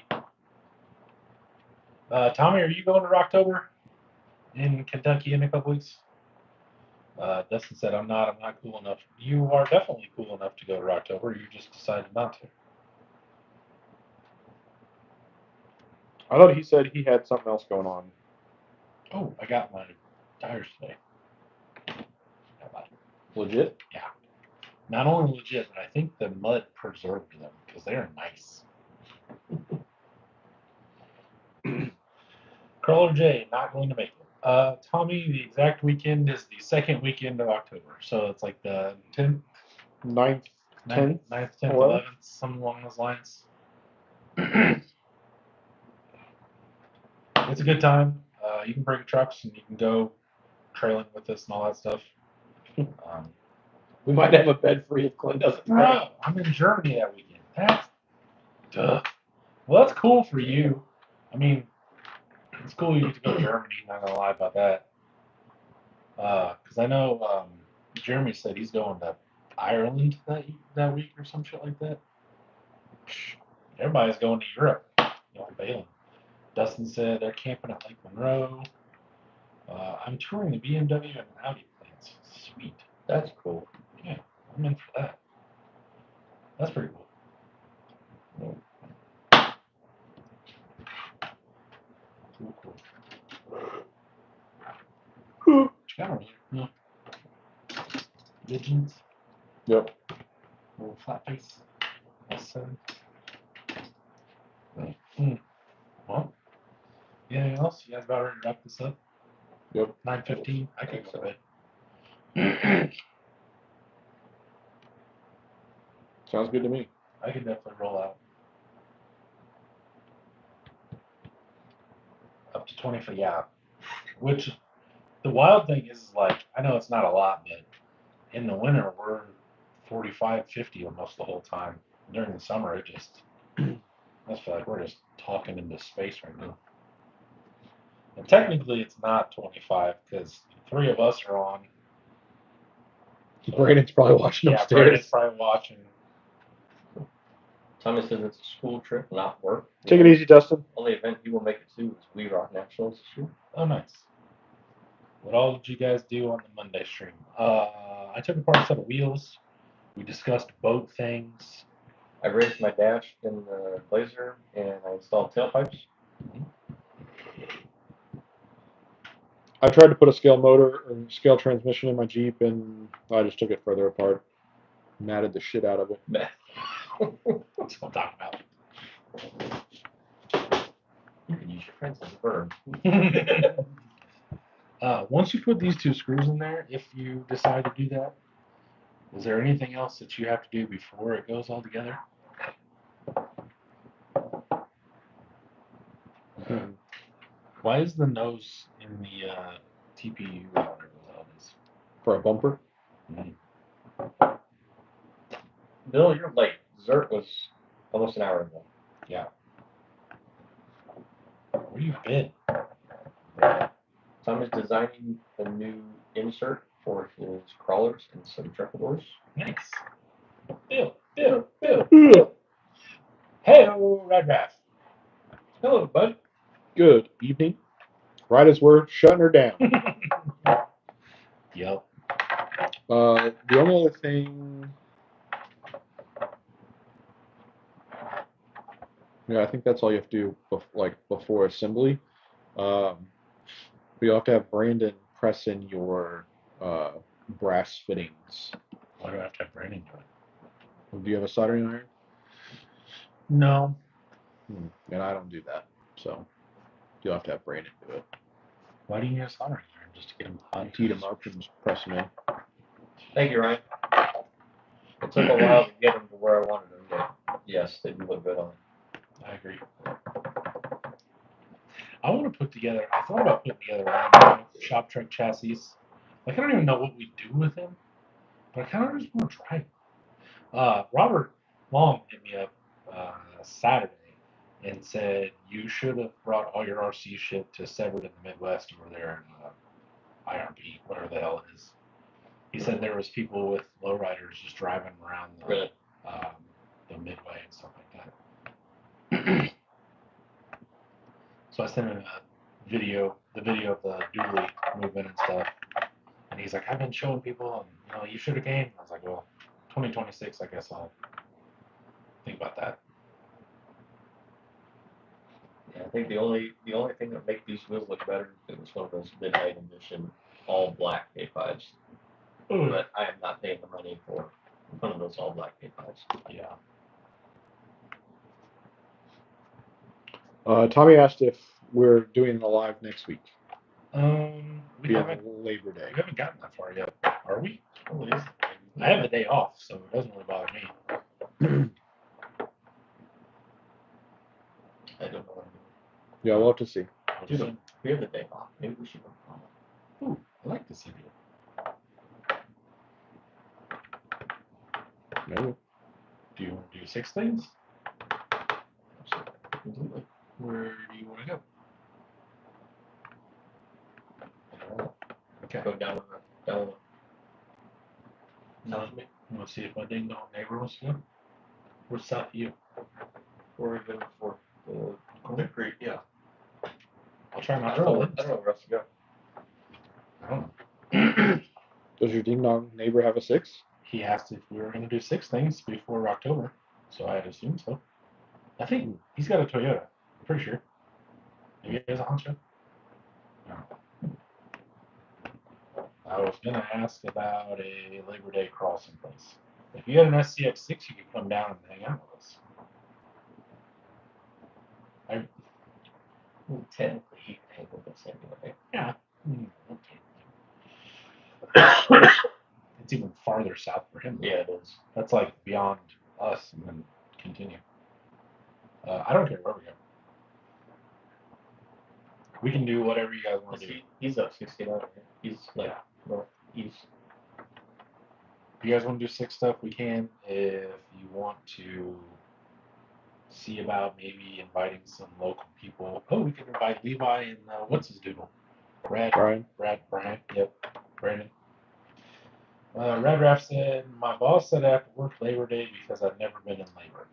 Tommy, are you going to Rocktober in Kentucky in a couple weeks? Dustin said, I'm not cool enough. You are definitely cool enough to go to Rocktober. You just decided not to. I thought he said he had something else going on. Oh, I got my tires today. Legit? Yeah. Not only legit, but I think the mud preserved them because they're nice. Crawler J, not going to make it. Tommy, the exact weekend is the second weekend of October. So it's like the 10th, 9th, 10th, 9th, 10th, 11th? 11th, something along those lines. It's a good time. You can bring trucks and you can go trailing with us and all that stuff. We might have a bed free if Glenn doesn't pay. Bro, I'm in Germany that weekend. That's duh. Well, that's cool for you. I mean, it's cool you get to go to Germany. Not gonna lie about that. Because I know Jeremy said he's going to Ireland that week or some shit like that. Everybody's going to Europe. Bailing. Dustin said they're camping at Lake Monroe. I'm touring the BMW and Audi plants. Sweet. That's cool. Yeah, I'm in for that. That's pretty cool. Cool. What you got over there? No. Visions? Yep. Little flat face. S7. Well, anything else? You guys about ready to wrap this up? Yep. 9:15. I can go to bed. Sounds good to me. I can definitely roll out. Up to 25, yeah. Which, the wild thing is, like, I know it's not a lot, but in the winter, we're 45, 50 almost the whole time. During the summer, it just, I feel like we're just talking into space right now. And technically, it's not 25 because 3 of us are on. Brandon's probably watching Yeah, upstairs. Brandon's probably watching. Tommy says it's a school trip, not work. Take it easy, Dustin. Only event he will make it to is We Rock Nationals this year. Oh, nice. What all did you guys do on the Monday stream? I took apart a set of wheels. We discussed boat things. I raised my dash in the Blazer and I installed tailpipes. I tried to put a scale motor or scale transmission in my Jeep, and I just took it further apart. Matted the shit out of it. That's what I'm talking about. You can use your friends as a verb. Once you put these 2 screws in there, if you decide to do that, is there anything else that you have to do before it goes all together? Why is the nose in the TPU or whatever the hell it is? For a bumper? Bill, you're late. Dessert was almost an hour ago. Yeah. Where you been? Tom is designing a new insert for his crawlers and some trepidors. Nice. Bill. Hey, Red Raff. Hello, bud. Good evening. Right as we're shutting her down. Yep. The only other thing. Yeah, I think that's all you have to do, before assembly. But you'll have to have Brandon press in your brass fittings. Why do I have to have branding do it? Do you have a soldering iron? No. And I don't do that, so you'll have to have Brandon do it. Why do you need a soldering iron just to get them hot? Heat them up and just press them in. Thank you, Ryan. It took a while to get them to where I wanted them, but yes, they do look good on it. I agree. I want to put together. I thought about putting together one of the shop truck chassis. Like I don't even know what we do with them, but I kind of just want to try them. Robert Long hit me up Saturday and said you should have brought all your RC shit to Severed in the Midwest over there in IRP, whatever the hell it is. He said there was people with lowriders just driving around Really? the Midway and stuff like that. So I sent him a video, the video of the dually movement and stuff. And he's like, I've been showing people, and you should have came. I was like, well, 2026, I guess I'll think about that. Yeah, I think the only thing that would make these wheels look better if it was one of those midnight edition all black K5s. But I am not paying the money for one of those all black K5s. Yeah. Tommy asked if we're doing a live next week. We Via haven't Labor Day. gotten that far yet, are we? Oh, it is. I have the day off, so it doesn't really bother me. I don't know. Yeah, we'll have to see. Dude, we have the day off. Maybe we should go. Ooh, I like this idea. Maybe. Do you want to do 6 things? Completely. Where do you want to go? I don't know. Okay. Go down. Sounds me. You want to see if my ding dong neighbor wants to go? Where's south of you? Or even for the creek. Yeah. I'll try I not don't to know. fall I in. don't know where else to go. I don't know. Does your ding dong neighbor have a 6? He asked if we were going to do 6 things before October, so I'd assume so. I think he's got a Toyota. I'm pretty sure. Maybe he has a Honda. No. I was going to ask about a Labor Day crossing place. If you had an SCX6, you could come down and hang out with us. Technically, you can hang with us anyway. Yeah. Okay. It's even farther south for him. Yeah, it is. That's like beyond us and then continue. I don't care where we go. We can do whatever you guys want to do. He's up 69. He's like northeast. If you guys want to do 6 stuff, we can. If you want to see about maybe inviting some local people. Oh, we could invite Levi and what's his doodle? Brian. Brian. Yep. Brandon. Red Raff said, my boss said I have to work Labor Day because I've never been in labor.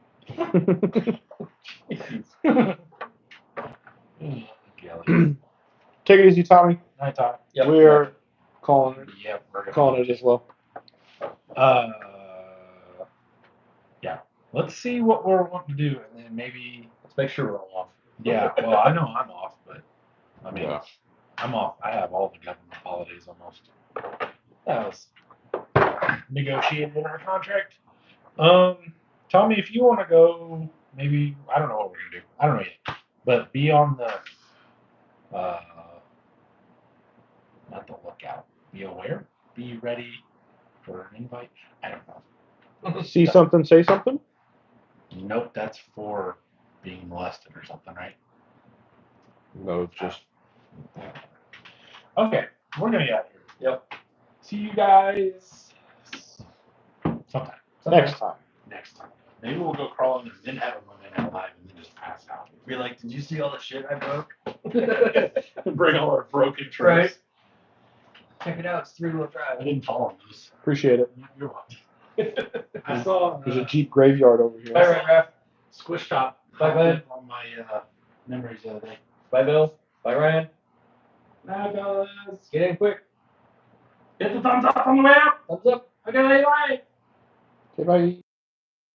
Take it easy, Tommy. Night, Todd. Yep. We're calling it. Yep, we're gonna Calling it as well. Yeah. Let's see what we're wanting to do, and then maybe. Let's make sure we're all off. Yeah. Well, I know I'm off, but I mean, Yeah. I'm off. I have all the government holidays almost. That was negotiated in our contract. Tommy, if you want to go, maybe I don't know what we're gonna do. I don't know yet, but be on the not the lookout. Be aware. Be ready for an invite. I don't know. See something, say something? Nope, that's for being molested or something, right? No, it's just. Okay, we're gonna get out of here. Yep. See you guys sometime. Next time. Next time. Maybe we'll go crawling and then have a Monday Night Live and then just pass out. Be like, did you see all the shit I broke? Bring all our broken trucks. Right. Check it out. It's 3-wheel I drive. didn't follow those. Appreciate it. You're welcome. I saw There's a Jeep graveyard over here. Bye, Ryan. Squish Top. Bye, bud. On my memories the other day. Bye, Bill. Bye, Ryan. Bye, fellas. Get in quick. Hit the thumbs up on the way up. Thumbs up. Okay, bye. Okay, bye.